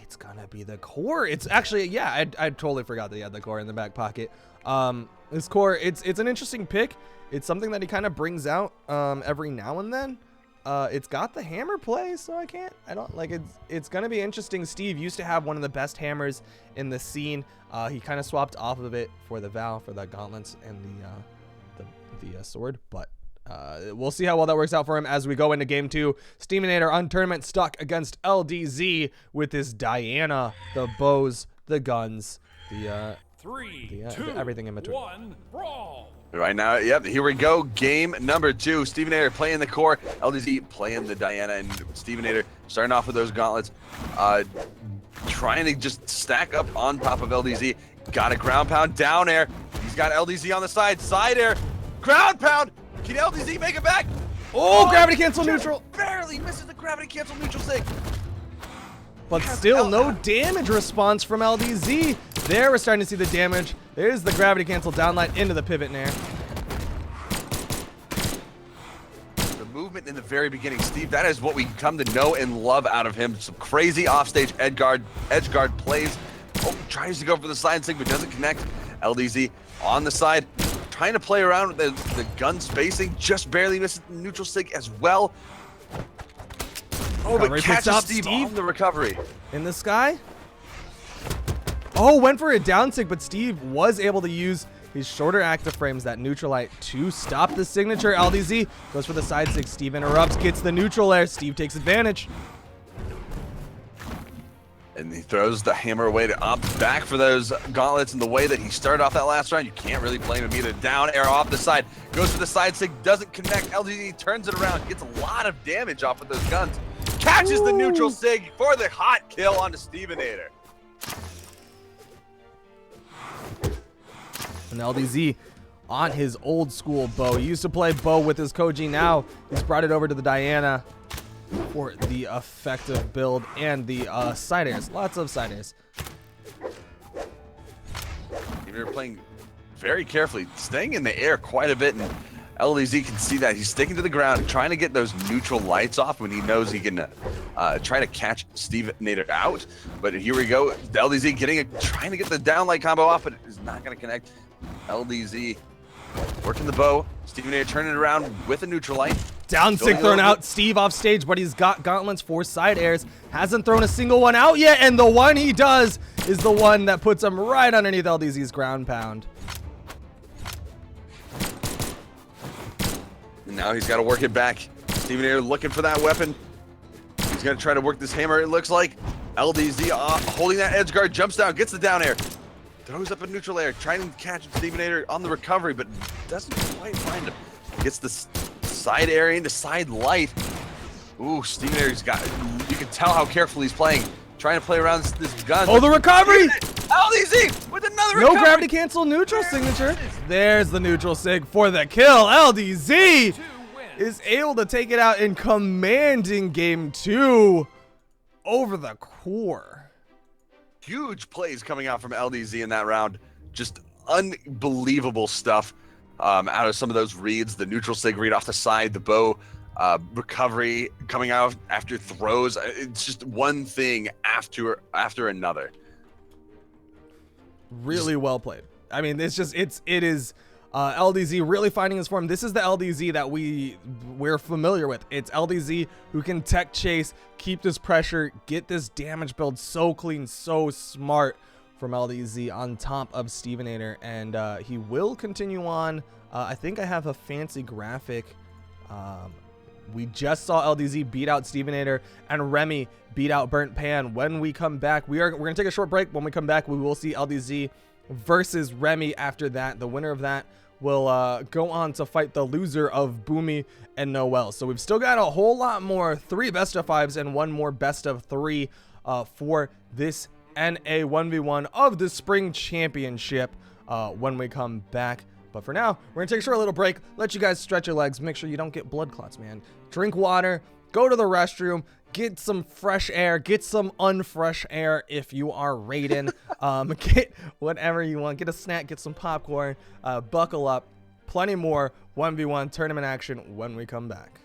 It's gonna be the core. It's actually, yeah, I totally forgot that he had the core in the back pocket. This core, it's an interesting pick. It's something that he kind of brings out every now and then. It's got the hammer play, so I don't like it's gonna be interesting. Steve used to have one of the best hammers in the scene. He kind of swapped off of it for the Val, for the gauntlets and the sword, but we'll see how well that works out for him as we go into game 2. Stevenator on tournament stuck against LDZ with his Diana, the bows, the guns, everything in between. 1, brawl. Right now, yep, here we go. Game number 2. Stevenator playing the core, LDZ playing the Diana, and Stevenator starting off with those gauntlets. Trying to just stack up on top of LDZ. Got a ground pound, down air. He's got LDZ on the side air. Ground pound! Can LDZ make it back? Oh, gravity cancel neutral. Barely misses the gravity cancel neutral sig. But still no damage response from LDZ. There we're starting to see the damage. There's the gravity cancel downlight into the pivot nair. The movement in the very beginning, Steve, that is what we come to know and love out of him. Some crazy offstage edge guard plays. Oh, tries to go for the side sig, but doesn't connect. LDZ on the side, trying to play around with the gun spacing, just barely misses the neutral sig as well. Oh, but catches Steve on the recovery. In the sky. Oh, went for a down sig, but Steve was able to use his shorter active frames, that neutralite, to stop the signature. LDZ goes for the side sig. Steve interrupts, gets the neutral air. Steve takes advantage. And he throws the hammer away to opt back for those gauntlets. And the way that he started off that last round, you can't really blame him either. Down air off the side, goes for the side sig, doesn't connect. LDZ turns it around, gets a lot of damage off of those guns. Catches the neutral sig for the hot kill onto Stevenator. And LDZ on his old school bow. He used to play bow with his Koji. Now he's brought it over to the Diana for the effective build and the side airs. Lots of side airs. You're playing very carefully, staying in the air quite a bit, and LDZ can see that he's sticking to the ground, trying to get those neutral lights off when he knows he can try to catch Stevenator out. But here we go, LDZ trying to get the downlight combo off, but it is not going to connect. LDZ Working the bow. Stevenator turning it around with a neutral light. Down sig thrown out. Steve off stage, but he's got gauntlets for side airs. Hasn't thrown a single one out yet, and the one he does is the one that puts him right underneath LDZ's ground pound. Now he's got to work it back. Stevenator looking for that weapon. He's going to try to work this hammer, it looks like. LDZ holding that edge guard, jumps down, gets the down air. Throws up a neutral air, trying to catch Stevenator on the recovery, but doesn't quite find him. Gets the side air into side light. Ooh, Stevenator's got, you can tell how carefully he's playing. Trying to play around this gun. Oh, the recovery! LDZ with another recovery! No gravity cancel neutral signature. There's the neutral sig for the kill. LDZ is able to take it out in commanding game 2 over the core. Huge plays coming out from LDZ in that round. Just unbelievable stuff out of some of those reads. The neutral sig read off the side, the bow recovery coming out after throws. It's just one thing after another. Really well played. I mean, it is LDZ really finding his form. This is the LDZ that we're familiar with. It's LDZ who can tech chase, keep this pressure, get this damage build so clean, so smart from LDZ on top of Stevenator, and he will continue on. I think I have a fancy graphic. We just saw LDZ beat out Stevenator and Remy beat out Burnt Pan. When we come back, we're gonna take a short break. When we come back, we will see LDZ versus Remy. After that, the winner of that will go on to fight the loser of Boomy and Noel. So we've still got a whole lot more, 3 best of 5s and 1 more best of 3 for this NA 1v1 of the Spring Championship when we come back. But for now, we're gonna take a short little break, let you guys stretch your legs, make sure you don't get blood clots, man. Drink water, go to the restroom, get some fresh air, get some unfresh air if you are Raiden. Get whatever you want, get a snack, get some popcorn, buckle up. Plenty more 1v1 tournament action when we come back.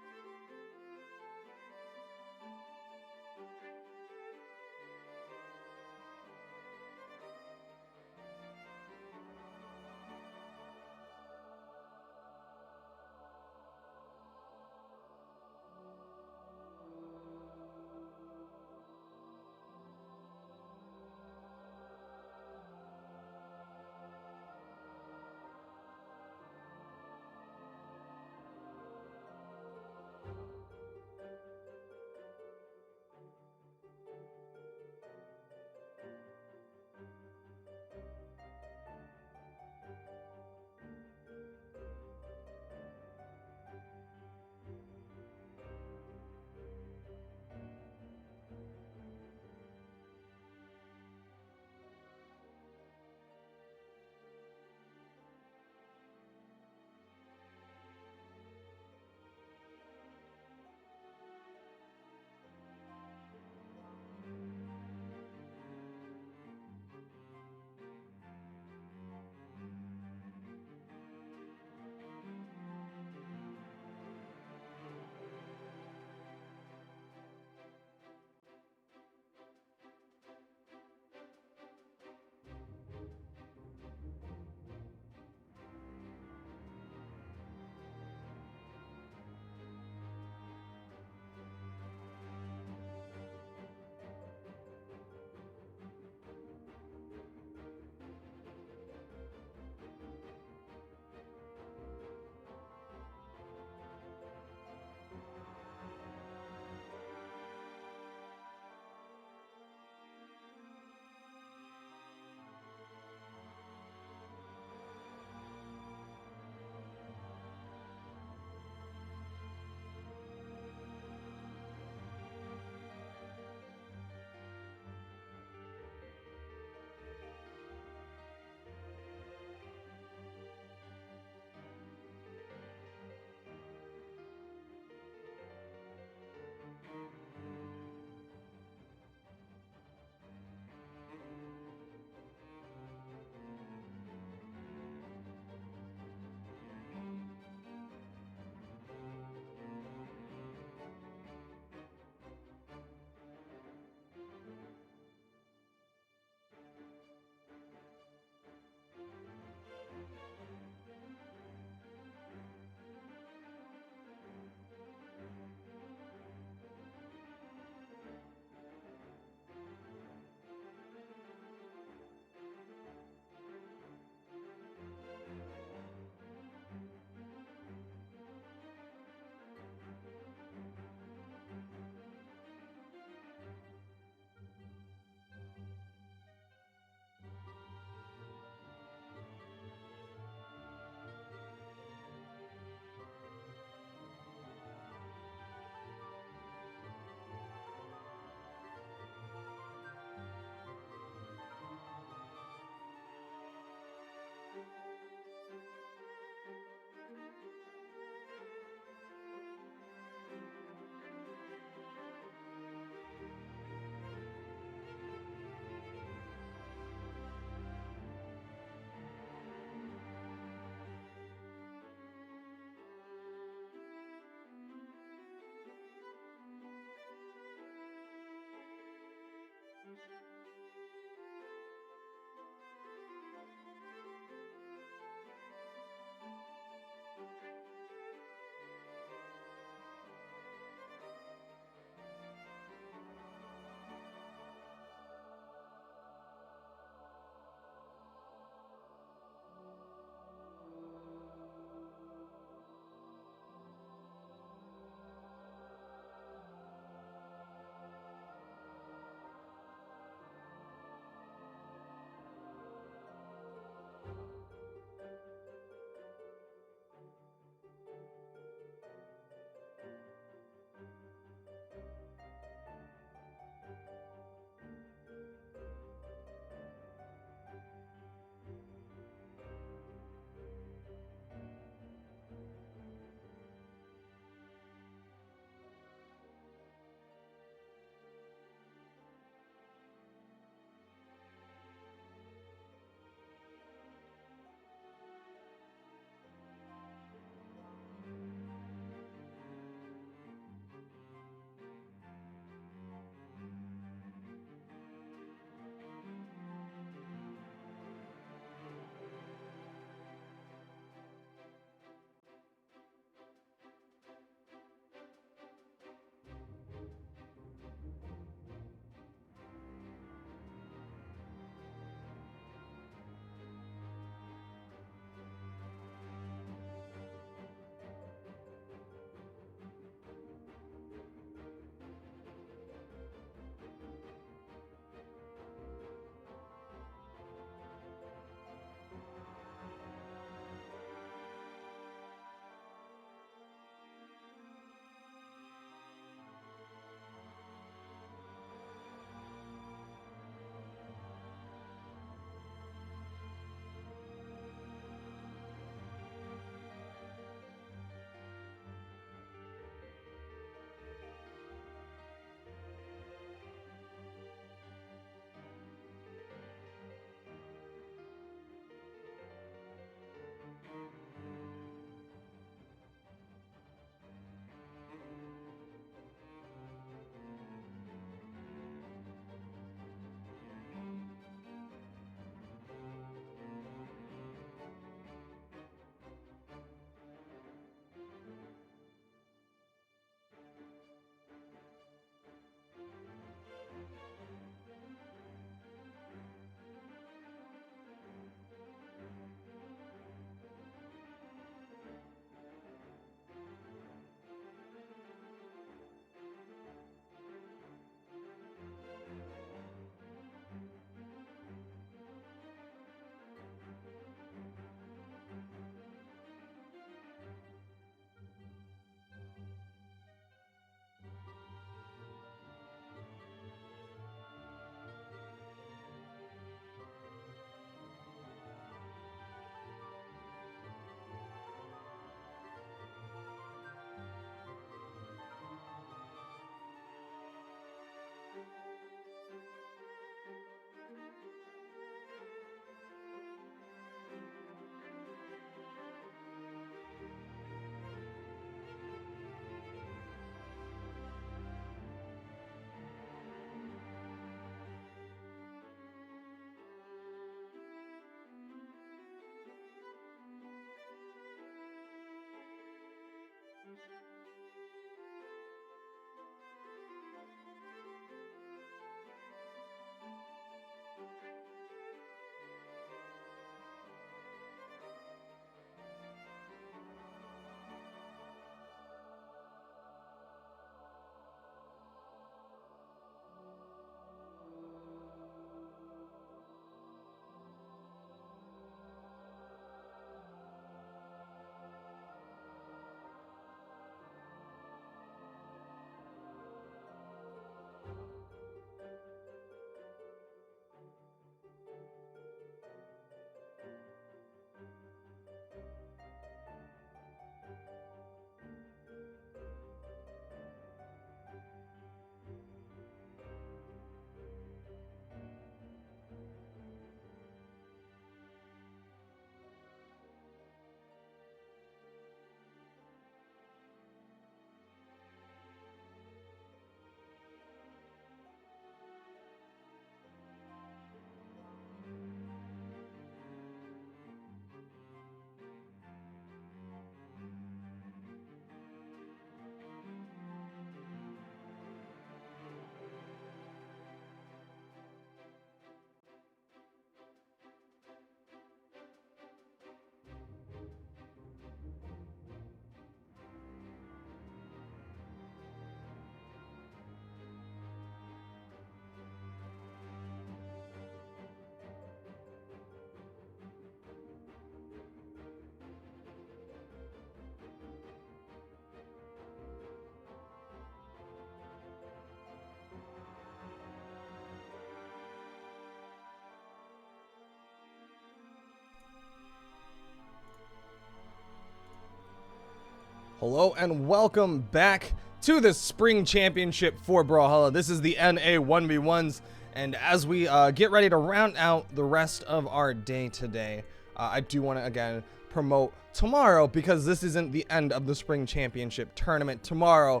Hello and welcome back to the Spring Championship for Brawlhalla. This is the NA 1v1s, and as we get ready to round out the rest of our day today, I do want to again promote tomorrow, because this isn't the end of the Spring Championship tournament. Tomorrow,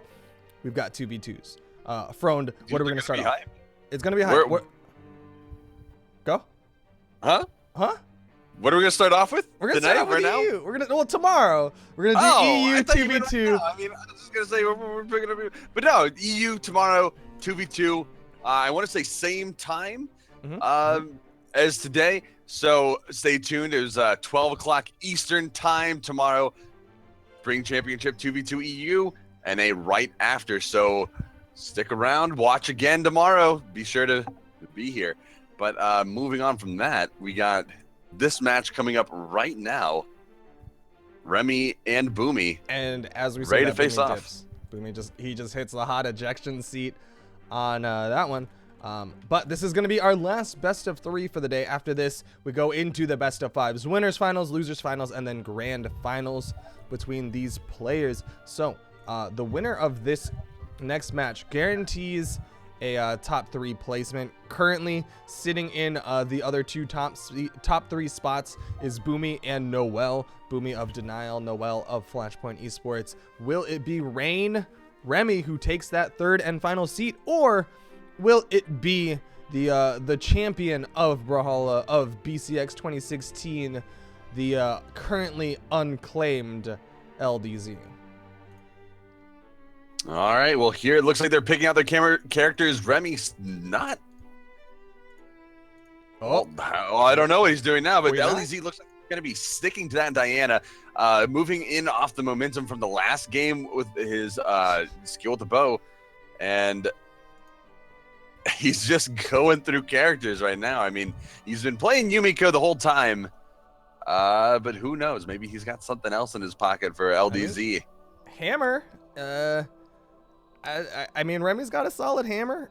we've got 2v2s. Froned, what are we going to start off? It's going to be high. Go? Huh? Huh? What are we gonna start off with? We're gonna tonight, start off with right EU. now? We're gonna tomorrow. We're gonna do EU 2v2. I mean, I was just gonna say we're picking up, but no, EU tomorrow 2v2. I want to say same time as today. So stay tuned. It was 12 o'clock Eastern time tomorrow. Spring Championship 2v2 EU, and a right after. So stick around. Watch again tomorrow. Be sure to be here. But moving on from that, we got this match coming up right now. Remy and Boomy. And as we ready said, to face off. dips. Boomy just hits the hot ejection seat on that one. But this is going to be our last best of 3 for the day. After this, we go into the best of 5s, winners finals, losers finals, and then grand finals between these players. So the winner of this next match guarantees a top 3 placement. Currently sitting in the other two top 3 spots is Boomy and Noel. Boomy of Denial, Noel of Flashpoint Esports. Will it be Remy who takes that 3rd and final seat, or will it be the champion of Brawlhalla of BCX 2016, the currently unclaimed LDZ? All right, well, here it looks like they're picking out their characters. Remy's not. Oh, I don't know what he's doing now, but the LDZ looks like he's going to be sticking to that. Diana, moving in off the momentum from the last game with his skill with the bow, and he's just going through characters right now. I mean, he's been playing Yumiko the whole time, but who knows? Maybe he's got something else in his pocket for LDZ. Hammer. I mean, Remy's got a solid hammer.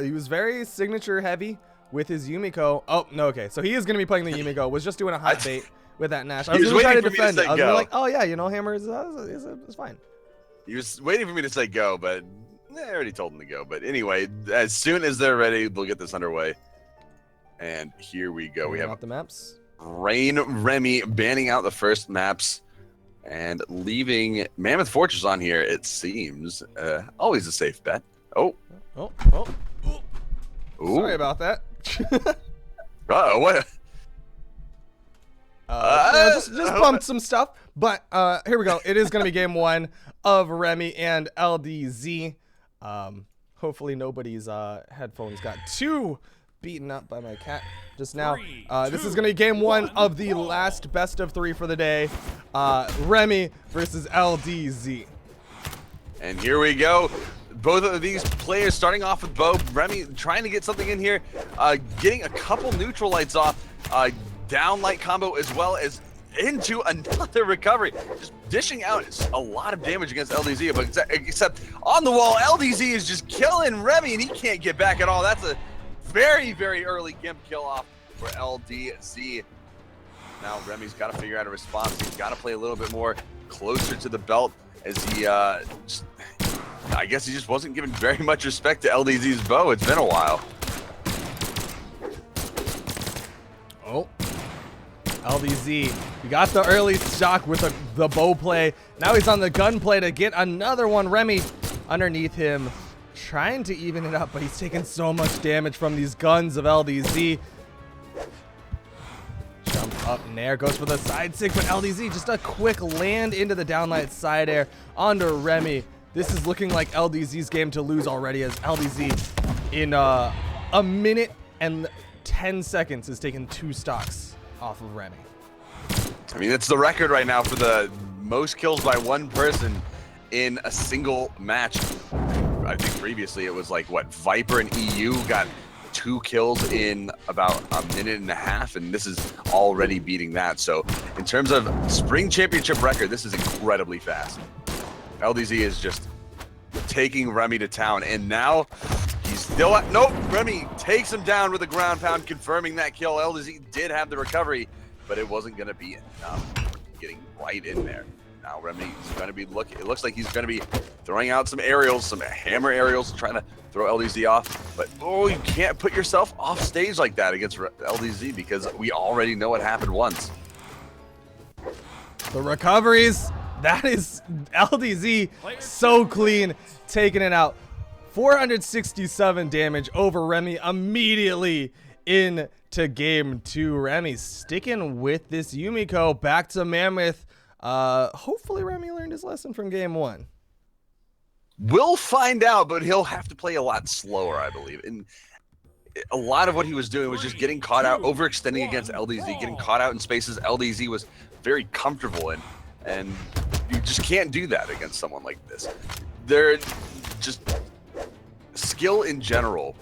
He was very signature heavy with his Yumiko. Oh, no, okay. So he is going to be playing the Yumiko. Was just doing a hot bait with that Nash. I was going to try to defend it. I was like, oh, yeah, you know, hammer is fine. He was waiting for me to say go, but I already told him to go. But anyway, as soon as they're ready, we'll get this underway. And here we go. We have the maps. Remy banning out the first maps and leaving Mammoth Fortress on here, it seems. Always a safe bet. Oh. Sorry about that. What? Just bumped some stuff. But here we go. It is going to be game one of Remy and LDZ. Hopefully nobody's headphones got too beaten up by my cat just now. This is going to be game one of the last best of 3 for the day. Remy versus LDZ. And here we go. Both of these players starting off with Bo. Remy trying to get something in here, getting a couple neutral lights off, down light combo as well as into another recovery. Just dishing out a lot of damage against LDZ, but except on the wall, LDZ is just killing Remy and he can't get back at all. That's a very, very early Gimp kill off for LDZ. Now Remy's got to figure out a response. He's got to play a little bit more closer to the belt as he I guess he just wasn't giving very much respect to LDZ's bow. It's been a while. Oh, LDZ, he got the early stock with the bow play. Now he's on the gun play to get another one. Remy underneath him, trying to even it up, but he's taking so much damage from these guns of LDZ. Jump up in there, goes for the side sig, but LDZ just a quick land into the downlight side air onto Remy. This is looking like LDZ's game to lose already, as LDZ in a minute and 10 seconds has taken 2 stocks off of Remy. I mean, it's the record right now for the most kills by one person in a single match. I think previously it was like, what, Viper and EU got 2 kills in about a minute and a half, and this is already beating that. So in terms of spring championship record, this is incredibly fast. LDZ is just taking Remy to town, and now he's still at, nope, Remy takes him down with a ground pound, confirming that kill. LDZ did have the recovery, but it wasn't going to be enough. Getting right in there. Now Remy's going to be it looks like he's going to be throwing out some aerials, some hammer aerials, trying to throw LDZ off. But oh, you can't put yourself off stage like that against LDZ because we already know what happened once. The recoveries, that is LDZ so clean, taking it out. 467 damage over Remy immediately into game 2. Remy sticking with this Yumiko. Back to Mammoth. Hopefully Remy learned his lesson from game 1. We'll find out, but he'll have to play a lot slower, I believe. And a lot of what he was doing was just getting caught out, overextending against LDZ, getting caught out in spaces LDZ was very comfortable in. And you just can't do that against someone like this. They're just skill in general.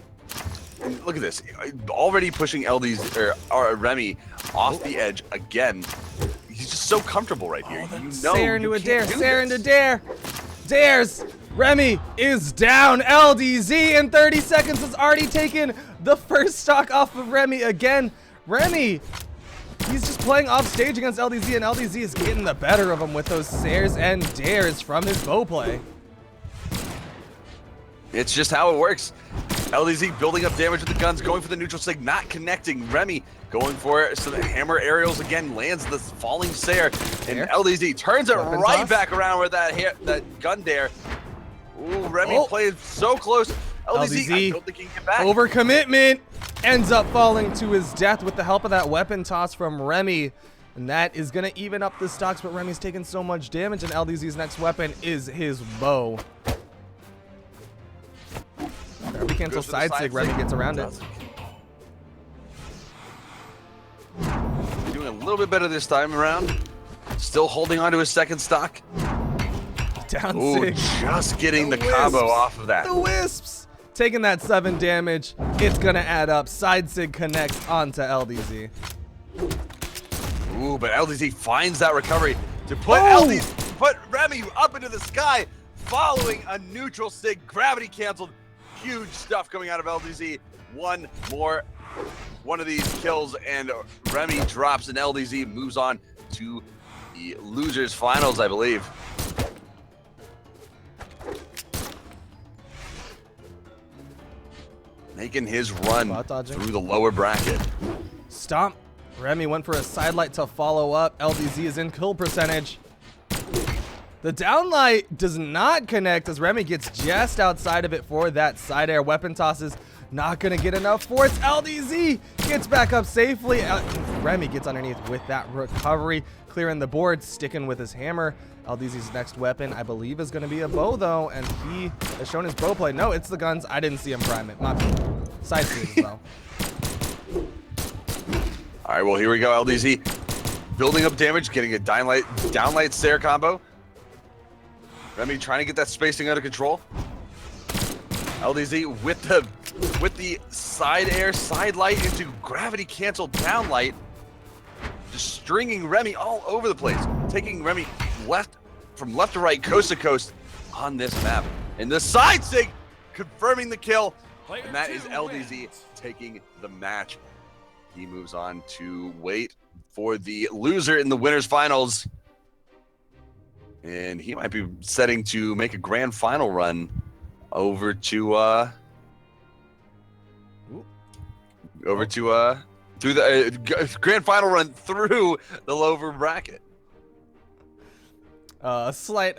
And look at this, already pushing LDZ or Remy off the edge again. He's just so comfortable right here. You know, Sarah into a dare, Sarah into dare. Dares. Remy is down. LDZ in 30 seconds has already taken the first stock off of Remy again. Remy, he's just playing off stage against LDZ, and LDZ is getting the better of him with those Sares and dares from his bow play. It's just how it works. LDZ building up damage with the guns, going for the neutral sig, not connecting. Remy going for some hammer aerials again, lands the falling Sare, and LDZ turns it right back around with that gun dare. Ooh, Remy plays so close. LDZ, I don't think he can get back. Overcommitment, ends up falling to his death with the help of that weapon toss from Remy. And that is going to even up the stocks, but Remy's taking so much damage, and LDZ's next weapon is his bow. Gravity cancel side sig, Remy gets around it. Doing a little bit better this time around. Still holding on to his second stock. Down sig. Just getting the combo off of that. The wisps! Taking that 7 damage. It's gonna add up. Side sig connects onto LDZ. Ooh, but LDZ finds that recovery to put put Remy up into the sky, following a neutral sig, gravity canceled. Huge stuff coming out of LDZ. One of these kills, and Remy drops, and LDZ moves on to the losers finals, I believe. Making his run through the lower bracket. Stomp. Remy went for a side light to follow up. LDZ is in kill percentage. The downlight does not connect as Remy gets just outside of it for that side air. Weapon tosses not gonna get enough force. LDZ gets back up safely. Remy gets underneath with that recovery, clearing the board, sticking with his hammer. LDZ's next weapon, I believe, is gonna be a bow though, and he has shown his bow play. No, it's the guns. I didn't see him prime it. My side scenes though. All right, well, here we go. LDZ building up damage, getting a downlight Sarah combo. Remy trying to get that spacing under control. LDZ with the side air, side light into gravity canceled downlight. Just stringing Remy all over the place. Taking Remy from left to right, coast to coast on this map. And the side sig confirming the kill. And that is LDZ taking the match. He moves on to wait for the loser in the winners finals. And he might be setting to make a grand final run over to through the grand final run through the lower bracket. Slight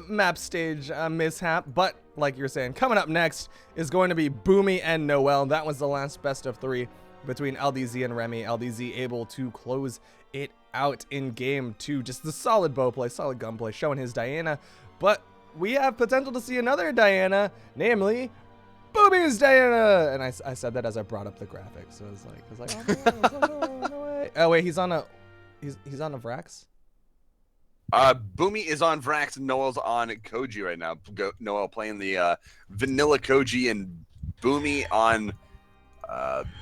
map stage mishap, but like you're saying, coming up next is going to be Boomy and Noel. That was the last best of 3 between LDZ and Remy. LDZ able to close it out in game 2. Just the solid bow play, solid gunplay, showing his Diana. But we have potential to see another Diana, namely Boomy's Diana. And I said that as I brought up the graphics. So I was like, oh, no way. Oh wait, he's on a Vrax. Boomy is on Vrax and Noel's on Koji right now. Noel playing the vanilla Koji and Boomy on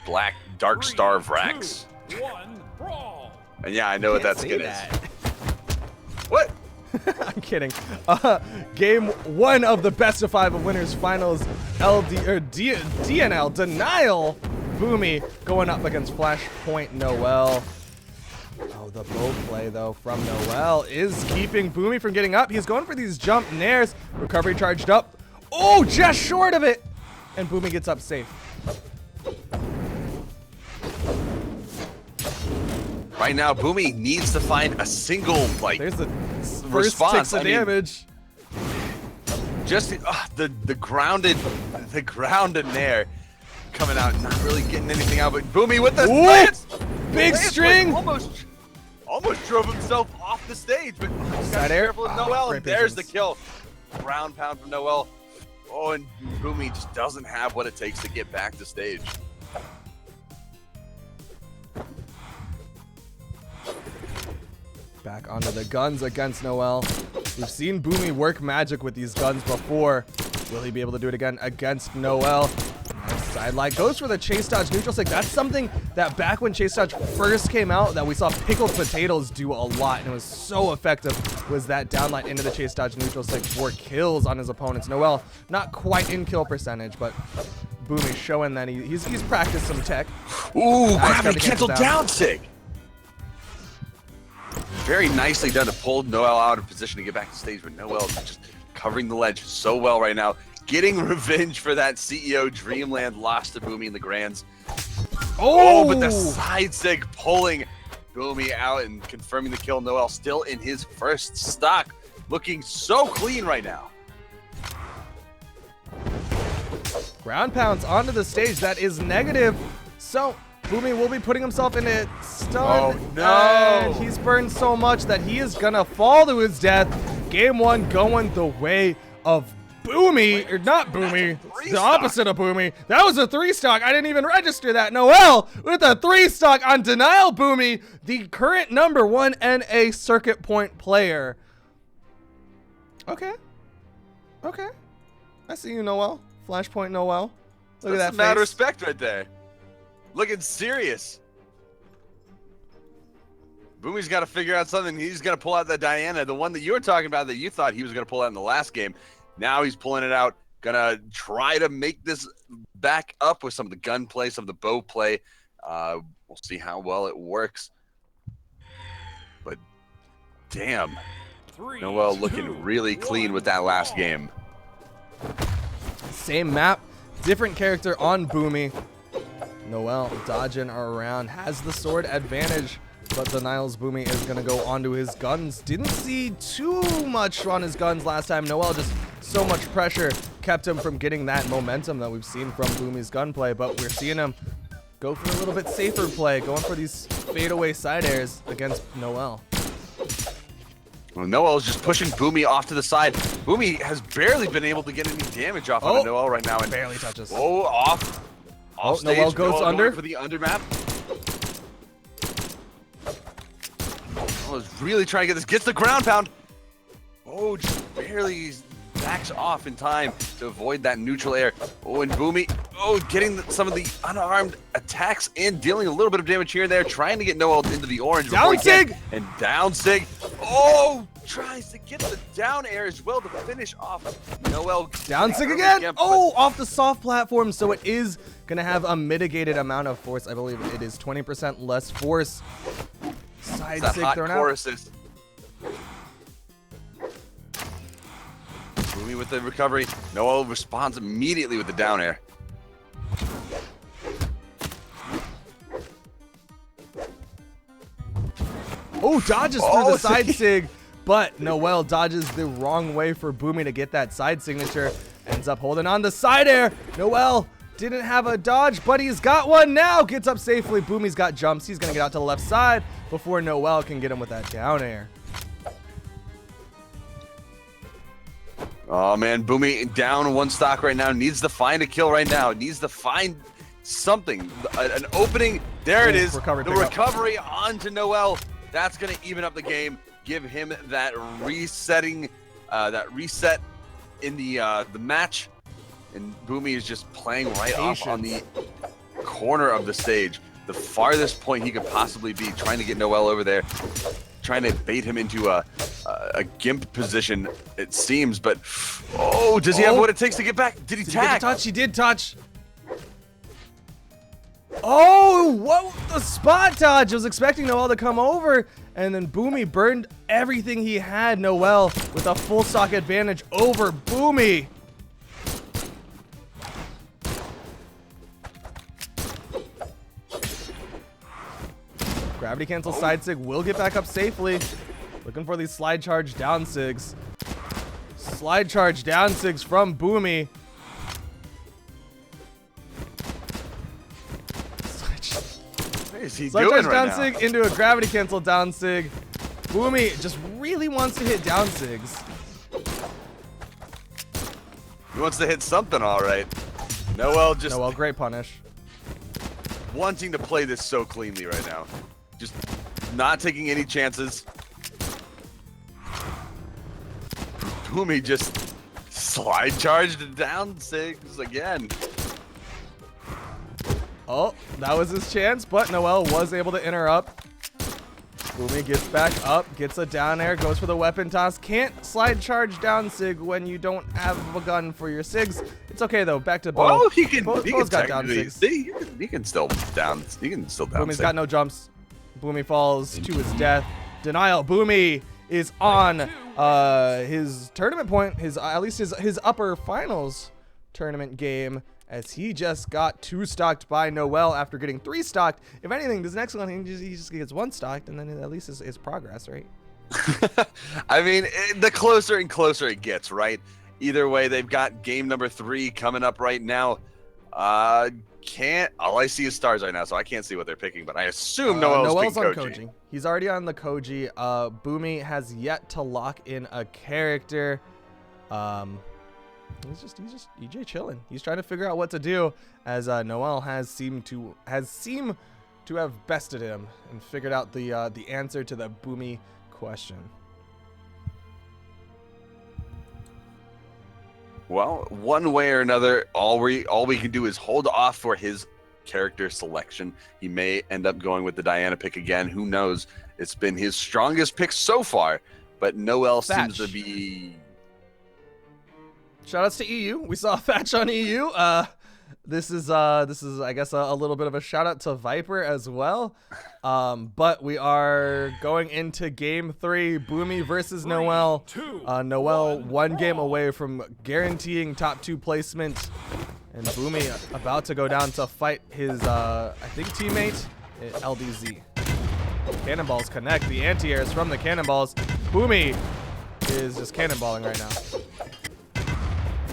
Black Dark Star Vrax. 3, 2, 1, brawl. And yeah, I know what that skin is. What? I'm kidding. Game 1 of the best of 5 of winners finals. DNL Denial. Boomy going up against Flashpoint Noel. Oh, the bow play though from Noel is keeping Boomy from getting up. He's going for these jump nairs. Recovery charged up. Oh, just short of it. And Boomy gets up safe. Right now, Boomy needs to find a single There's the first response. ticks of damage. Just the grounded nair coming out, not really getting anything out. But Boomy with the lance, big string, almost drove himself off the stage. But side air, careful with Noel, and there's patience. the kill. Ground pound from Noel. Oh, and Boomy just doesn't have what it takes to get back to stage. Back onto the guns against Noel. We've seen Boomy work magic with these guns before. Will he be able to do it again against Noel? Nice side light. Goes for the chase dodge neutral stick. That's something that back when chase dodge first came out that we saw pickled potatoes do a lot, and it was so effective, was that downlight into the chase dodge neutral stick for kills on his opponents. Noel not quite in kill percentage, but Boomy showing that he's practiced some tech. Ooh, gravity canceled down sig. Very nicely done to pull Noel out of position to get back to stage, but Noel just covering the ledge so well right now. Getting revenge for that CEO Dreamland loss to Boomy in the Grands. Oh, but the side sig pulling Boomy out and confirming the kill. Noel still in his first stock. Looking so clean right now. Ground pounds onto the stage. That is negative. So Boomy will be putting himself in a stun. Oh, no. And he's burned so much that he is going to fall to his death. Game 1 going the way of Boomy. Or not Boomy. The opposite of Boomy. That was a 3-stock. I didn't even register that. Noel with a 3-stock on Denial Boomy, the current #1 NA circuit point player. Okay. Okay. I see you, Noel. Flashpoint Noel. Look at that face. That's mad respect right there. Looking serious. Boomy's got to figure out something. He's going to pull out that Diana, the one that you were talking about that you thought he was going to pull out in the last game. Now he's pulling it out. Going to try to make this back up with some of the gunplay, some of the bow play. We'll see how well it works. But damn, 3, Noel 2, looking really clean with that last game. Same map, different character on Boomy. Noel dodging around, has the sword advantage, but Denial's Boomy is going to go onto his guns. Didn't see too much on his guns last time. Noel just so much pressure kept him from getting that momentum that we've seen from Boomy's gunplay, but we're seeing him go for a little bit safer play, going for these fadeaway side airs against Noel. Well, Noel's just pushing Boomy off to the side. Boomy has barely been able to get any damage off of Noel right now. And barely touches. Oh, off stage. Noel goes under. For the under map. Noel is really trying to get this. Gets the ground pound. Oh, just barely backs off in time to avoid that neutral air. Oh, and Boomy, getting some of the unarmed attacks and dealing a little bit of damage here and there, trying to get Noel into the orange. Down sig! And down sig. Oh, tries to get the down air as well to finish off Noel. Down sig again! Oh, off the soft platform, so it is going to have a mitigated amount of force. I believe it is 20% less force. Side sig thrown out. Assist. Boomy with the recovery. Noel responds immediately with the down air. Oh, dodges through the side sig, but Noel dodges the wrong way for Boomy to get that side signature. Ends up holding on the side air. Noel didn't have a dodge, but he's got one now. Gets up safely. Boomy's got jumps. He's going to get out to the left side before Noel can get him with that down air. Oh man, Boomy down one stock right now. Needs to find a kill right now. Needs to find something, an opening. There it is. The recovery onto Noel. That's gonna even up the game. Give him that resetting, that reset in the match. And Boomy is just playing right off on the corner of the stage, the farthest point he could possibly be, trying to get Noel over there, trying to bait him into a gimp position, it seems. But does he have what it takes to get back? Did he tag? He did touch. Oh, what the spot dodge! I was expecting Noel to come over, and then Boomy burned everything he had. Noel with a full stock advantage over Boomy. Gravity cancel side sig will get back up safely. Looking for these slide charge down sigs. Slide charge down sigs from Boomy. What is he Slide doing charge right down now? sig into a gravity cancel down sig. Boomy just really wants to hit down sigs. He wants to hit something, all right. Noel just Great punish. wanting to play this so cleanly right now. Just not taking any chances. Boomy just slide charged down sigs again. Oh, that was his chance, but Noel was able to interrupt. Boomy gets back up, gets a down air, goes for the weapon toss. Can't slide charge down sig when you don't have a gun for your sigs. It's okay though. Back to Bo. Oh, he can Bo's got down sigs. See, he can still down. He can still down. Boomy's got no jumps. Boomy falls to his death. Denial. Boomy is on his tournament point, at least his upper finals tournament game, as he just got 2-stocked by Noel after getting 3-stocked. If anything, this next one, he just gets 1-stocked, and then at least it's progress, right? I mean, the closer and closer it gets, right? Either way, they've got game number 3 coming up right now. All I see is stars right now, so I can't see what they're picking, but I assume Noel's on picking Koji. He's already on the Koji. Boomy has yet to lock in a character. He's just EJ chilling. He's trying to figure out what to do, as Noel has seemed to have bested him and figured out the answer to the Boomy question. Well, one way or another, all we can do is hold off for his character selection. He may end up going with the Diana pick again. Who knows? It's been his strongest pick so far, but Noel seems to be. Shoutouts to EU. We saw Thatch on EU. This is I guess a little bit of a shout out to Viper as well. But we are going into game 3, Boomy versus Noel. Noel 1 game away from guaranteeing top 2 placement, and Boomy about to go down to fight his I think teammate LDZ. Cannonballs connect. The anti-airs from the cannonballs. Boomy is just cannonballing right now.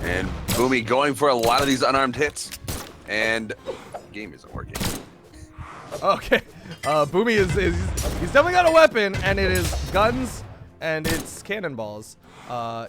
And Boomy going for a lot of these unarmed hits. And game isn't working. Okay. Boomy he's definitely got a weapon, and it is guns and it's cannonballs.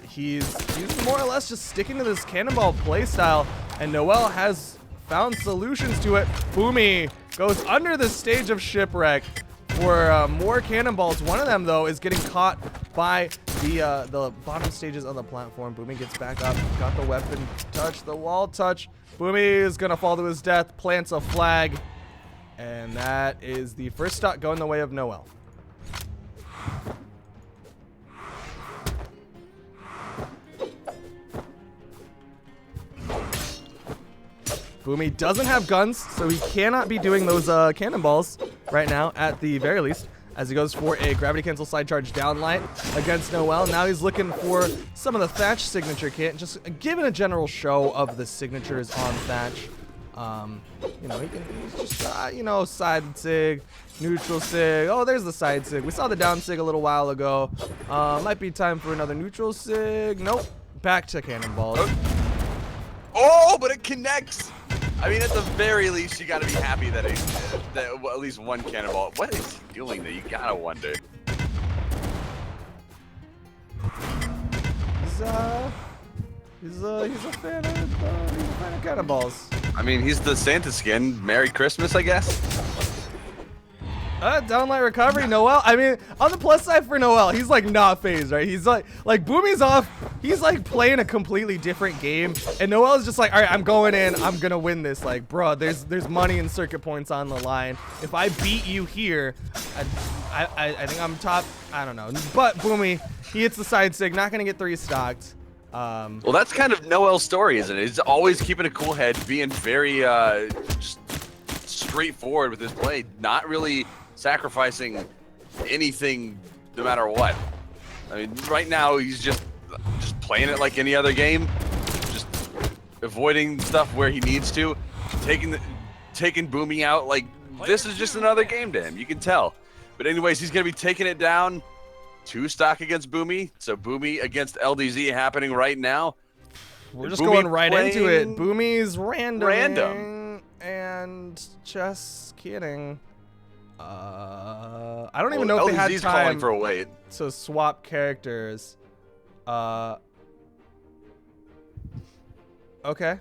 He's more or less just sticking to this cannonball playstyle, and Noel has found solutions to it. Boomy goes under the stage of shipwreck for more cannonballs. One of them, though, is getting caught by the bottom stages of the platform. Boomy gets back up, got the weapon touch, the wall touch. Boomy is gonna fall to his death, plants a flag, and that is the first stock going the way of Noel. Boomy doesn't have guns, so he cannot be doing those cannonballs right now, at the very least, as he goes for a gravity cancel side charge down light against Noel. Now he's looking for some of the Thatch signature kit, just giving a general show of the signatures on Thatch. You know, he's just, you know, side sig, neutral sig. Oh, there's the side sig. We saw the down sig a little while ago. Might be time for another neutral sig. Nope. Back to cannonballs. Oh, but it connects. I mean, at the very least, you got to be happy that at least one cannonball. What is he doing there? You got to wonder. He's a fan of cannonballs. I mean, he's the Santa skin. Merry Christmas, I guess. Downlight recovery, Noel. I mean, on the plus side for Noel, he's like not phased, right? He's like Boomy's off. He's like playing a completely different game, and Noel's just like, all right, I'm going in. I'm gonna win this. Like, bro, there's money and circuit points on the line. If I beat you here, I think I'm top. I don't know. But Boomy, he hits the side sig. Not gonna get 3 stocked. Well, that's kind of Noel's story, isn't it? He's always keeping a cool head, being very just straightforward with his play, not really sacrificing anything no matter what. I mean, right now he's just playing it like any other game, just avoiding stuff where he needs to, taking Boomy out like this is just another game to him. You can tell. But anyways, he's gonna be taking it down. 2 stock against Boomy, so Boomy against LDZ happening right now. We're just going right into it. Boomy's random. And just kidding. I don't even know if they had LDZ's time calling for a wait to swap characters. Okay.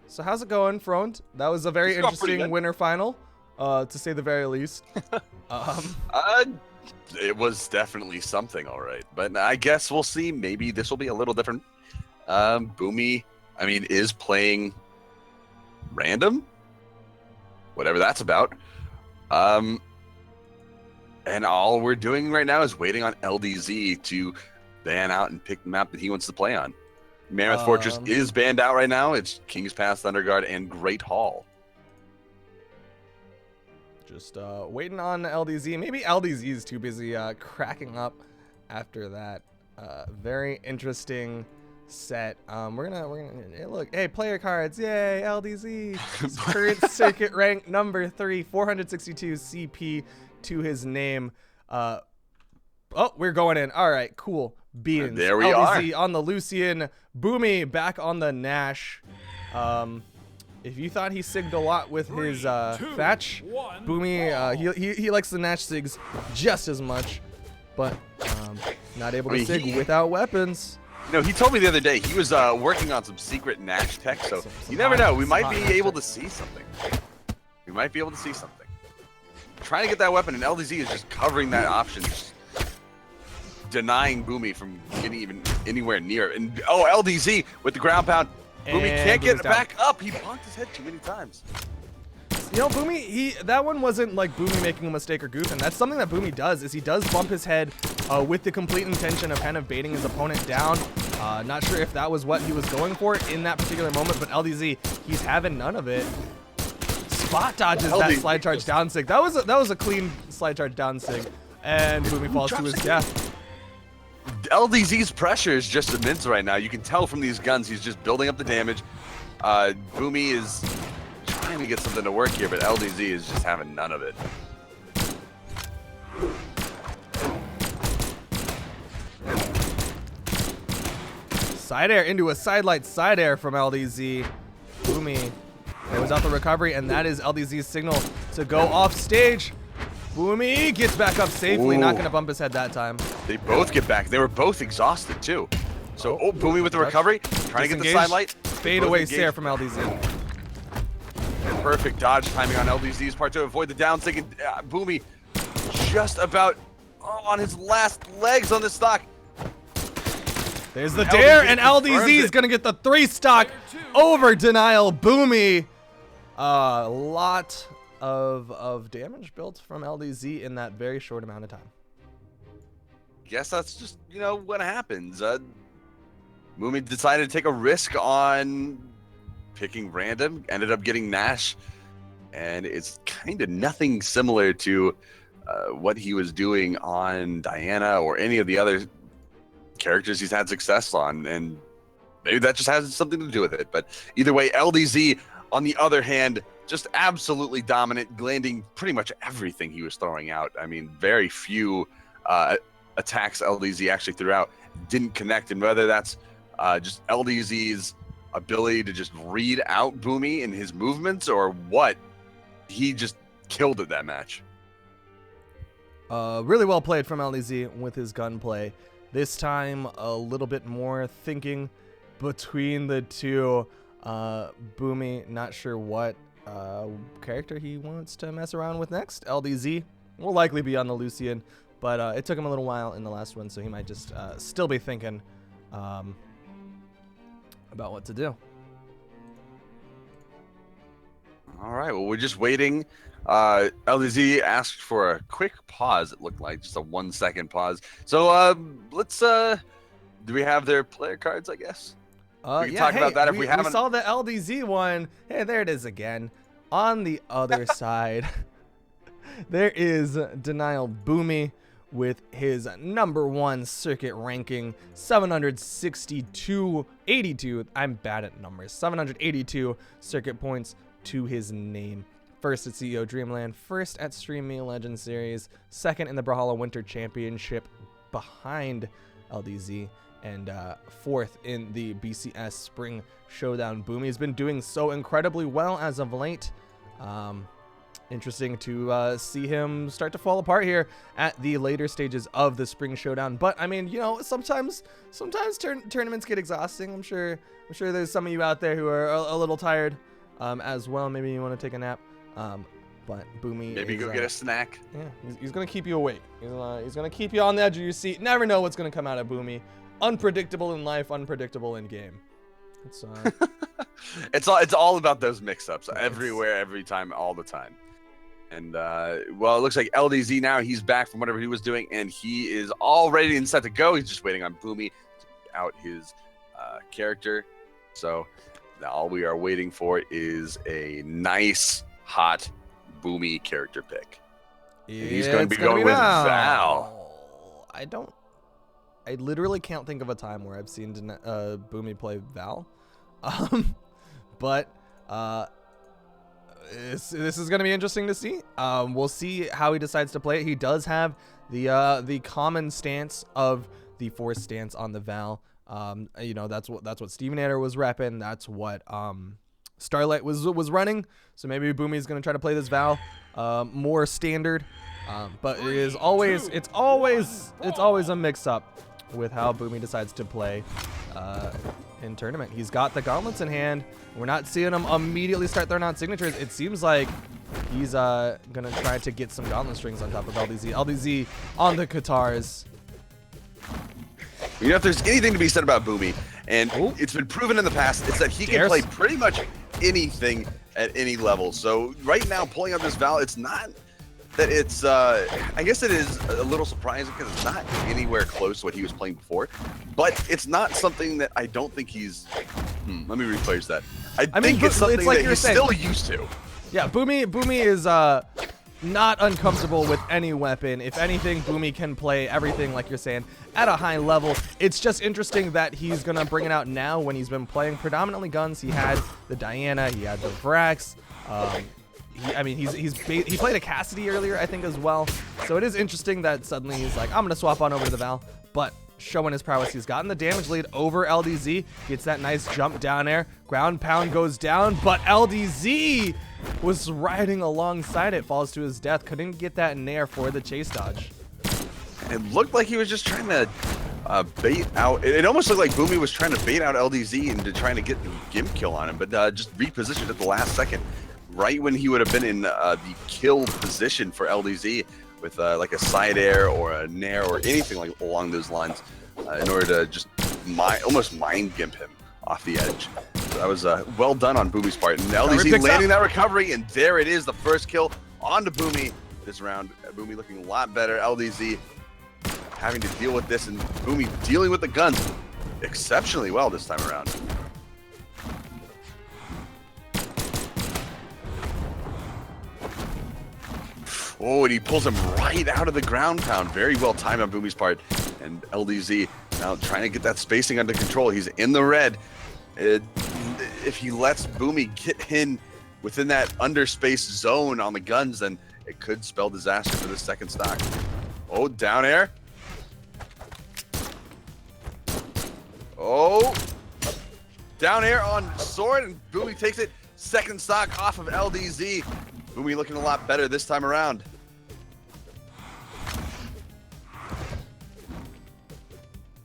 So how's it going, Front? That was a very interesting winter final, to say the very least. It was definitely something, all right. But I guess we'll see. Maybe this will be a little different. Boomy, I mean, is playing random, whatever that's about. And all we're doing right now is waiting on LDZ to ban out and pick the map that he wants to play on. Mammoth Fortress is banned out right now. It's King's Pass, Thunderguard, and Great Hall. Just waiting on LDZ. Maybe LDZ is too busy cracking up after that. Very interesting set. We're gonna hey, look. Hey, player cards. Yay, LDZ. Current circuit rank number 3, 462 CP to his name. Oh, we're going in. All right, cool. Beans. There we LDZ are. on the Lucian. Boomy back on the Nash. If you thought he sigged a lot with his Thatch, Boomy, he likes the Nash sigs just as much, but not able to sig without weapons. You know, he told me the other day he was working on some secret Nash tech, so you never know. We might be able to see something. We might be able to see something. Trying to get that weapon, and LDZ is just covering that option, just denying Boomy from getting even anywhere near it. And oh, LDZ with the ground pound. Boomy can't get it back up. He bonked his head too many times. You know, Boomy, that one wasn't like Boomy making a mistake or goofing. That's something that Boomy does, is he does bump his head with the complete intention of kind of baiting his opponent down. Not sure if that was what he was going for in that particular moment, but LDZ, he's having none of it. Spot dodges that slide charge down sig. That was a clean slide charge down sig, and Boomy falls to his death. LDZ's pressure is just immense right now. You can tell from these guns, he's just building up the damage. Boomy is trying to get something to work here, but LDZ is just having none of it. Side air into a sidelight, side air from LDZ. Boomy close out the recovery, and that is LDZ's signal to go off stage. Boomy gets back up safely, not going to bump his head that time. They both get back. They were both exhausted, too. So, Boomy with the recovery, trying to get the sidelight. Fade away stare from LDZ. And perfect dodge timing on LDZ's part to avoid the down stick. Boomy just about on his last legs on this stock. There's the dare, and LDZ is going to get the 3 stock over Denial. Boomy. A lot of damage built from LDZ in that very short amount of time. Guess that's just, what happens. Boomy decided to take a risk on picking random, ended up getting Nash, and it's kind of nothing similar to what he was doing on Diana or any of the other characters he's had success on, and maybe that just has something to do with it. But either way, LDZ, on the other hand, just absolutely dominant, landing pretty much everything he was throwing out. I mean, very few attacks LDZ actually threw out didn't connect, and whether that's just LDZ's ability to just read out Boomy and his movements or what, he just killed it that match. Really well played from LDZ with his gunplay. This time, a little bit more thinking between the two. Boomy, not sure what character he wants to mess around with next. LDZ will likely be on the Lucian, but it took him a little while in the last one, so he might just still be thinking about what to do. All right, well, we're just waiting. LDZ asked for a quick pause, it looked like, just a 1-second pause. So let's, do we have their player cards, I guess? We can talk about that if we haven't. We saw the LDZ one. Hey, there it is again. On the other side, there is Denial Boomy with his #1 circuit ranking, 782. I'm bad at numbers. 782 circuit points to his name. First at CEO Dreamland, first at Stream Me Legend Series, second in the Brawlhalla Winter Championship behind LDZ, and fourth in the BCS Spring Showdown. Boomy has been doing so incredibly well as of late. Interesting to see him start to fall apart here at the later stages of the Spring Showdown. But I mean, sometimes tournaments get exhausting. I'm sure there's some of you out there who are a little tired as well. Maybe you want to take a nap. But Boomy, maybe go get a snack. Yeah, he's gonna keep you awake. He's gonna keep you on the edge of your seat. Never know what's gonna come out of Boomy. Unpredictable in life, unpredictable in game. It's all about those mix-ups everywhere, every time, all the time. And well, it looks like LDZ now, he's back from whatever he was doing, and he is all ready and set to go. He's just waiting on Boomy to get out his character. So all we are waiting for is a nice, hot Boomy character pick. And he's going to be going with Val. I literally can't think of a time where I've seen Boomy play Val. But this is going to be interesting to see. We'll see how he decides to play it. He does have the common stance of the force stance on the Val. That's what Steven Adder was repping. That's what Starlight was running. So maybe Boomy's going to try to play this Val more standard. But it's always a mix-up with how Boomy decides to play in tournament. He's got the gauntlets in hand. We're not seeing him immediately start throwing out signatures. It seems like he's gonna try to get some gauntlet strings on top of LDZ. LDZ on the Katars. If there's anything to be said about Boomy, and it's been proven in the past, it's that he can play pretty much anything at any level. So right now, pulling out this Val, it's not that it's, I guess it is a little surprising because it's not anywhere close to what he was playing before, but it's not something that I don't think he's, let me rephrase that. I think it's something that he's still used to. Yeah, Boomy is not uncomfortable with any weapon. If anything, Boomy can play everything, like you're saying, at a high level. It's just interesting that he's going to bring it out now when he's been playing predominantly guns. He had the Diana, he had the Vrax, he played a Cassidy earlier, I think, as well. So it is interesting that suddenly he's like, I'm going to swap on over to the Val. But showing his prowess. He's gotten the damage lead over LDZ. Gets that nice jump down air. Ground pound goes down, but LDZ was riding alongside it. Falls to his death. Couldn't get that nair for the chase dodge. It looked like he was just trying to bait out. It almost looked like Boomy was trying to bait out LDZ into trying to get the gimp kill on him, but just repositioned at the last second, right when he would have been in the kill position for LDZ with like a side air or a nair or anything like along those lines in order to just almost mind gimp him off the edge. So that was well done on Boomy's part. And LDZ landing that recovery, and there it is, the first kill onto Boomy this round. Boomy looking a lot better. LDZ having to deal with this, and Boomy dealing with the guns exceptionally well this time around. Oh, and he pulls him right out of the ground pound. Very well timed on Boomy's part. And LDZ now trying to get that spacing under control. He's in the red. If he lets Boomy get in within that underspace zone on the guns, then it could spell disaster for the second stock. Oh, down air. Oh, down air on sword, and Boomy takes it. Second stock off of LDZ. Boomy looking a lot better this time around.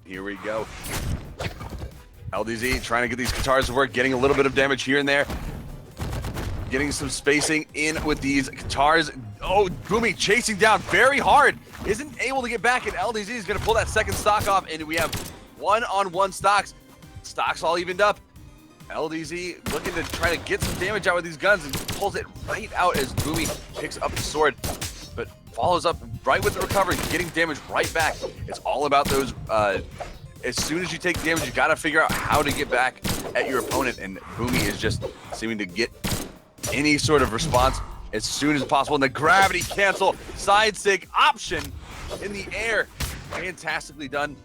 Here we go. LDZ trying to get these guitars to work, getting a little bit of damage here and there. Getting some spacing in with these guitars. Oh, Boomy chasing down very hard. Isn't able to get back, and LDZ is going to pull that second stock off, and we have one-on-one stocks. Stocks all evened up. LDZ looking to try to get some damage out with these guns and pulls it right out as Boomy picks up the sword, but follows up right with the recovery, getting damage right back. It's all about those, as soon as you take damage, you gotta figure out how to get back at your opponent, and Boomy is just seeming to get any sort of response as soon as possible. And the gravity cancel side sig option in the air. Fantastically done.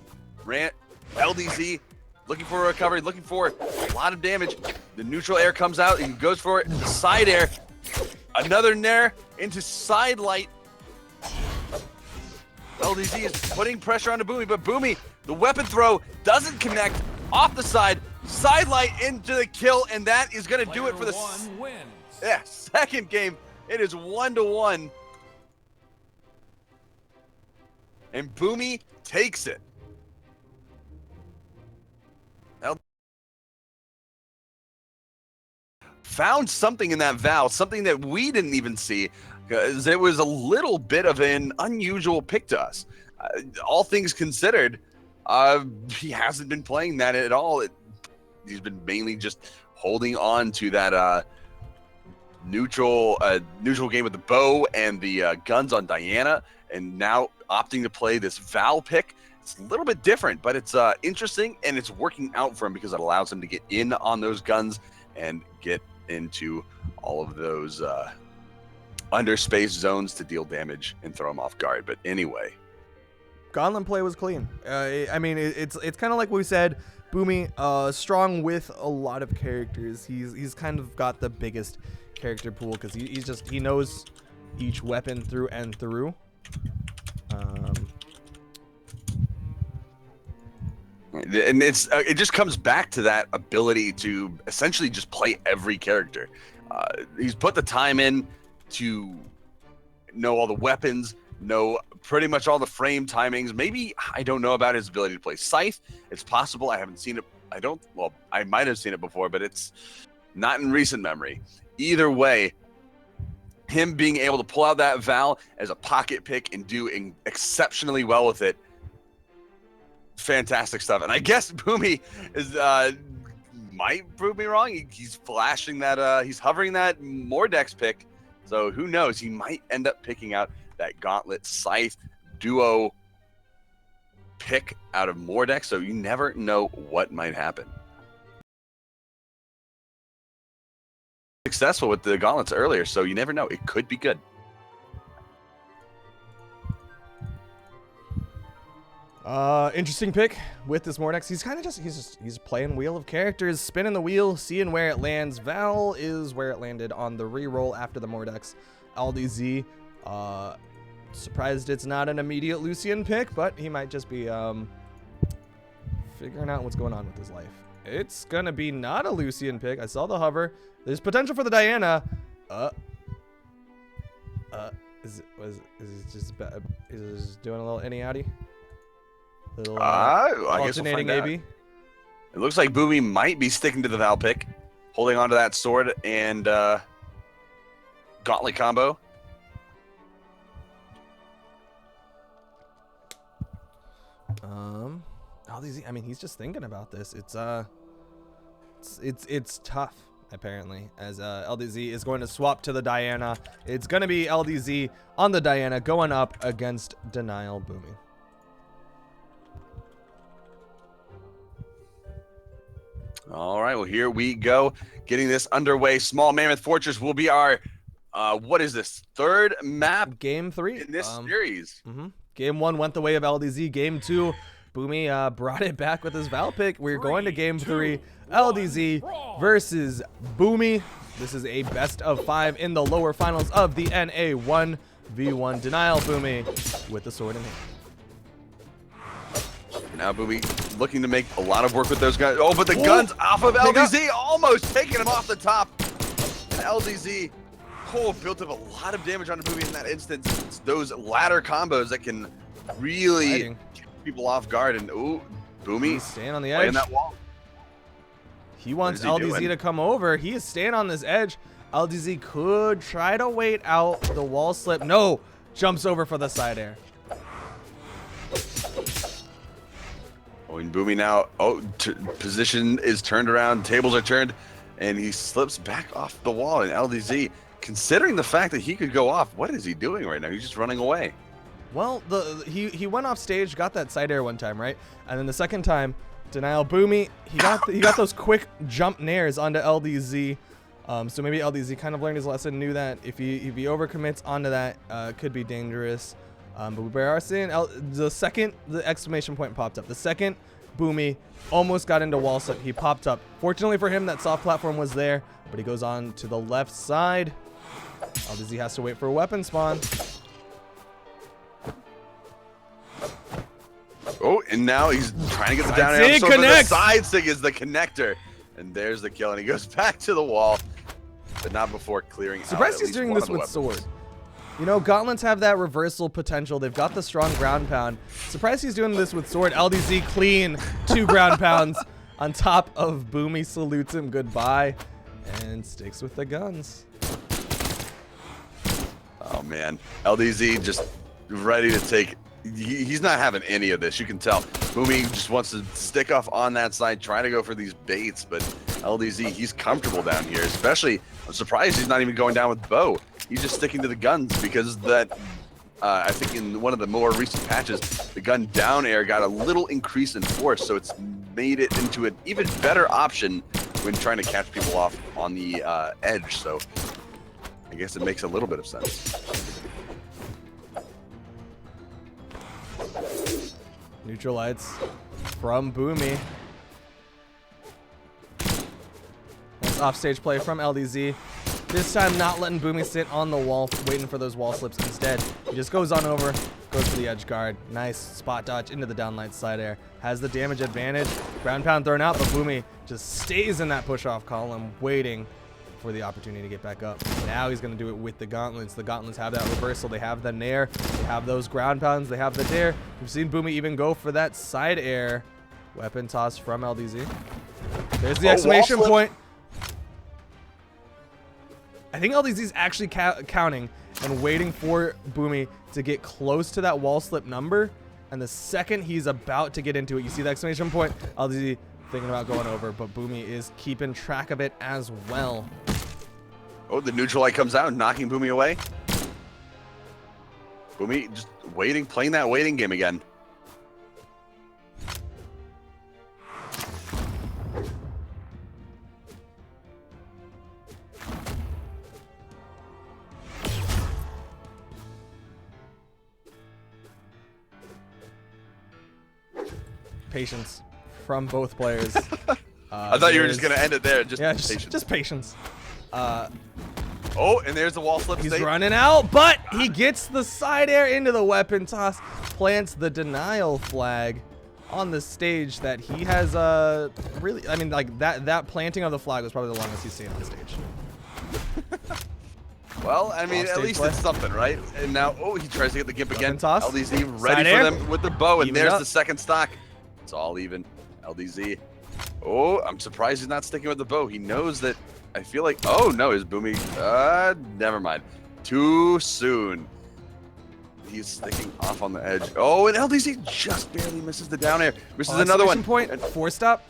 LDZ looking for a recovery, looking for a lot of damage. The neutral air comes out, and he goes for it. The side air, another nair into side light. LDZ is putting pressure onto Boomy, but Boomy, the weapon throw doesn't connect. Off the side light into the kill, and that is going to do it for the second game. It is 1-1, and Boomy takes it. Found something in that Val, something that we didn't even see, because it was a little bit of an unusual pick to us. All things considered, he hasn't been playing that at all. He's been mainly just holding on to that neutral game with the bow and the guns on Diana, and now opting to play this Val pick. It's a little bit different, but it's interesting, and it's working out for him because it allows him to get in on those guns and get into all of those underspace zones to deal damage and throw him off guard. But anyway, Gauntlet play was clean. I mean, it's kind of like we said. Boomy, strong with a lot of characters. He's kind of got the biggest character pool because he knows each weapon through and through. And it just comes back to that ability to essentially just play every character. He's put the time in to know all the weapons, know pretty much all the frame timings. Maybe I don't know about his ability to play Scythe. It's possible. I haven't seen it. I might have seen it before, but it's not in recent memory. Either way, him being able to pull out that Val as a pocket pick and do exceptionally well with it. Fantastic stuff. And I guess Boomy is might prove me wrong. He's flashing that he's hovering that Mordex pick. So who knows? He might end up picking out that Gauntlet Scythe duo pick out of Mordex. So you never know what might happen. Successful with the gauntlets earlier, so you never know. It could be good. Interesting pick with this Mordex. He's kind of he's playing wheel of characters, spinning the wheel, seeing where it lands. Val is where it landed on the reroll after the Mordex. LDZ, surprised it's not an immediate Lucian pick, but he might just be figuring out what's going on with his life. It's gonna be not a Lucian pick. I saw the hover. There's potential for the Diana. Is it just doing a little innie outie? Little I guess we'll alternating find out. AB. It looks like Boomy might be sticking to the Val pick, holding onto that sword and gauntlet combo. LDZ, I mean, he's just thinking about this. It's tough, apparently, as LDZ is going to swap to the Diana. It's going to be LDZ on the Diana going up against Denial Boomy. All right, well, here we go. Getting this underway. Small Mammoth Fortress will be our, what is this, third map Game 3 in this series. Game 1 went the way of LDZ. Game 2, Boomy brought it back with his Val pick. We're going to Game 3. LDZ versus Boomy. This is a best of 5 in the lower finals of the NA 1v1. Denial Boomy with the sword in hand. Now Boomy looking to make a lot of work with those guns. Oh, but the guns off of LDZ, almost taking him off the top. And LDZ, built up a lot of damage on Boomy in that instance. It's those ladder combos that can really get people off guard. And Boomy staying on the playing edge. that wall. He wants What is he LDZ doing? to come over. He is staying on this edge. LDZ could try to wait out the wall slip. No, jumps over for the side air. And Boomy now, position is turned around, tables are turned, and he slips back off the wall. And LDZ, considering the fact that he could go off, what is he doing right now? He's just running away. Well, he went off stage, got that side air one time, right? And then the second time, Denial Boomy, he got those quick jump nairs onto LDZ. So maybe LDZ kind of learned his lesson, knew that if he overcommits onto that, could be dangerous. But we are seeing the second the exclamation point popped up. The second Boomy almost got into wall slip, he popped up. Fortunately for him, that soft platform was there, but he goes on to the left side. LDZ has to wait for a weapon spawn. Oh, and now he's trying to get the down Sig air. So the connects. side sig is the connector. And there's the kill, and he goes back to the wall, but not before clearing out Surprised at he's least doing one this of the with weapons. sword. You know, gauntlets have that reversal potential. They've got the strong ground pound. Surprised he's doing this with sword. LDZ clean 2 ground pounds on top of Boomy, salutes him goodbye and sticks with the guns. Oh man, LDZ just ready to take. He's not having any of this. You can tell. Boomy just wants to stick off on that side, try to go for these baits, but LDZ, he's comfortable down here. Especially, I'm surprised he's not even going down with bow. He's just sticking to the guns because that. I think in one of the more recent patches, the gun down air got a little increase in force, so it's made it into an even better option when trying to catch people off on the edge. So I guess it makes a little bit of sense. Neutral lights from Boomy. Nice offstage play from LDZ. This time not letting Boomy sit on the wall, waiting for those wall slips. Instead, he just goes on over, goes for the edge guard. Nice spot dodge into the downlight side air. Has the damage advantage. Ground pound thrown out, but Boomy just stays in that push-off column, waiting for the opportunity to get back up. Now he's going to do it with the gauntlets. The gauntlets have that reversal. They have the nair. They have those ground pounds. They have the dare. We've seen Boomy even go for that side air. Weapon toss from LDZ. There's the exclamation point. I think LDZ's actually counting and waiting for Boomy to get close to that wall slip number. And the second he's about to get into it, you see the exclamation point. LDZ thinking about going over, but Boomy is keeping track of it as well. Oh, the neutral light comes out, knocking Boomy away. Boomy just waiting, playing that waiting game again. Patience from both players. I thought you were just going to end it there. Just yeah, patience. just patience. Oh, and there's the wall slip. He's state. running out, but he gets the side air into the weapon toss, plants the denial flag on the stage that he has really, I mean, like that planting of the flag was probably the longest he's seen on stage. Well, I mean, Off at stage least play. it's something, right? And now, oh, he tries to get the gimp again. Toss. LDZ Side ready air. for them with the bow, and Even there's up. the second stock. It's all even. LDZ. Oh, I'm surprised he's not sticking with the bow. He knows that. I feel like. Oh no, his Boomy. Never mind. Too soon. He's sticking off on the edge. Oh, and LDZ just barely misses the down air. Misses another one. Point. 4-stop.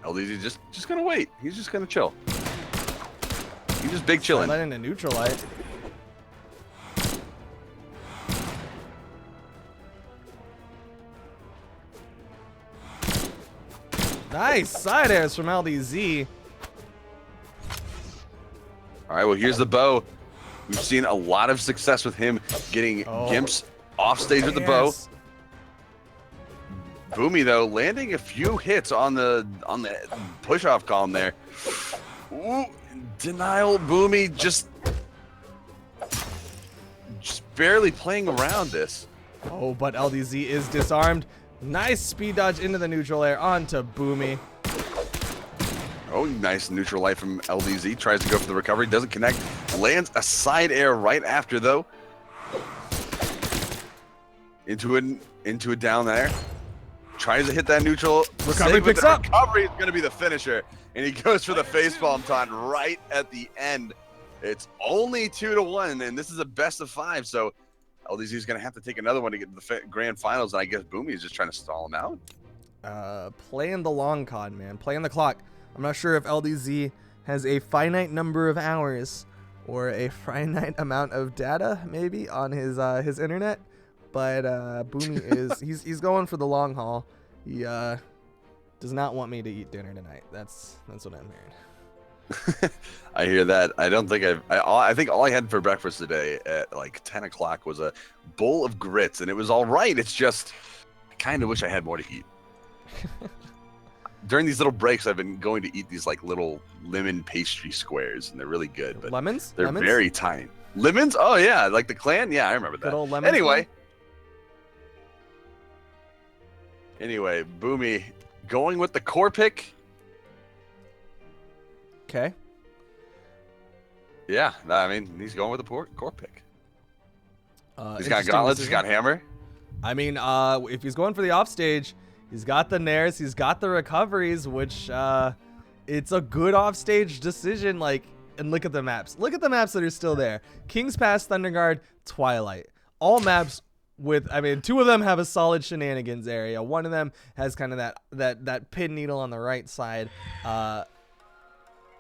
LDZ just gonna wait. He's just gonna chill. He's just big chilling. Let in a neutral light. Nice side airs from LDZ. All right, well, here's the bow. We've seen a lot of success with him getting gimps off stage with the bow. Yes. Boomy though landing a few hits on the push off column there. Ooh, denial. Boomy just barely playing around this. Oh, but LDZ is disarmed. Nice speed dodge into the neutral air onto Boomy. Oh, nice neutral light from LDZ. Tries to go for the recovery, doesn't connect. Lands a side air right after though. Into a down there. Tries to hit that neutral. Recovery Save, but picks the up. Recovery is going to be the finisher, and he goes for the facepalm taunt right at the end. It's only 2-1, and this is a best of 5. So LDZ is going to have to take another one to get to the grand finals, and I guess Boomy is just trying to stall him out. Playing the long con, man. Playing the clock. I'm not sure if LDZ has a finite number of hours or a finite amount of data, maybe, on his internet. But Boomy is he's going for the long haul. He does not want me to eat dinner tonight. That's what I'm hearing. I hear that. I don't think I think all I had for breakfast today at like 10 o'clock was a bowl of grits, and it was all right. It's just I kind of wish I had more to eat. During these little breaks, I've been going to eat these like little lemon pastry squares, and they're really good. But Lemons? they're Lemons? very tiny. Lemons? Oh yeah, like the clan. Yeah, I remember that. Good old lemon. Anyway, Boomy going with the core pick. Okay. Yeah, I mean he's going with the core pick. He's got Interesting gauntlets. He's decision. got hammer. I mean, if he's going for the offstage, he's got the nairs, he's got the recoveries, which it's a good offstage decision. Like, and look at the maps. Look at the maps that are still there. King's Pass, Thunderguard, Twilight. All maps with, I mean, 2 of them have a solid shenanigans area. 1 of them has kind of that pin needle on the right side.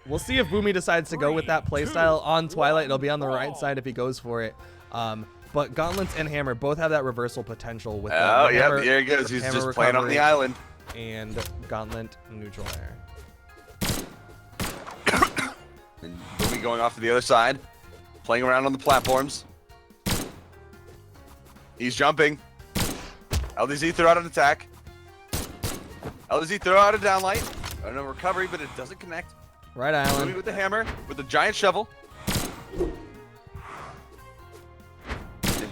We'll see if Boomy decides to go with that playstyle on Twilight. It'll be on the right side if he goes for it. But Gauntlets and Hammer both have that reversal potential with Oh, yeah, Hammer, there he goes. He's Hammer just playing on recovery the island. and Gauntlet neutral air. And Boomy going off to the other side, playing around on the platforms. He's jumping. LDZ throw out an attack. LDZ throw out a downlight. I don't know, recovery, but it doesn't connect. Right Boomy island. with the hammer, with the giant shovel. And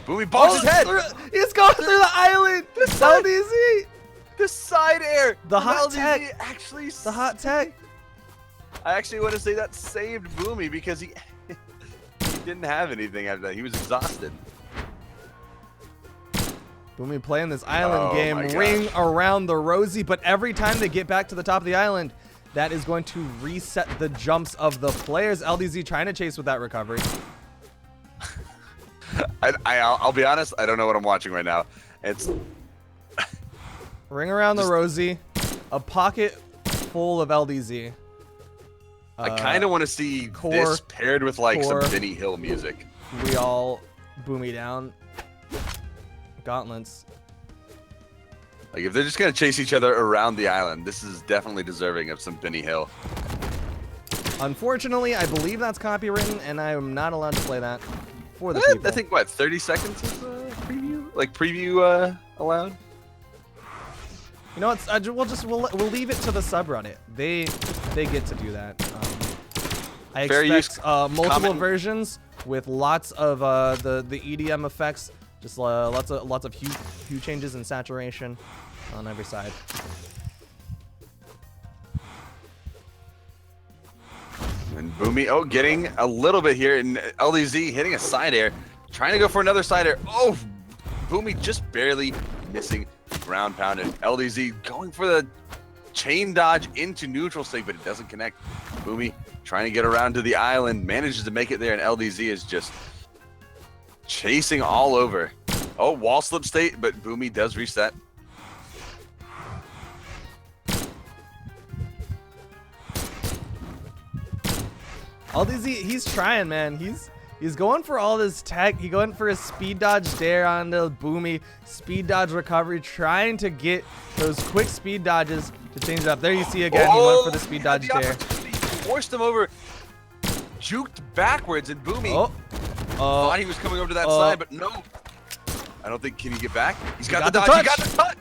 Boomy bonks his head. He's going through the island. LDZ. The side air. The from hot LDZ tech. Actually, The hot tech. I actually want to say that saved Boomy because he didn't have anything after that. He was exhausted. Boomy playing this island Oh game, my gosh. ring around the rosy, but every time they get back to the top of the island, that is going to reset the jumps of the players. LDZ trying to chase with that recovery. I'll be honest, I don't know what I'm watching right now. It's Ring around the rosy, a pocket full of LDZ. I kind of want to see core- this paired with like core. some Benny Hill music. We all Boomy down. Gauntlets. Like if they're just gonna chase each other around the island, this is definitely deserving of some Benny Hill. Unfortunately, I believe that's copywritten, and I am not allowed to play that for the people. I think what 30 seconds is preview, like preview allowed. You know what? We'll leave it to the subreddit. They get to do that. I Fair expect use multiple comment. versions with lots of the EDM effects, Just lots of hue changes and saturation on every side. And Boomy, getting a little bit here, and LDZ hitting a side air, trying to go for another side air. Oh, Boomy just barely missing ground pound, and LDZ going for the chain dodge into neutral state, but it doesn't connect. Boomy trying to get around to the island, manages to make it there, and LDZ is just chasing all over. Oh, wall slip state, but Boomy does reset. LDZ, he's trying, man. He's going for all this tech. He going for a speed dodge dare onto Boomy, speed dodge recovery, trying to get those quick speed dodges to change it up. There you see again, he went for the speed dodge dare. Forced him over, juked backwards, and Boomy thought he was coming over to that side, but no. I don't think, can he get back? He's got the dodge, he got the touch!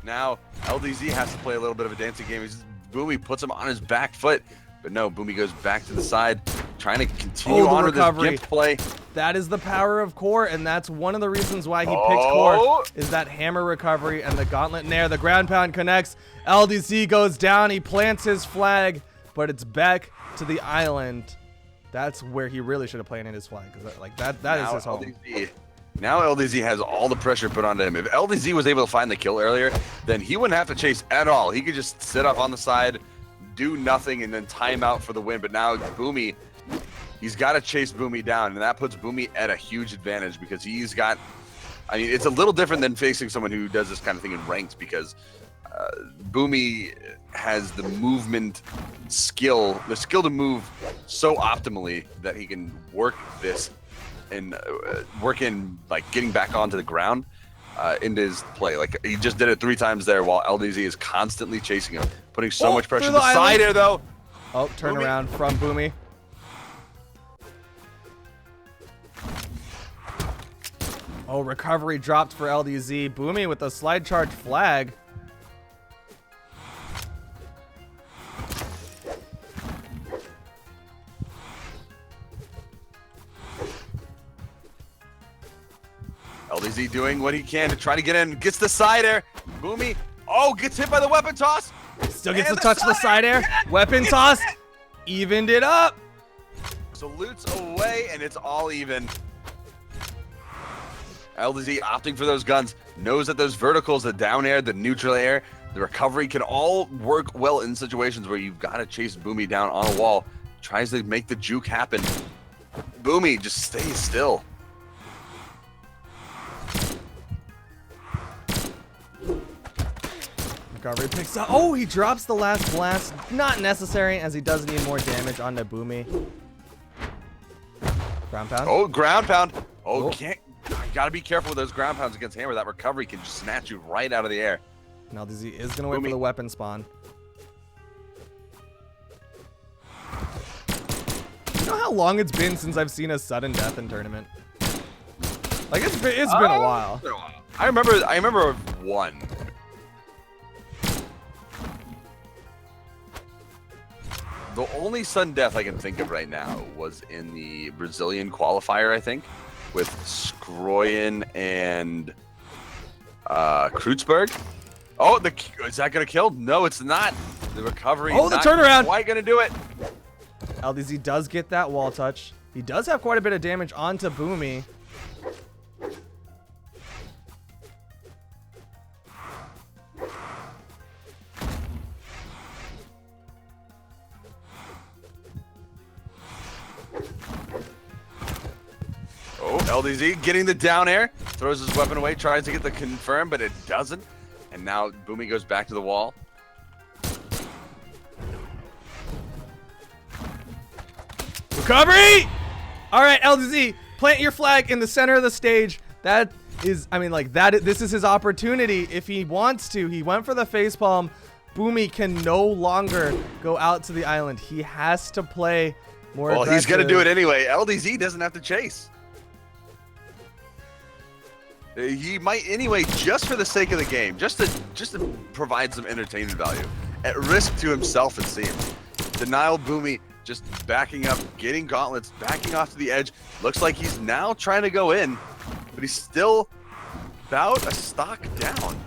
Now, LDZ has to play a little bit of a dancing game. Boomy puts him on his back foot, but no, Boomy goes back to the side, trying to continue on with his gift play. That is the power of core, and that's one of the reasons why he picked core, is that hammer recovery and the gauntlet nair. The ground pound connects. LDZ goes down. He plants his flag, but it's back to the island. That's where he really should have planted his flag, because like that is his home. Now LDZ has all the pressure put onto him. If LDZ was able to find the kill earlier, then he wouldn't have to chase at all. He could just sit up on the side, do nothing, and then time out for the win. But now Boomy, he's got to chase Boomy down, and that puts Boomy at a huge advantage because he's got, I mean, it's a little different than facing someone who does this kind of thing in ranked, because Boomy has the movement skill, the skill to move so optimally that he can work this and work in like getting back onto the ground into his play. Like he just did it 3 times there while LDZ is constantly chasing him, putting so much pressure. The side air though. Oh, turn around from Boomy. Oh, recovery dropped for LDZ. Boomy with a slide charge flag. LDZ doing what he can to try to get in, gets the side air. Boomy, gets hit by the weapon toss. Still gets to touch the side air. Weapon toss, evened it up. Salutes away, and it's all even. LDZ opting for those guns, knows that those verticals, the down air, the neutral air, the recovery can all work well in situations where you've got to chase Boomy down on a wall. Tries to make the juke happen. Boomy just stays still. Recovery picks up. Oh, he drops the last blast. Not necessary, as he does need more damage onto Boomy. Ground pound. Oh, ground pound. You gotta be careful with those ground pounds against hammer. That recovery can just snatch you right out of the air. Now LDZ is gonna wait for the weapon spawn. You know how long it's been since I've seen a sudden death in tournament? Like it's been a while. I remember one. The only sudden death I can think of right now was in the Brazilian qualifier, I think, with Skroyen and Kreutzberg. Oh, is that gonna kill? No, it's not. The recovery. Oh, the turnaround. Quite gonna do it. LDZ does get that wall touch. He does have quite a bit of damage onto Boomy. LDZ getting the down air, throws his weapon away, tries to get the confirm, but it doesn't. And now Boomy goes back to the wall. Recovery! All right, LDZ, plant your flag in the center of the stage. That is, I mean, like that. This is his opportunity if he wants to. He went for the facepalm. Boomy can no longer go out to the island. He has to play more aggressive. He's gonna do it anyway. LDZ doesn't have to chase. He might anyway, just for the sake of the game, just to provide some entertainment value, at risk to himself, it seems. Denial Boomy just backing up, getting gauntlets, backing off to the edge. Looks like he's now trying to go in, but he's still about a stock down.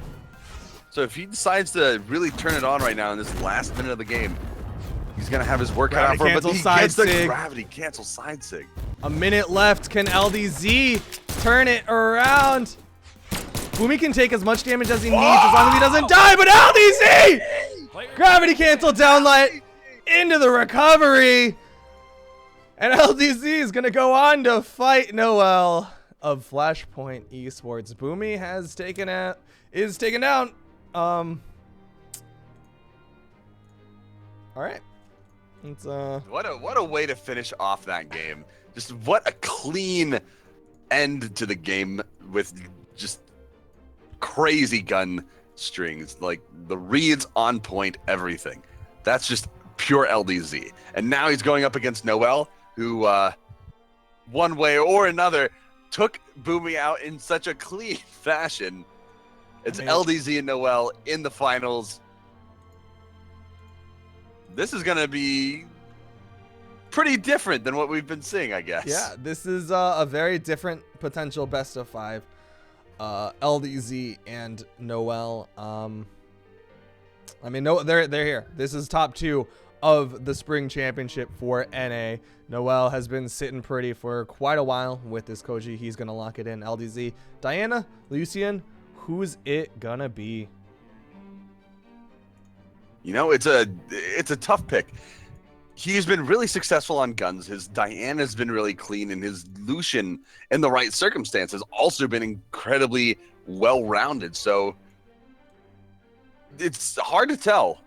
So if he decides to really turn it on right now in this last minute of the game, he's going to have his work cut out for him, but he gets the gravity cancel side sig. A minute left. Can LDZ turn it around? Boomy can take as much damage as he needs as long as he doesn't die, but LDZ! Gravity cancel downlight into the recovery. And LDZ is going to go on to fight Noel of Flashpoint Esports. Boomy is taken down. All right. It's what a way to finish off that game. Just what a clean end to the game with just crazy gun strings, like the reads on point, everything. That's just pure LDZ. And now he's going up against Noel, who one way or another took Boomy out in such a clean fashion. It's LDZ and Noel in the finals. This is going to be pretty different than what we've been seeing, I guess. Yeah, this is a very different potential best of 5. LDZ and Noel. I mean, no, they're here. This is top 2 of the spring championship for NA. Noel has been sitting pretty for quite a while with this Koji. He's going to lock it in. LDZ, Diana, Lucian, who's it gonna be? You know, it's a tough pick. He's been really successful on guns. His Diana's been really clean, and his Lucian, in the right circumstances, also been incredibly well-rounded. So it's hard to tell.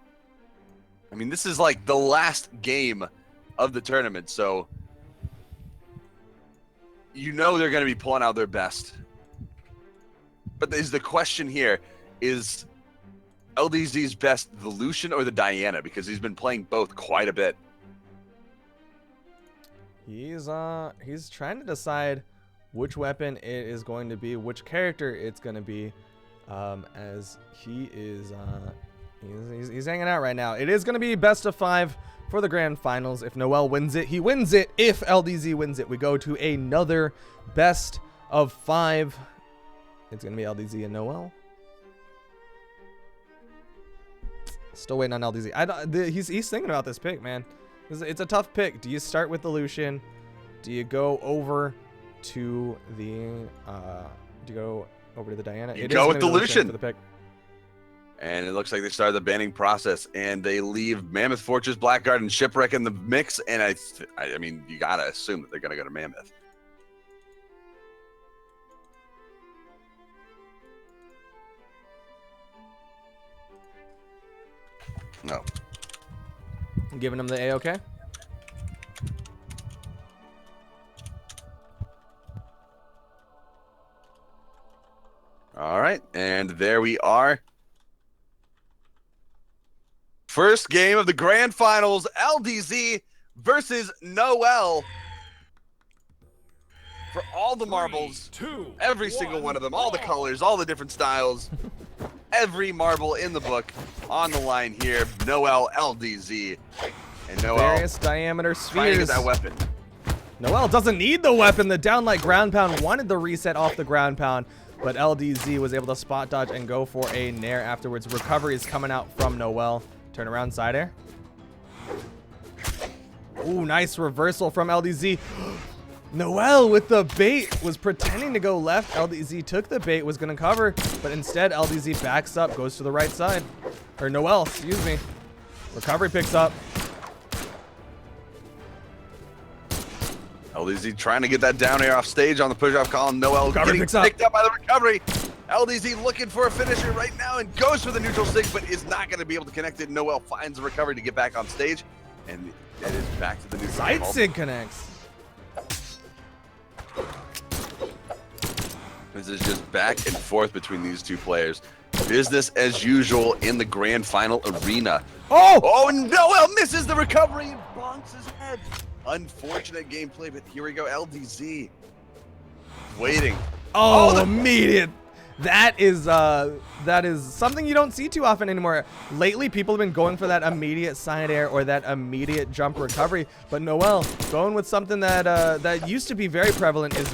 I mean, this is like the last game of the tournament, so you know they're going to be pulling out their best. But the question here is LDZ's best, the Lucian or the Diana? Because he's been playing both quite a bit. He's trying to decide which weapon it is going to be, which character it's going to be, as he is he's hanging out right now. It is going to be best of 5 for the grand finals. If Noel wins it, he wins it. If LDZ wins it, we go to another best of 5. It's going to be LDZ and Noel. Still waiting on LDZ. He's thinking about this pick, man. It's a tough pick. Do you start with the Lucian? Do you go over to the Diana? You go with the Lucian for the pick. And it looks like they started the banning process, and they leave Mammoth Fortress, Blackguard, and Shipwreck in the mix. And I mean, you gotta assume that they're gonna go to Mammoth. No. I'm giving him the A-OK. All right, and there we are. First game of the grand finals, LDZ versus Noel. For all the marbles, every single one of them, all the colors, all the different styles, every marble in the book on the line here. Noel, LDZ, and Noel. Various diameter spheres. Trying to get that weapon. Noel doesn't need the weapon. The downlight ground pound wanted the reset off the ground pound, but LDZ was able to spot dodge and go for a nair afterwards. Recovery is coming out from Noel. Turn around side air. Ooh, nice reversal from LDZ. Noel with the bait was pretending to go left. LDZ took the bait, was going to cover, but instead LDZ backs up, goes to the right side. Or Noel, excuse me. Recovery picks up. LDZ trying to get that down air off stage on the push-off column. Noel getting picked up by the recovery. LDZ looking for a finisher right now and goes for the neutral stick, but is not going to be able to connect it. Noel finds the recovery to get back on stage, and it is back to the neutral. Side sig connects. This is just back and forth between these two players. Business as usual in the grand final arena. Oh, Noel misses the recovery and bonks his head. Unfortunate gameplay, but here we go. LDZ waiting. Oh, immediate That is something you don't see too often anymore. Lately, people have been going for that immediate side air or that immediate jump recovery. But Noel going with something that that used to be very prevalent is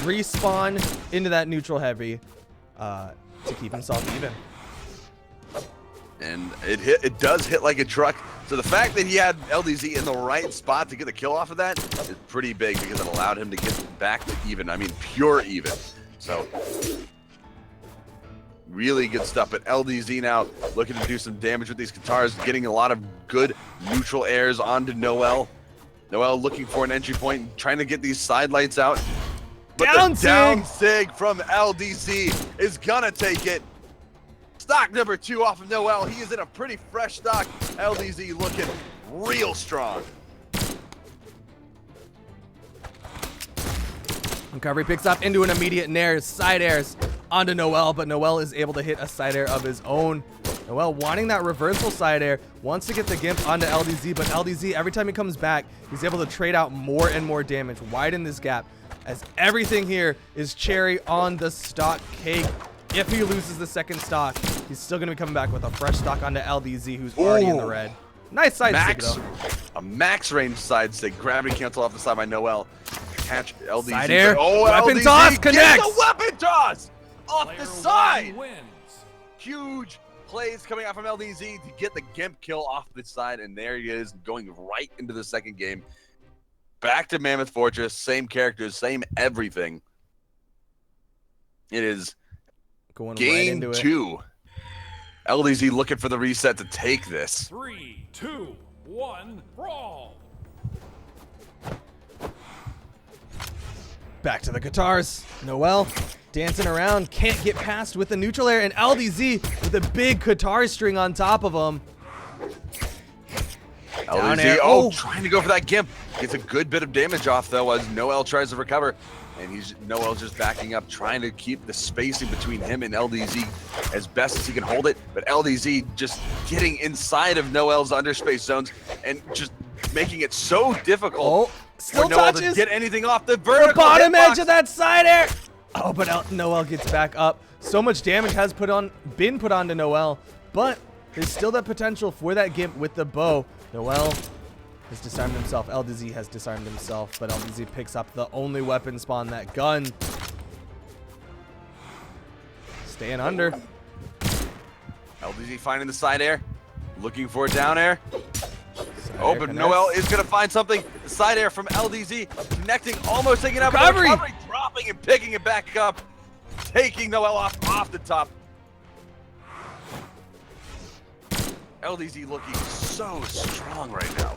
respawn into that neutral heavy to keep himself even. And it does hit like a truck. So the fact that he had LDZ in the right spot to get the kill off of that is pretty big because it allowed him to get back to even. I mean, pure even. So really good stuff. But LDZ now looking to do some damage with these guitars, getting a lot of good neutral airs onto Noel. Noel looking for an entry point, trying to get these side lights out. But Down the down sig from LDZ is gonna take it. Stock number 2 off of Noel. He is in a pretty fresh stock. LDZ looking real strong. Recovery picks up into an immediate nair, side airs onto Noel, but Noel is able to hit a side air of his own. Noel wanting that reversal side air, wants to get the gimp onto LDZ, but LDZ, every time he comes back, he's able to trade out more and more damage, widen this gap, as everything here is cherry on the stock cake. If he loses the second stock, he's still going to be coming back with a fresh stock onto LDZ, who's already in the red. Nice side stick, though. A max range side stick. Gravity cancel off the side by Noel. Catch LDZ. Side air. Oh, Weapon LDZ toss connects. the weapon toss off Player the side. wins. Huge plays coming out from LDZ to get the gimp kill off the side, and there he is going right into the second game. Back to Mammoth Fortress, same characters, same everything. It is Going right game into it. 2. LDZ looking for the reset to take this. 3, 2, 1, brawl. Back to the guitars. Noel dancing around, can't get past with the neutral air, and LDZ with a big guitar string on top of him. Down LDZ, air. oh, trying to go for that gimp. Gets a good bit of damage off, though, as Noel tries to recover. And Noel's just backing up, trying to keep the spacing between him and LDZ as best as he can hold it. But LDZ just getting inside of Noel's underspace zones and just making it so difficult Oh, still for Noel touches to get anything off the vertical the bottom hitbox. edge of that side air. Oh, but Noel gets back up. So much damage has been put onto Noel, but there's still that potential for that gimp with the bow. Noel has disarmed himself. LDZ has disarmed himself, but LDZ picks up the only weapon spawn, that gun. Staying under. LDZ finding the side air, looking for a down air. Oh, But Noel is going to find something. The side air from LDZ, connecting, almost taking out. Recovery. Recovery, dropping and picking it back up, taking Noel off the top. LDZ looking so strong right now.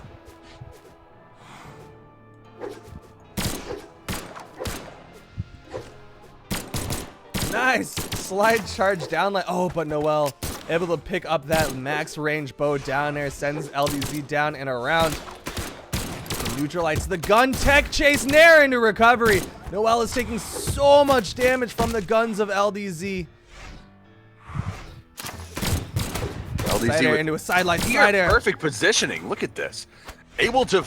Nice slide charge down like, oh, but Noel able to pick up that max range bow down there, sends LDZ down and around. Neutralites the gun tech chase nair into recovery. Noel is taking so much damage from the guns of LDZ. Side air into a sideline side air. Perfect positioning. Look at this. Able to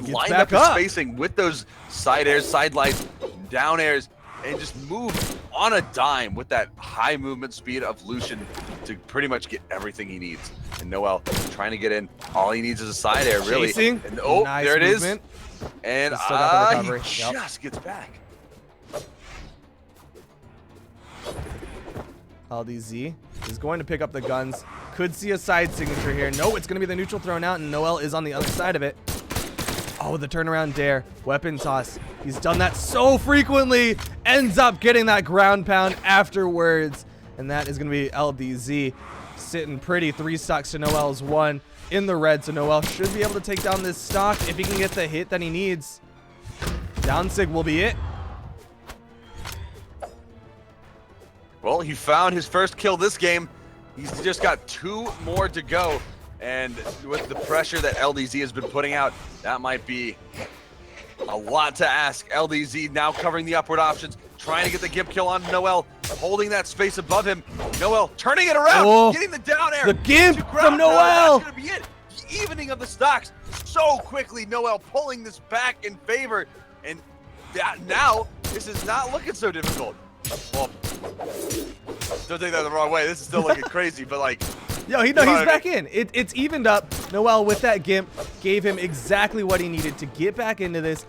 line up his spacing with those side airs, side lights, down airs, and just move on a dime with that high movement speed of Lucian to pretty much get everything he needs. And Noel trying to get in. All he needs is a side air, really. Chasing. And, oh, Nice there it is. movement. And He's still got the recovery. he Yep. just gets back. LDZ is going to pick up the guns. Could see a side signature here. No, it's going to be the neutral thrown out, and Noel is on the other side of it. Oh, the turnaround dare. Weapon toss. He's done that so frequently. Ends up getting that ground pound afterwards. And that is going to be LDZ sitting pretty. 3 stocks to Noel's 1 in the red. So Noel should be able to take down this stock if he can get the hit that he needs. Down sig will be it. Well, he found his first kill this game. He's just got 2 more to go. And with the pressure that LDZ has been putting out, that might be a lot to ask. LDZ now covering the upward options, trying to get the gimp kill on Noel, holding that space above him. Noel turning it around, getting the down air. The gimp from That's Noel. going to be it. The evening of the stocks so quickly. Noel pulling this back in favor. And now this is not looking so difficult. Well, don't take that the wrong way. This is still looking crazy, but like, Yo, he's back in. It's evened up. Noel with that Gimp gave him exactly what he needed to get back into this,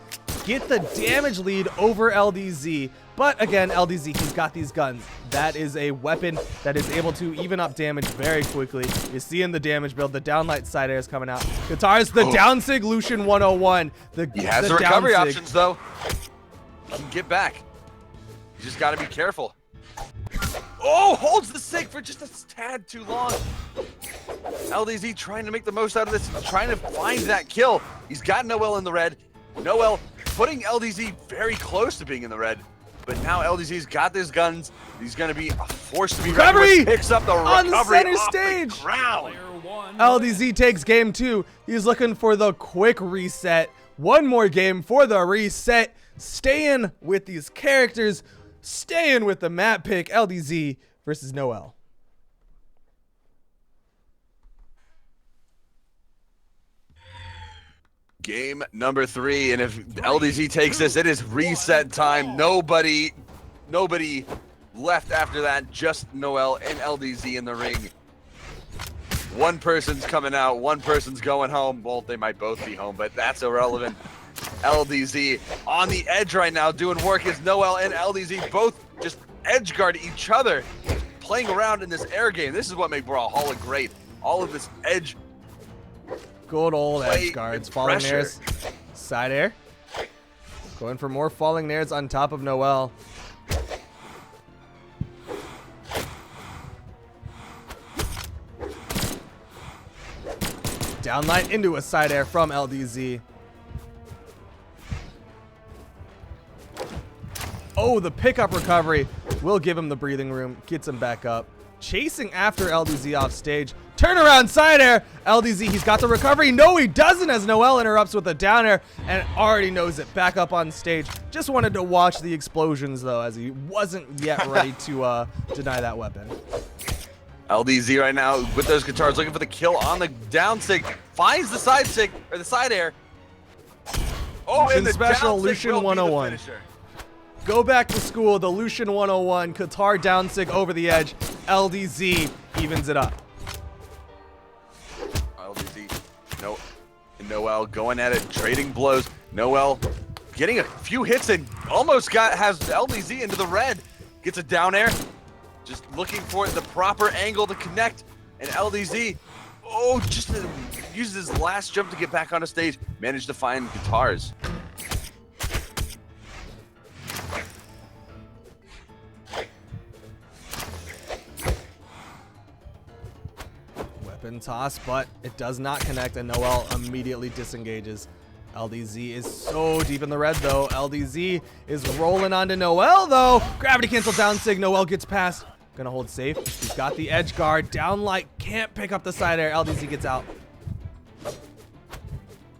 get the damage lead over LDZ. But again, LDZ, he's got these guns. That is a weapon that is able to even up damage very quickly. You're seeing the damage build. The downlight side air is coming out. Guitars, the down sig Lucian 101. He has the recovery options though. He can get back. You just got to be careful. Oh, holds the sig for just a tad too long. LDZ trying to make the most out of this, trying to find that kill. He's got Noel in the red. Noel putting LDZ very close to being in the red. But now LDZ's got his guns. He's going to be a force to be reckoned with. Picks up the recovery on center off stage. The ground. LDZ takes game 2. He's looking for the quick reset. One more game for the reset. Staying with these characters. Staying with the map pick. LDZ versus Noel. Game number 3, and if LDZ takes this, it is reset time. Nobody left after that, just Noel and LDZ in the ring. One person's coming out, one person's going home. Well, they might both be home, but that's irrelevant. LDZ on the edge right now doing work as Noel and LDZ both just edge guard each other, playing around in this air game. This is what made Brawlhalla great. All of this edge. Good old edge guards. Falling nairs. Side air. Going for more falling nairs on top of Noel. Downlight into a side air from LDZ. Oh, the pickup recovery will give him the breathing room. Gets him back up. Chasing after LDZ off stage. Turnaround side air. LDZ, he's got the recovery. No, he doesn't, as Noel interrupts with a down air and already knows it. Back up on stage. Just wanted to watch the explosions, though, as he wasn't yet ready to deny that weapon. LDZ right now with those guitars looking for the kill on the down sig. Finds the side sig, or the side air. Oh, and the special down sig Lucian will be the 101. finisher. Go back to school. The Lucian 101. Qatar down sig over the edge. LDZ evens it up. LDZ, Noel going at it, trading blows. Noel getting a few hits and almost has LDZ into the red. Gets a down air, just looking for the proper angle to connect. And LDZ, just uses his last jump to get back on the stage. Managed to find guitars. Weapon toss, but it does not connect, and Noel immediately disengages. LDZ is so deep in the red, though. LDZ is rolling onto Noel, though. Gravity cancel down sig. Noel gets past. Gonna hold safe. He's got the edge guard. Downlight can't pick up the side air. LDZ gets out.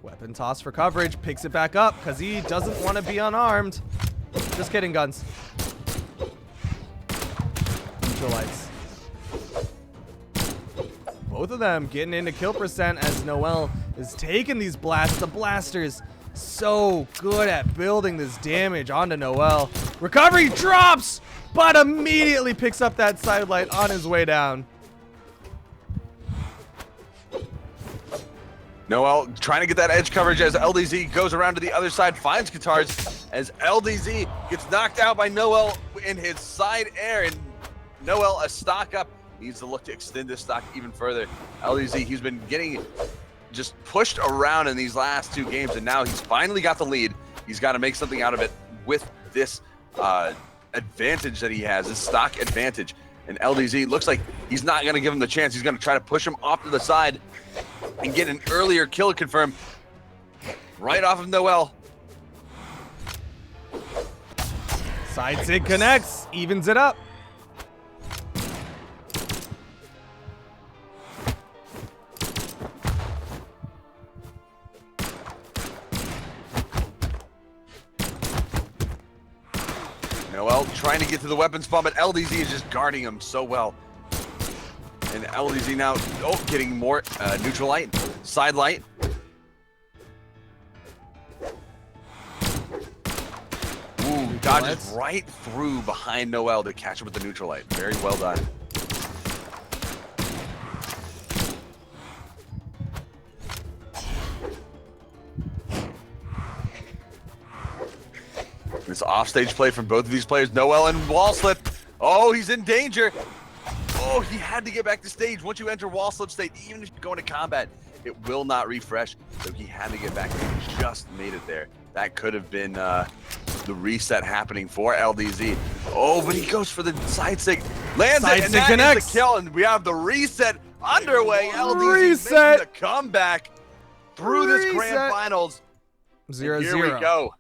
Weapon toss for coverage. Picks it back up because he doesn't want to be unarmed. Just kidding, guns. Neutral lights. Both of them getting into kill percent as Noel is taking these blasts. The blasters so good at building this damage onto Noel. Recovery drops, but immediately picks up that sidelight on his way down. Noel trying to get that edge coverage as LDZ goes around to the other side, finds guitars as LDZ gets knocked out by Noel in his side air, and Noel a stock up. Needs to look to extend this stock even further. LDZ, he's been getting just pushed around in these last 2 games, and now he's finally got the lead. He's got to make something out of it with this advantage that he has, this stock advantage. And LDZ looks like he's not going to give him the chance. He's going to try to push him off to the side and get an earlier kill confirmed right off of Noel. Side sig connects, evens it up. Noel trying to get to the weapon spawn, but LDZ is just guarding him so well. And LDZ now, getting more neutral light, side light. Ooh, dodges right through behind Noel to catch him with the neutral light. Very well done. This offstage play from both of these players. Noel and wall slip. Oh, he's in danger. Oh, he had to get back to stage. Once you enter wall slip state, even if you go into combat, it will not refresh. So he had to get back. He just made it there. That could have been the reset happening for LDZ. Oh, but he goes for the side sig. Lands it, and that is the kill. And we have the reset underway. LDZ making the comeback through this grand finals. 0-0. Here we go.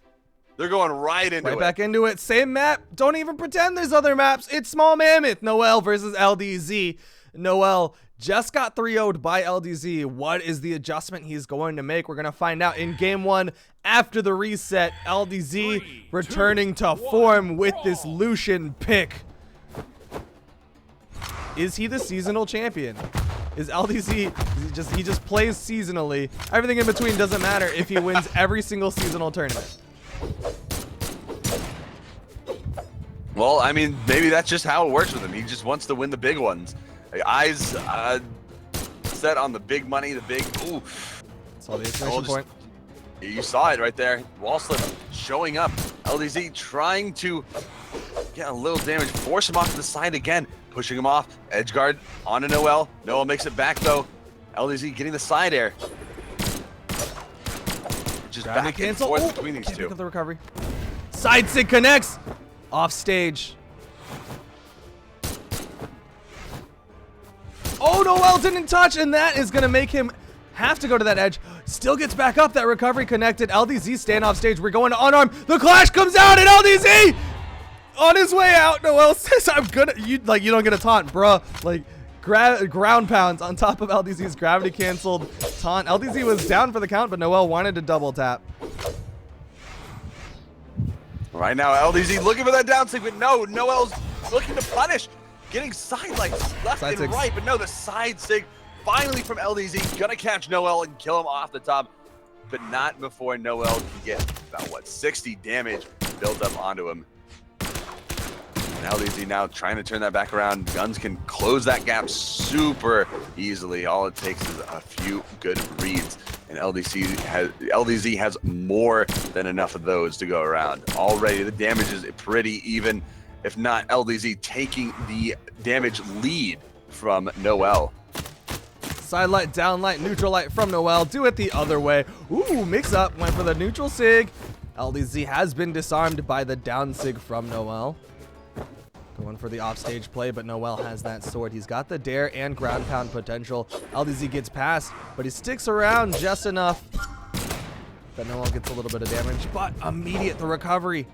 They're going right into it. Right back into it. Same map. Don't even pretend there's other maps. It's Small Mammoth. Noel versus LDZ. Noel just got 3-0'd by LDZ. What is the adjustment he's going to make? We're going to find out in game 1 after the reset. LDZ returning to form with this Lucian pick. Is he the seasonal champion? Is LDZ, he just plays seasonally. Everything in between doesn't matter if he wins every single seasonal tournament. Well, I mean, maybe that's just how it works with him. He just wants to win the big ones. Eyes set on the big money, the big. Ooh. Saw the exclamation point. You saw it right there. Wall slip showing up. LDZ trying to get a little damage, force him off to the side again, pushing him off. Edge guard onto Noel. Noel makes it back though. LDZ getting the side air. Just back and forth between these two. Pick up the recovery. Side sig connects. Off stage. Oh, Noel didn't touch, and that is going to make him have to go to that edge. Still gets back up. That recovery connected. LDZ stand off stage. We're going to unarmed. The clash comes out, and LDZ on his way out. Noel says, "I'm gonna." You don't get a taunt, bruh. Like ground pounds on top of LDZ's gravity canceled taunt. LDZ was down for the count, but Noel wanted to double tap. Right now, LDZ looking for that down sig, but no, Noel's looking to punish. Getting side lights left and right, but no, the side sig finally from LDZ. Gonna catch Noel and kill him off the top, but not before Noel can get about, what, 60 damage built up onto him. And LDZ now trying to turn that back around. Guns can close that gap super easily. All it takes is a few good reads. And LDZ has more than enough of those to go around. Already the damage is pretty even, if not LDZ taking the damage lead from Noel. Side light, down light, neutral light from Noel. Do it the other way. Ooh, mix up. Went for the neutral sig. LDZ has been disarmed by the down sig from Noel. Going for the offstage play, but Noel has that sword. He's got the dare and ground pound potential. LDZ gets past, but he sticks around just enough that Noel gets a little bit of damage, but immediate the recovery.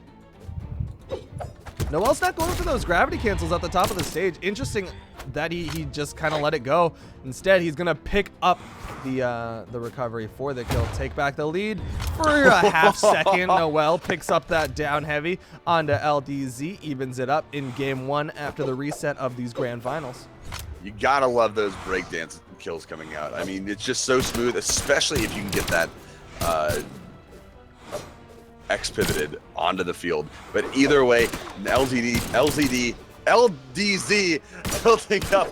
Noel's not going for those gravity cancels at the top of the stage. Interesting that he just kind of let it go. Instead, he's going to pick up the recovery for the kill. Take back the lead for a half second. Noel picks up that down heavy onto LDZ. Evens it up in game 1 after the reset of these grand finals. You got to love those breakdance kills coming out. I mean, it's just so smooth, especially if you can get that X pivoted onto the field. But either way, LDZ building up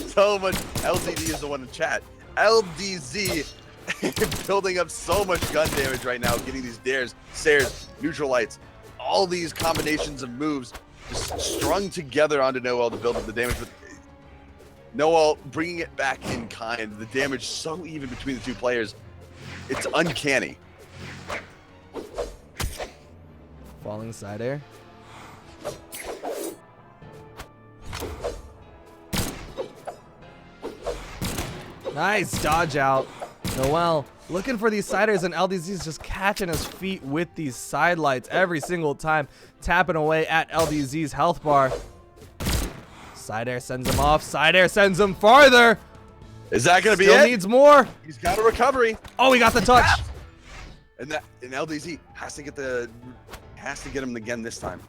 so much. LDZ is the one in chat. LDZ building up so much gun damage right now, getting these dares, stairs, neutral lights, all these combinations of moves just strung together onto Noel to build up the damage. But Noel bringing it back in kind. The damage so even between the two players. It's uncanny. Falling side air. Nice dodge out. Noel looking for these siders, and LDZ's just catching his feet with these side lights every single time, tapping away at LDZ's health bar. Side air sends him off. Side air sends him farther. Is that going to be it? Still needs more. He's got a recovery. Oh, he got the touch. And LDZ has to get him again this time.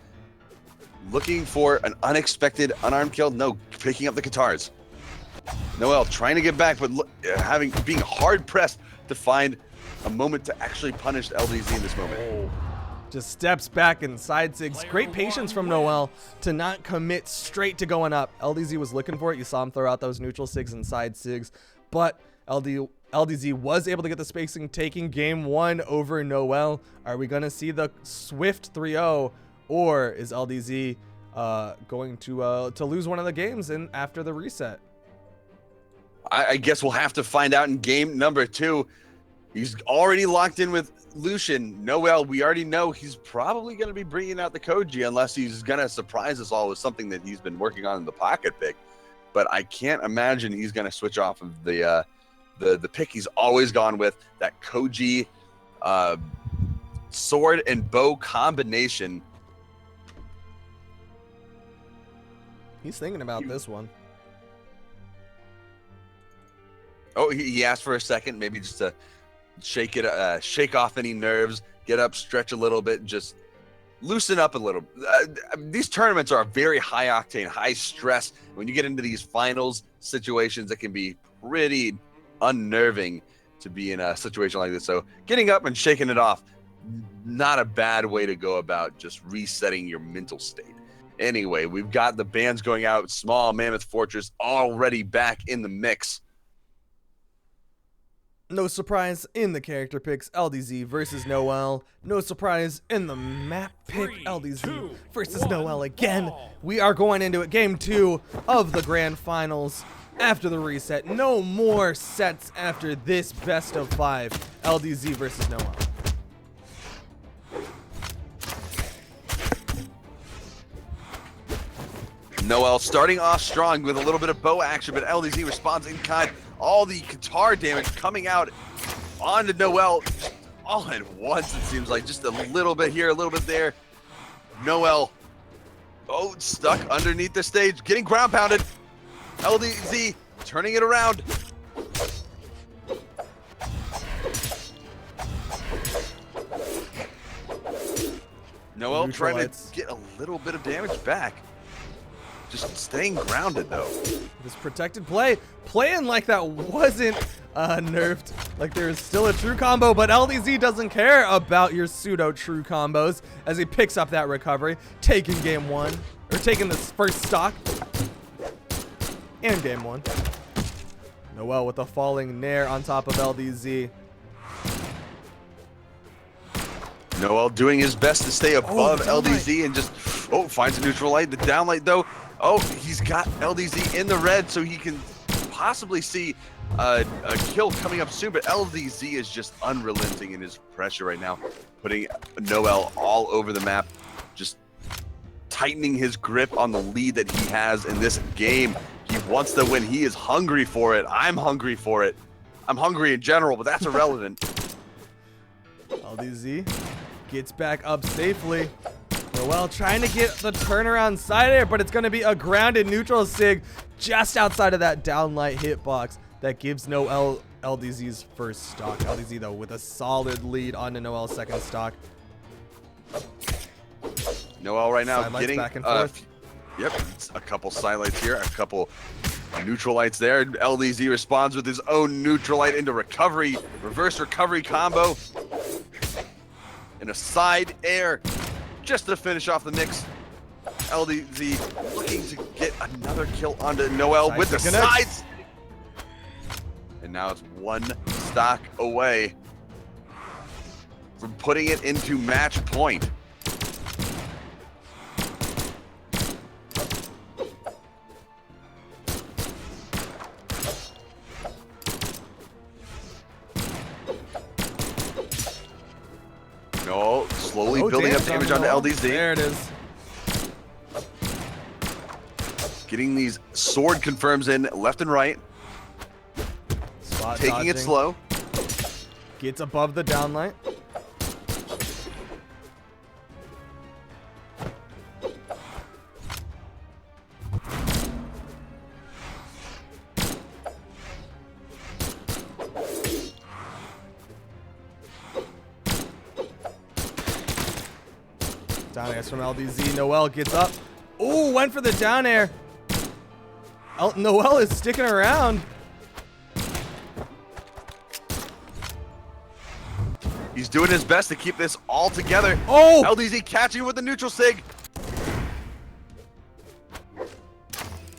Looking for an unexpected unarmed kill. No, picking up the guitars. Noel trying to get back, but being hard pressed to find a moment to actually punish LDZ in this moment. Just steps back and side sigs. Great patience from Noel to not commit straight to going up. LDZ was looking for it. You saw him throw out those neutral sigs and side sigs, but LDZ was able to get the spacing, taking game 1 over Noel. Are we going to see the swift 3-0, or is LDZ going to lose one of the games after the reset? I guess we'll have to find out in game number 2. He's already locked in with Lucian. Noel, we already know he's probably going to be bringing out the Koji unless he's going to surprise us all with something that he's been working on in the pocket pick. But I can't imagine he's going to switch off of the pick he's always gone with, that Koji sword and bow combination. He's thinking about this one. Oh, he asked for a second, maybe just to shake off any nerves, get up, stretch a little bit, and just loosen up a little. These tournaments are very high octane, high stress. When you get into these finals situations, it can be pretty unnerving to be in a situation like this. So getting up and shaking it off, not a bad way to go about just resetting your mental state. Anyway, we've got the bands going out. Small Mammoth Fortress already back in the mix. No surprise in the character picks, LDZ versus Noel. No surprise in the map pick, 3, LDZ 2, versus 1, Noel again. ball. We are going into it, game 2 of the grand finals after the reset. No more sets after this best of 5, LDZ versus Noel. Noel starting off strong with a little bit of bow action, but LDZ responds in kind. All the guitar damage coming out onto Noel all at once, it seems like. Just a little bit here, a little bit there. Noel, stuck underneath the stage, getting ground pounded. LDZ turning it around. Noel trying to get a little bit of damage back. Just staying grounded, though. This protected play, playing like that wasn't nerfed, like there's still a true combo, but LDZ doesn't care about your pseudo true combos as he picks up that recovery, taking game 1, or taking this first stock, and game 1. Noel with a falling nair on top of LDZ. Noel doing his best to stay above LDZ and just, finds a neutral light. The down light, though, he's got LDZ in the red, so he can possibly see a kill coming up soon, but LDZ is just unrelenting in his pressure right now, putting Noel all over the map, just tightening his grip on the lead that he has in this game. He wants to win. He is hungry for it. I'm hungry for it. I'm hungry in general, but that's irrelevant. LDZ gets back up safely. Noel trying to get the turnaround side air, but it's going to be a grounded neutral sig just outside of that downlight hitbox that gives Noel LDZ's first stock. LDZ, though, with a solid lead on to Noel's second stock. Noel right now Sidelights getting back and forth. A couple sidelights here, a couple neutral lights there. LDZ responds with his own neutral light into recovery, reverse recovery combo, and a side air just to finish off the mix. LDZ looking to get another kill onto Noel with the sides. And now it's one stock away from putting it into match point. No, slowly building up damage onto LDZ. There it is. Getting these sword confirms in left and right. Spot Taking dodging. it slow. Gets above the downlight. Down airs from LDZ. Noel gets up. Ooh, went for the down air. Noel is sticking around. He's doing his best to keep this all together. Oh! LDZ catching with the neutral sig.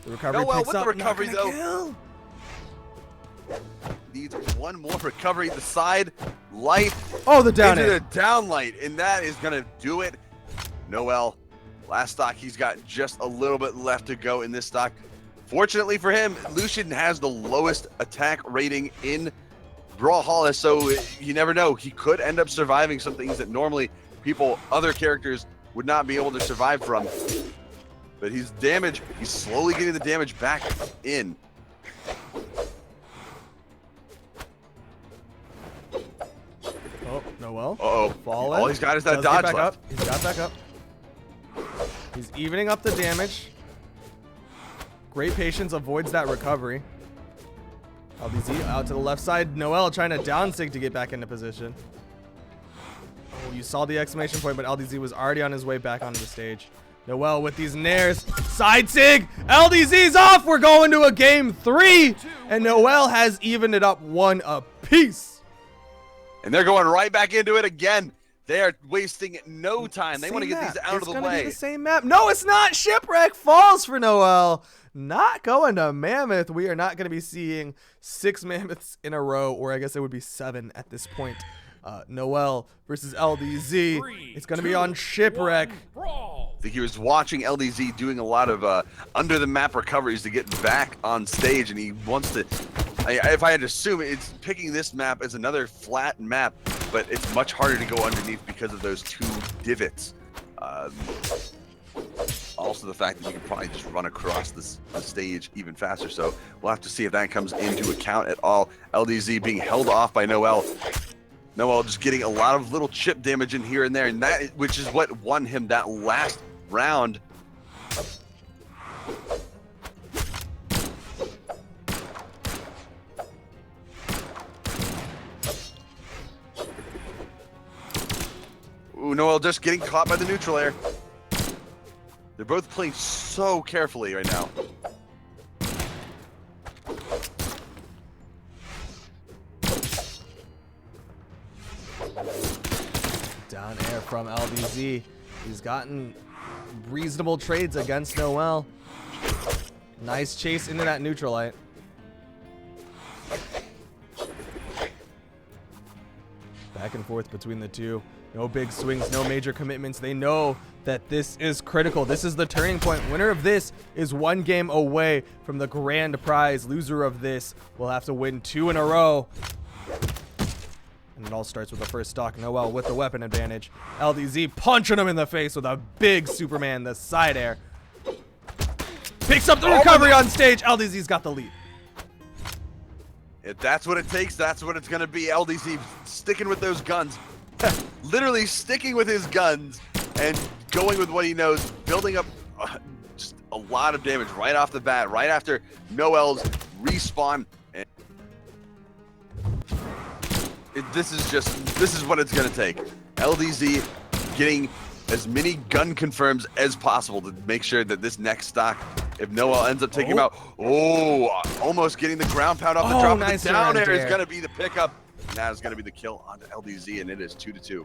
The recovery Noel picks with up. the recovery, Not gonna though. kill. Needs one more recovery. The side light. Oh, the down into air. the down light, and that is gonna do it. Noel, last stock, he's got just a little bit left to go in this stock. Fortunately for him, Lucian has the lowest attack rating in Brawlhalla, so you never know. He could end up surviving some things that normally other characters would not be able to survive from. But he's slowly getting the damage back in. Oh, Noel. Uh-oh. Fallen. All he's got is that Does get dodge back left. up. He's got back up. He's evening up the damage. Great patience avoids that recovery. LDZ out to the left side. Noel trying to down sig to get back into position. Oh, you saw the exclamation point, but LDZ was already on his way back onto the stage. Noel with these nairs. Side sig. LDZ's off. We're going to a game 3. And Noel has evened it up 1 apiece. And they're going right back into it again. They are wasting no time. They want to get these out of the It's gonna way. be the same map. No, it's not. Shipwreck falls for Noel. Not going to Mammoth. We are not going to be seeing 6 Mammoths in a row, or I guess it would be 7 at this point. Noel versus LDZ. It's going to be on Shipwreck. I think he was watching LDZ doing a lot of under the map recoveries to get back on stage, and he wants to. If I had to assume, it's picking this map as another flat map, but it's much harder to go underneath because of those 2 divots. Also the fact that you can probably just run across the stage even faster, so we'll have to see if that comes into account at all. LDZ being held off by Noel. Noel just getting a lot of little chip damage in here and there, and which is what won him that last round. Ooh, Noel just getting caught by the neutral air. They're both playing so carefully right now. Down air from LDZ. He's gotten reasonable trades against Noel. Nice chase into that neutral light. Back and forth between the two. No big swings, no major commitments. They know that this is critical. This is the turning point. Winner of this is 1 game away from the grand prize. Loser of this will have to win 2 in a row. And it all starts with the first stock. Noel with the weapon advantage. LDZ punching him in the face with a big Superman, the side air. Picks up the recovery on stage. LDZ's got the lead. If that's what it takes, that's what it's going to be. LDZ sticking with those guns. Literally sticking with his guns and going with what he knows, building up just a lot of damage right off the bat, right after Noel's respawn. And this is what it's going to take. LDZ getting as many gun confirms as possible to make sure that this next stock, if Noel ends up taking him out, almost getting the ground pound off the drop. Nice the down air air. is going to be the pickup. And that is going to be the kill onto LDZ, and it is 2-2.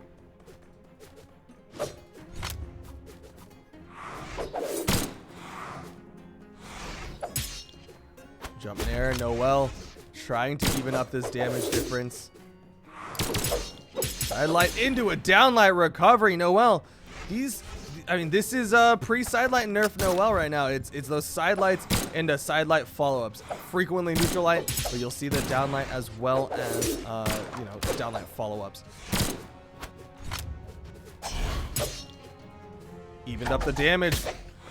Jump in air, Noel trying to even up this damage difference. Sidelight into a downlight recovery. Noel, this is a pre-sidelight nerf Noel right now. It's those sidelights into sidelight follow-ups. Frequently neutral light, but you'll see the downlight as well as downlight follow-ups. Evened up the damage.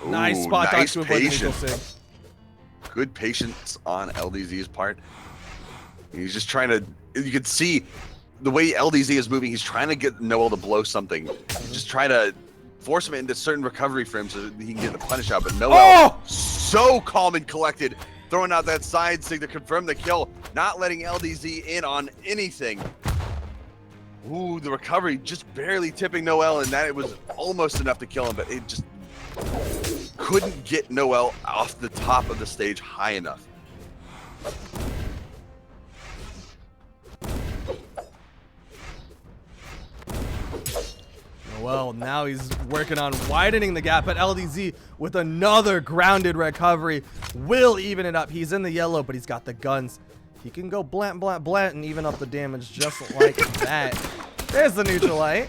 Nice Ooh, spot dodge nice to avoid the neutral patience. sig. Good patience on LDZ's part. He's just trying to, you can see the way LDZ is moving, he's trying to get Noel to blow something. Just try to force him into certain recovery frames so that he can get the punish out. But Noel, so calm and collected, throwing out that side sig to confirm the kill, not letting LDZ in on anything. Ooh, the recovery just barely tipping Noel, and that it was almost enough to kill him, but it just couldn't get Noel off the top of the stage high enough. Noel, now he's working on widening the gap, but LDZ with another grounded recovery will even it up. He's in the yellow, but he's got the guns. He can go blant, blant, blant, and even up the damage just like that. There's the neutral light.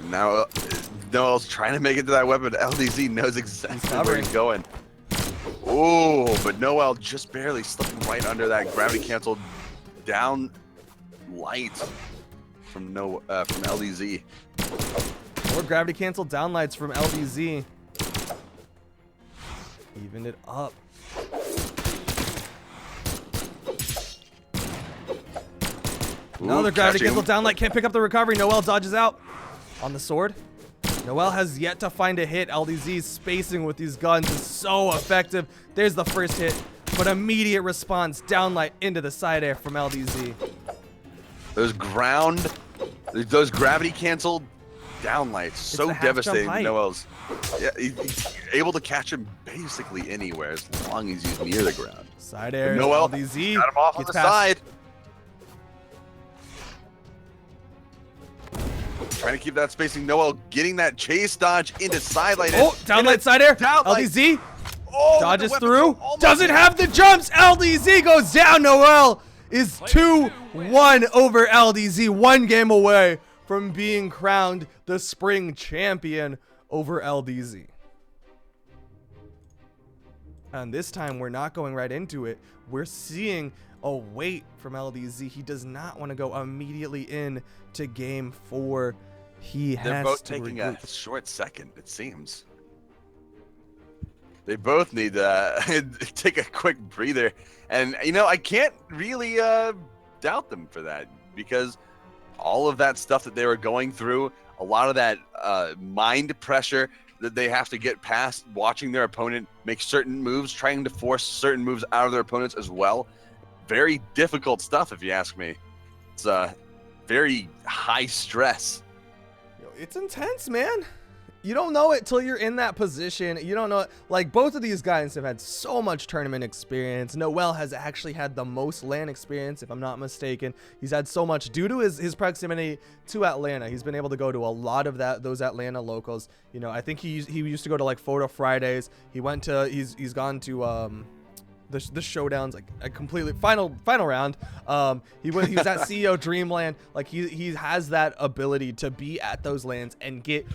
Now, Noel's trying to make it to that weapon. LDZ knows exactly where he's going. Oh, but Noel just barely slipping right under that gravity canceled down light from LDZ. More gravity canceled down lights from LDZ. Even it up. Another gravity canceled down light. Can't pick up the recovery. Noel dodges out on the sword. Noel has yet to find a hit. LDZ's spacing with these guns is so effective. There's the first hit, but immediate response downlight into the side air from LDZ. Those gravity canceled downlights, so devastating to Noel's. Yeah, he's able to catch him basically anywhere as long as he's near the ground. Side air, Noel LDZ got him off on the side. Trying to keep that spacing. Noel getting that chase dodge into sidelight. Oh, downlight side air. LDZ dodges through. Doesn't have the jumps. LDZ goes down. Noel is 2-1 over LDZ. 1 game away from being crowned the spring champion over LDZ. And this time we're not going right into it. We're seeing a wait from LDZ. He does not want to go immediately in to game 4. They're both taking a short second, it seems. They both need to take a quick breather. And, you know, I can't really doubt them for that, because all of that stuff that they were going through, a lot of that mind pressure that they have to get past, watching their opponent make certain moves, trying to force certain moves out of their opponents as well. Very difficult stuff, if you ask me. It's very high stress. It's intense, man. You don't know it till you're in that position. You don't know it. Like, both of these guys have had so much tournament experience. Noel has actually had the most LAN experience, if I'm not mistaken. He's had so much due to his proximity to Atlanta. He's been able to go to a lot of those Atlanta locals. You know, I think he used to go to like Photo Fridays. He's gone to the showdowns, like a completely final round. He was at CEO Dreamland. Like, he has that ability to be at those lands and get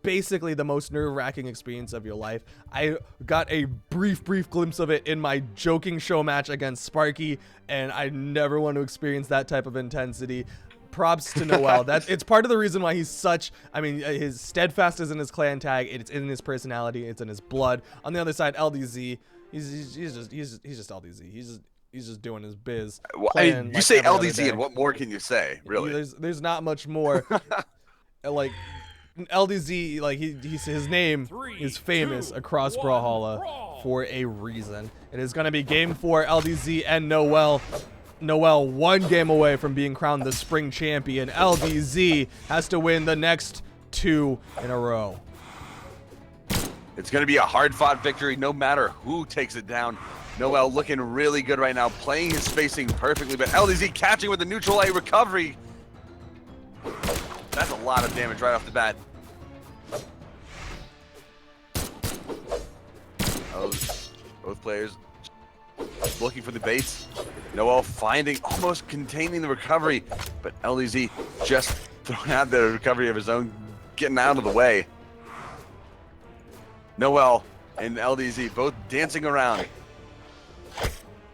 basically the most nerve-wracking experience of your life. I got a brief glimpse of it in my joking show match against Sparky, and I never want to experience that type of intensity. Props to Noel. It's part of the reason why he's such, I mean, his steadfast is in his clan tag, it's in his personality, it's in his blood. On the other side, LDZ, he's just LDZ. He's just doing his biz. You like say LDZ, and what more can you say, really? There's not much more. Like, LDZ, like his name is famous across Brawlhalla for a reason. It is going to be game 4, LDZ and Noel. Noel 1 game away from being crowned the spring champion. LDZ has to win the next 2 in a row. It's going to be a hard-fought victory no matter who takes it down. Noel looking really good right now, playing his spacing perfectly, but LDZ catching with the neutral A recovery. That's a lot of damage right off the bat. Both players looking for the baits. Noel finding, almost containing the recovery, but LDZ just throwing out the recovery of his own, getting out of the way. Noel and LDZ both dancing around.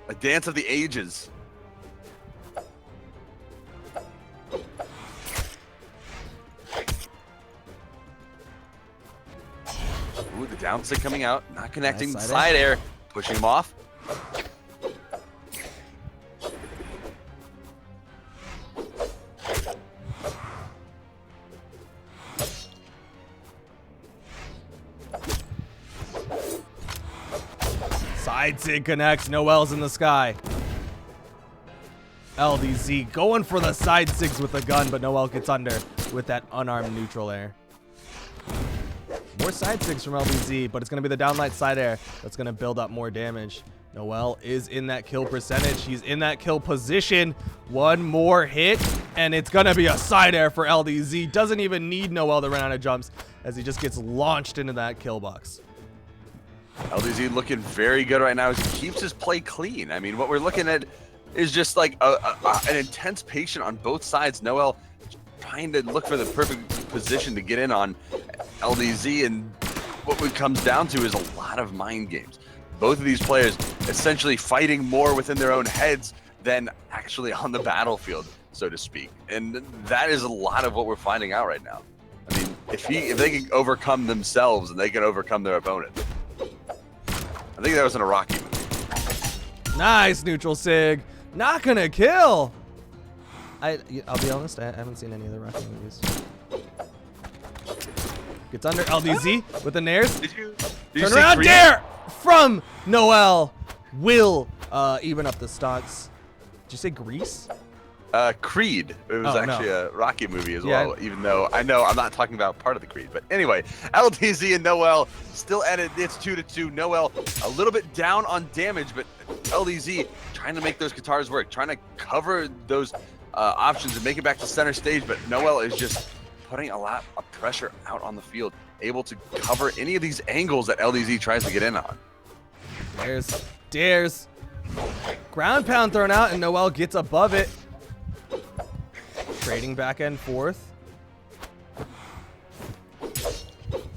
A dance of the ages. Ooh, the down stick coming out, not connecting. Nice side air, pushing him off. Side sig connects. Noel's in the sky. LDZ going for the side sigs with the gun, but Noel gets under with that unarmed neutral air. More side sigs from LDZ, but it's going to be the downlight side air that's going to build up more damage. Noel is in that kill percentage. He's in that kill position. 1 more hit, And it's gonna be a side air for LDZ. Doesn't even need Noel to run out of jumps as he just gets launched into that kill box. LDZ looking very good right now as he keeps his play clean. I mean, what we're looking at is just like an intense patient on both sides. Noel trying to look for the perfect position to get in on LDZ, and what it comes down to is a lot of mind games. Both of these players essentially fighting more within their own heads than actually on the battlefield, so to speak. And that is a lot of what we're finding out right now. I mean, if they can overcome themselves and they can overcome their opponent. I think that was in a Rocky movie. Nice neutral sig. Not gonna kill. I'll be honest, I haven't seen any of the Rocky movies. Gets under LDZ with the nairs. Did you Turn see around, Creed? dare from Noel. Will even up the stocks. Did you say Grease? Creed. It was actually a Rocky movie as Yeah. well, even though I know I'm not talking about part of the Creed. But anyway, LDZ and Noel still at it. It's 2-2. Noel a little bit down on damage, but LDZ trying to make those guitars work, trying to cover those options and make it back to center stage. But Noel is just putting a lot of pressure out on the field, able to cover any of these angles that LDZ tries to get in on. There's dares. Ground pound thrown out, and Noel gets above it. Trading back and forth.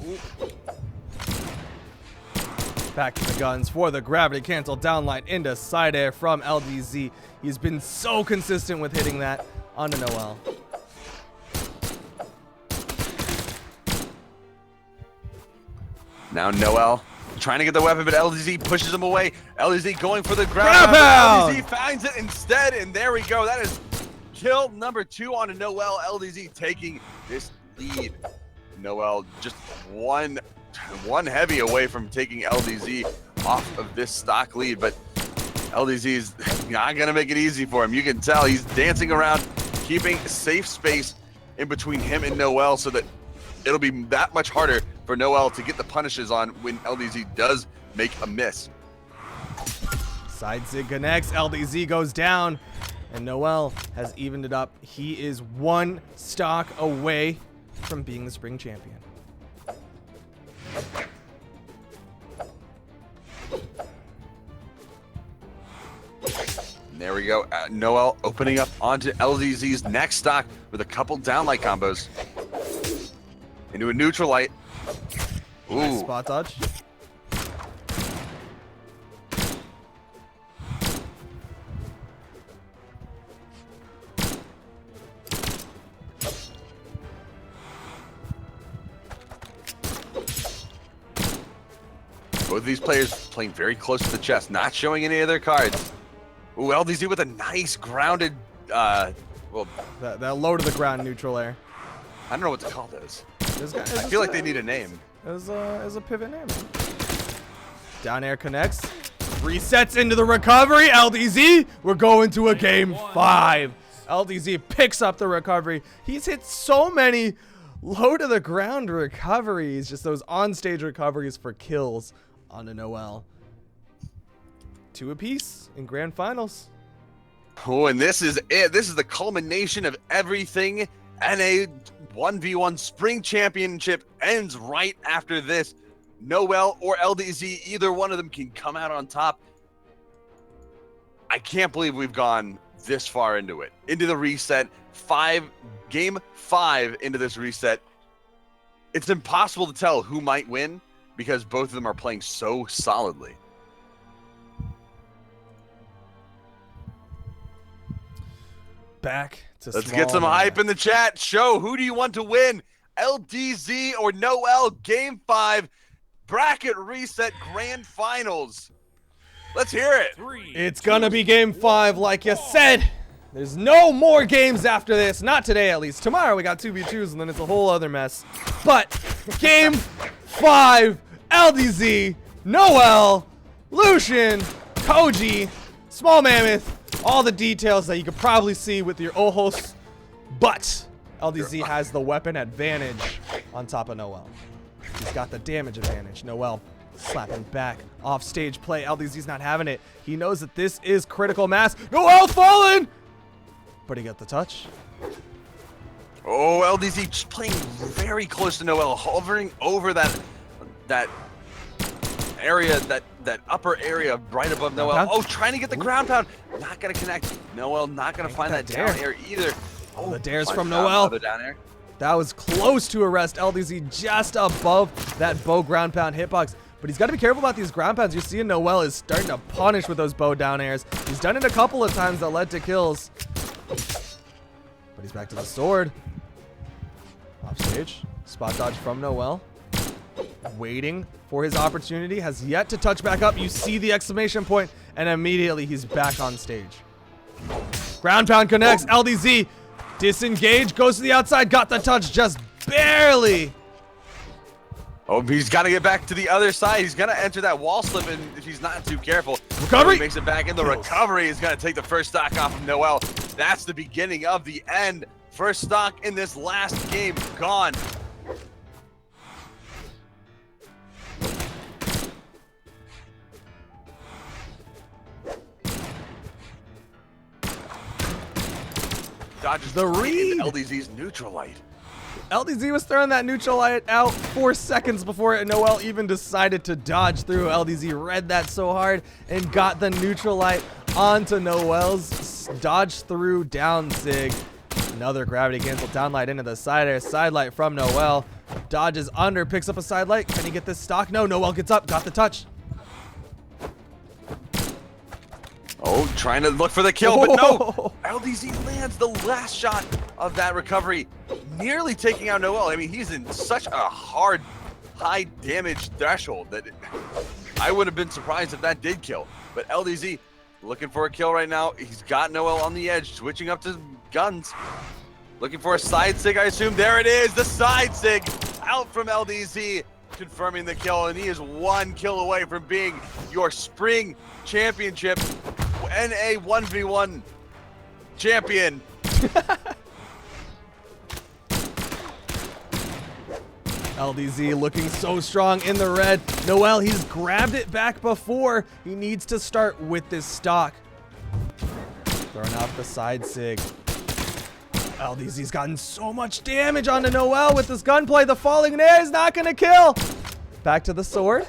Ooh. Back to the guns for the gravity cancel downline into side air from LDZ. He's been so consistent with hitting that onto Noel. Now Noel trying to get the weapon, but LDZ pushes him away. LDZ going for the ground Ground pound! LDZ finds it instead, and there we go. That is kill number 2 on Noel. LDZ taking this lead. Noel just one heavy away from taking LDZ off of this stock lead, but LDZ is not gonna make it easy for him. You can tell he's dancing around, keeping safe space in between him and Noel so that it'll be that much harder for Noel to get the punishes on when LDZ does make a miss. Side zig connects. LDZ goes down, and Noel has evened it up. He is one stock away from being the spring champion. And there we go. Noel opening up onto LDZ's next stock with a couple downlight combos. Into a neutral light. Ooh. Spot dodge. Both of these players playing very close to the chest, not showing any of their cards. Ooh, LDZ with a nice grounded, well, That low to the ground neutral air. I don't know what to call those. This guy I feel like they need a name. As a pivot name. Down air connects. Resets into the recovery. LDZ, we're going to a game 5. LDZ picks up the recovery. He's hit so many low to the ground recoveries, just those on stage recoveries for kills onto Noel. 2 apiece in grand finals. Oh, and this is it. This is the culmination of everything. NA 1v1 Spring Championship ends right after this. Noel or LDZ, either one of them can come out on top. I can't believe we've gone this far into it. Into the reset. Game 5 into this reset. It's impossible to tell who might win because both of them are playing so solidly. Back to Let's small get some man. hype in the chat. Show who do you want to win? LDZ or Noel? Game 5 bracket reset grand finals. Let's hear it. 3, It's gonna be game 5, like you said. There's no more games after this. Not today, at least. Tomorrow we got 2v2s, and then it's a whole other mess. But game 5, LDZ, Noel, Lucian, Koji, Small Mammoth, all the details that you could probably see with your ojos. But LDZ has the weapon advantage on top of Noel. He's got the damage advantage. Noel slapping back off stage play. LDZ's not having it. He knows that this is critical mass. Noel falling! but he got the touch. Oh, LDZ just playing very close to Noel, hovering over that area, that upper area right above Noel. Pound? Oh, trying to get the ground pound. Not going to connect. Noel not going to find that down air either. Oh, the dares finds from down Noel. another down air. That was close to arrest LDZ, just above that bow ground pound hitbox. But he's got to be careful about these ground pounds. You're seeing Noel is starting to punish with those bow down airs. He's done it a couple of times that led to kills. But he's back to the sword. Off stage. Spot dodge from Noel. Waiting for his opportunity. Has yet to touch back up. You see the exclamation point, and immediately he's back on stage. Ground pound connects. LDZ disengage, goes to the outside, got the touch just barely. Oh, he's got to get back to the other side. He's going to enter that wall slip, and if he's not too careful, Recovery! He makes it back in the recovery. He's going to take the first stock off of Noel. That's the beginning of the end. First stock in this last game gone. Dodges the read. LDZ's neutral light. LDZ was throwing that neutral light out 4 seconds before Noel even decided to dodge through. LDZ read that so hard and got the neutral light onto Noel's dodge through down sig. Another gravity cancel down light into the side air. Side light from Noel. Dodges under, picks up a side light. Can he get this stock? No, Noel gets up, got the touch. Oh, trying to look for the kill, but no! LDZ lands the last shot of that recovery, nearly taking out Noel. I mean, he's in such a hard, high damage threshold that I would have been surprised if that did kill. But LDZ looking for a kill right now. He's got Noel on the edge, switching up to guns. Looking for a side sig, I assume. There it is, the side sig out from LDZ, confirming the kill, and he is 1 kill away from being your spring championship NA 1v1 champion. LDZ looking so strong in the red. Noel, he's grabbed it back before. He needs to start with this stock. Throwing out the side sig. LDZ's gotten so much damage onto Noel with this gunplay. The falling in air is not going to kill. Back to the sword.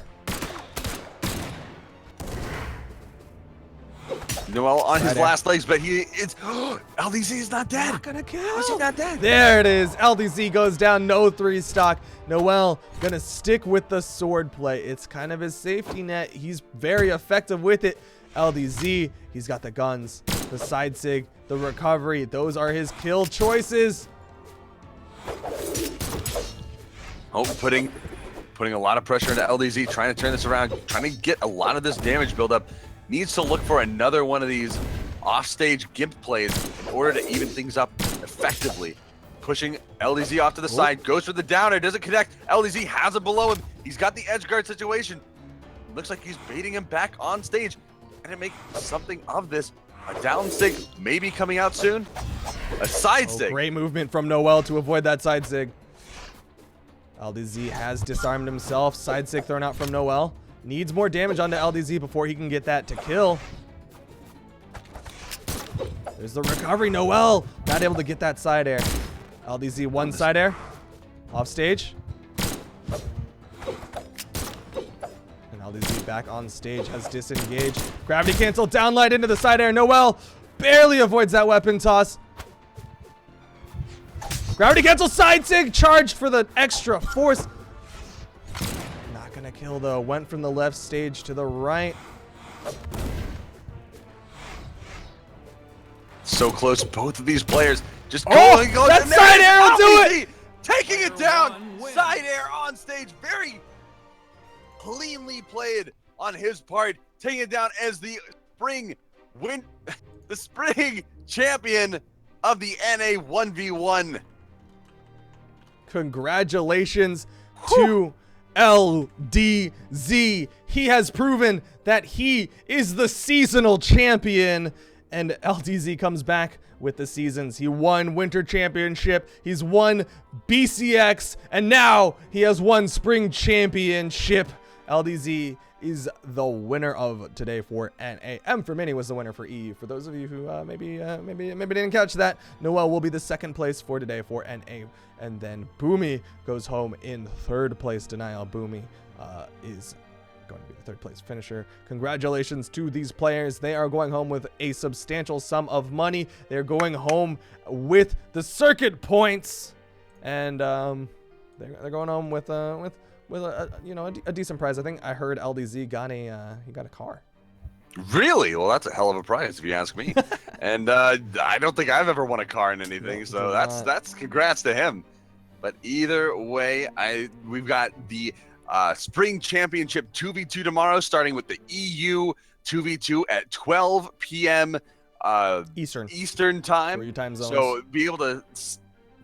Noel on his last legs, but it's LDZ is not dead. Not gonna kill. How's he not dead? There it is. LDZ goes down, no 3 stock. Noel gonna stick with the sword play. It's kind of his safety net. He's very effective with it. LDZ, he's got the guns, the side sig, the recovery. Those are his kill choices. Oh, putting a lot of pressure into LDZ, trying to turn this around, trying to get a lot of this damage buildup. Needs to look for another one of these offstage gimp plays in order to even things up effectively. Pushing LDZ off to the side, goes for the downer, doesn't connect. LDZ has it below him. He's got the edge guard situation. Looks like he's baiting him back on stage. And to make something of this, a down sig maybe coming out soon. A side sig. Great movement from Noel to avoid that side sig. LDZ has disarmed himself. Side sig thrown out from Noel. Needs more damage onto LDZ before he can get that to kill. There's the recovery. Noel not able to get that side air. LDZ 1 side air. Off stage. And LDZ back on stage has disengaged. Gravity cancel downlight into the side air. Noel barely avoids that weapon toss. Gravity cancel side sig. Charged for the extra force. Gonna kill though. Went from the left stage to the right. So close, both of these players just going. That side air will do it. Taking it down. Side air on stage, very cleanly played on his part. Taking it down as the spring champion of the NA 1v1. Congratulations to LDZ. He has proven that he is the seasonal champion, and LDZ comes back with the seasons. He won Winter Championship, he's won BCX, and now he has won Spring Championship. LDZ is the winner of today for NA. M for Mini was the winner for EU. For those of you who maybe didn't catch that, Noel will be the second place for today for NA. And then Boomy goes home in third place. Denial. Boomy is going to be the third place finisher. Congratulations to these players. They are going home with a substantial sum of money. They're going home with the circuit points, and they're going home with a decent prize. I think I heard LDZ got a car. Really? Well, that's a hell of a prize if you ask me. And I don't think I've ever won a car in anything, No, so that's congrats to him. But either way, we've got the Spring Championship 2v2 tomorrow, starting with the EU 2v2 at 12 p.m. Eastern time. Or your time zones. So be able to.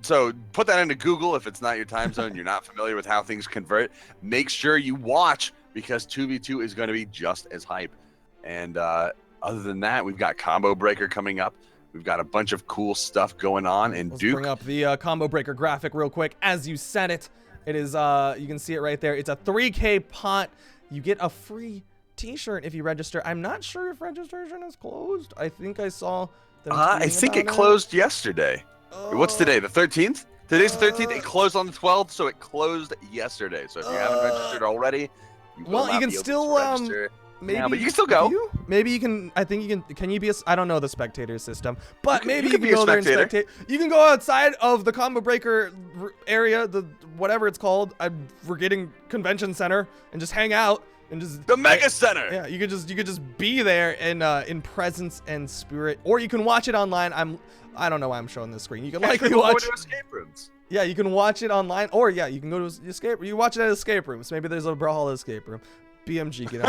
So put that into Google if it's not your time zone. You're not familiar with how things convert. Make sure you watch, because 2v2 is going to be just as hype. And other than that, we've got Combo Breaker coming up. We've got a bunch of cool stuff going on. And Let's Duke, bring up the Combo Breaker graphic real quick. As you said it, it is you can see it right there. It's a 3K pot. You get a free T-shirt if you register. I'm not sure if registration is closed. I think I saw them. I think it closed yesterday. What's today? The 13th? Today's the 13th. It closed on the 12th, so it closed yesterday. So if you haven't registered already, you can still maybe, yeah, but you can still go. Maybe you can. I think you can. Can you be? I don't know the spectator system, but maybe you can be a go there and spectator. spectate. You can go outside of the Combo Breaker area, the whatever it's called. I'm forgetting convention center, and just hang out and just The Mega Center. Yeah, you could just be there in presence and spirit, or you can watch it online. I don't know why I'm showing this screen. You can likely watch. To escape rooms. Yeah, you can watch it online, or yeah, you can go to escape. You watch it at escape rooms. Maybe there's a Brawlhalla escape room. BMG, get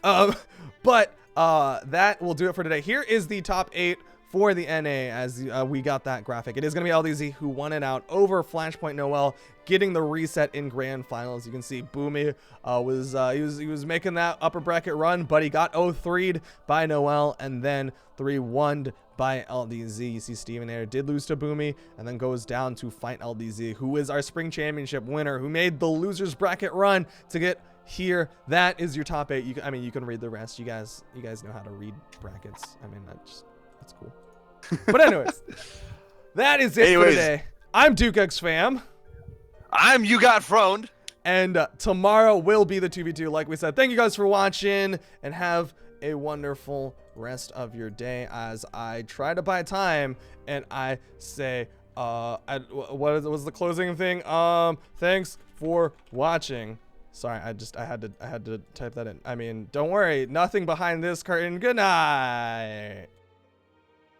on. But that will do it for today. Here is the top 8 for the NA, as we got that graphic. It is going to be LDZ who won it out over Flashpoint Noel, getting the reset in grand finals. You can see Boomy he was making that upper bracket run, but he got 0-3'd by Noel, and then 3-1'd by LDZ. You see Steven Air did lose to Boomy, and then goes down to fight LDZ, who is our Spring Championship winner, who made the losers bracket run to get here. That is your top 8. You can read the rest. You guys know how to read brackets. I mean, that's cool. But anyways, that is it for today. I'm Duke X Fam. I'm You Got Froned. And tomorrow will be the 2v2, like we said. Thank you guys for watching, and have a wonderful rest of your day, as I try to buy time and I say what was the closing thing? Thanks for watching. Sorry, I had to type that in. I mean, don't worry, nothing behind this curtain. Good night.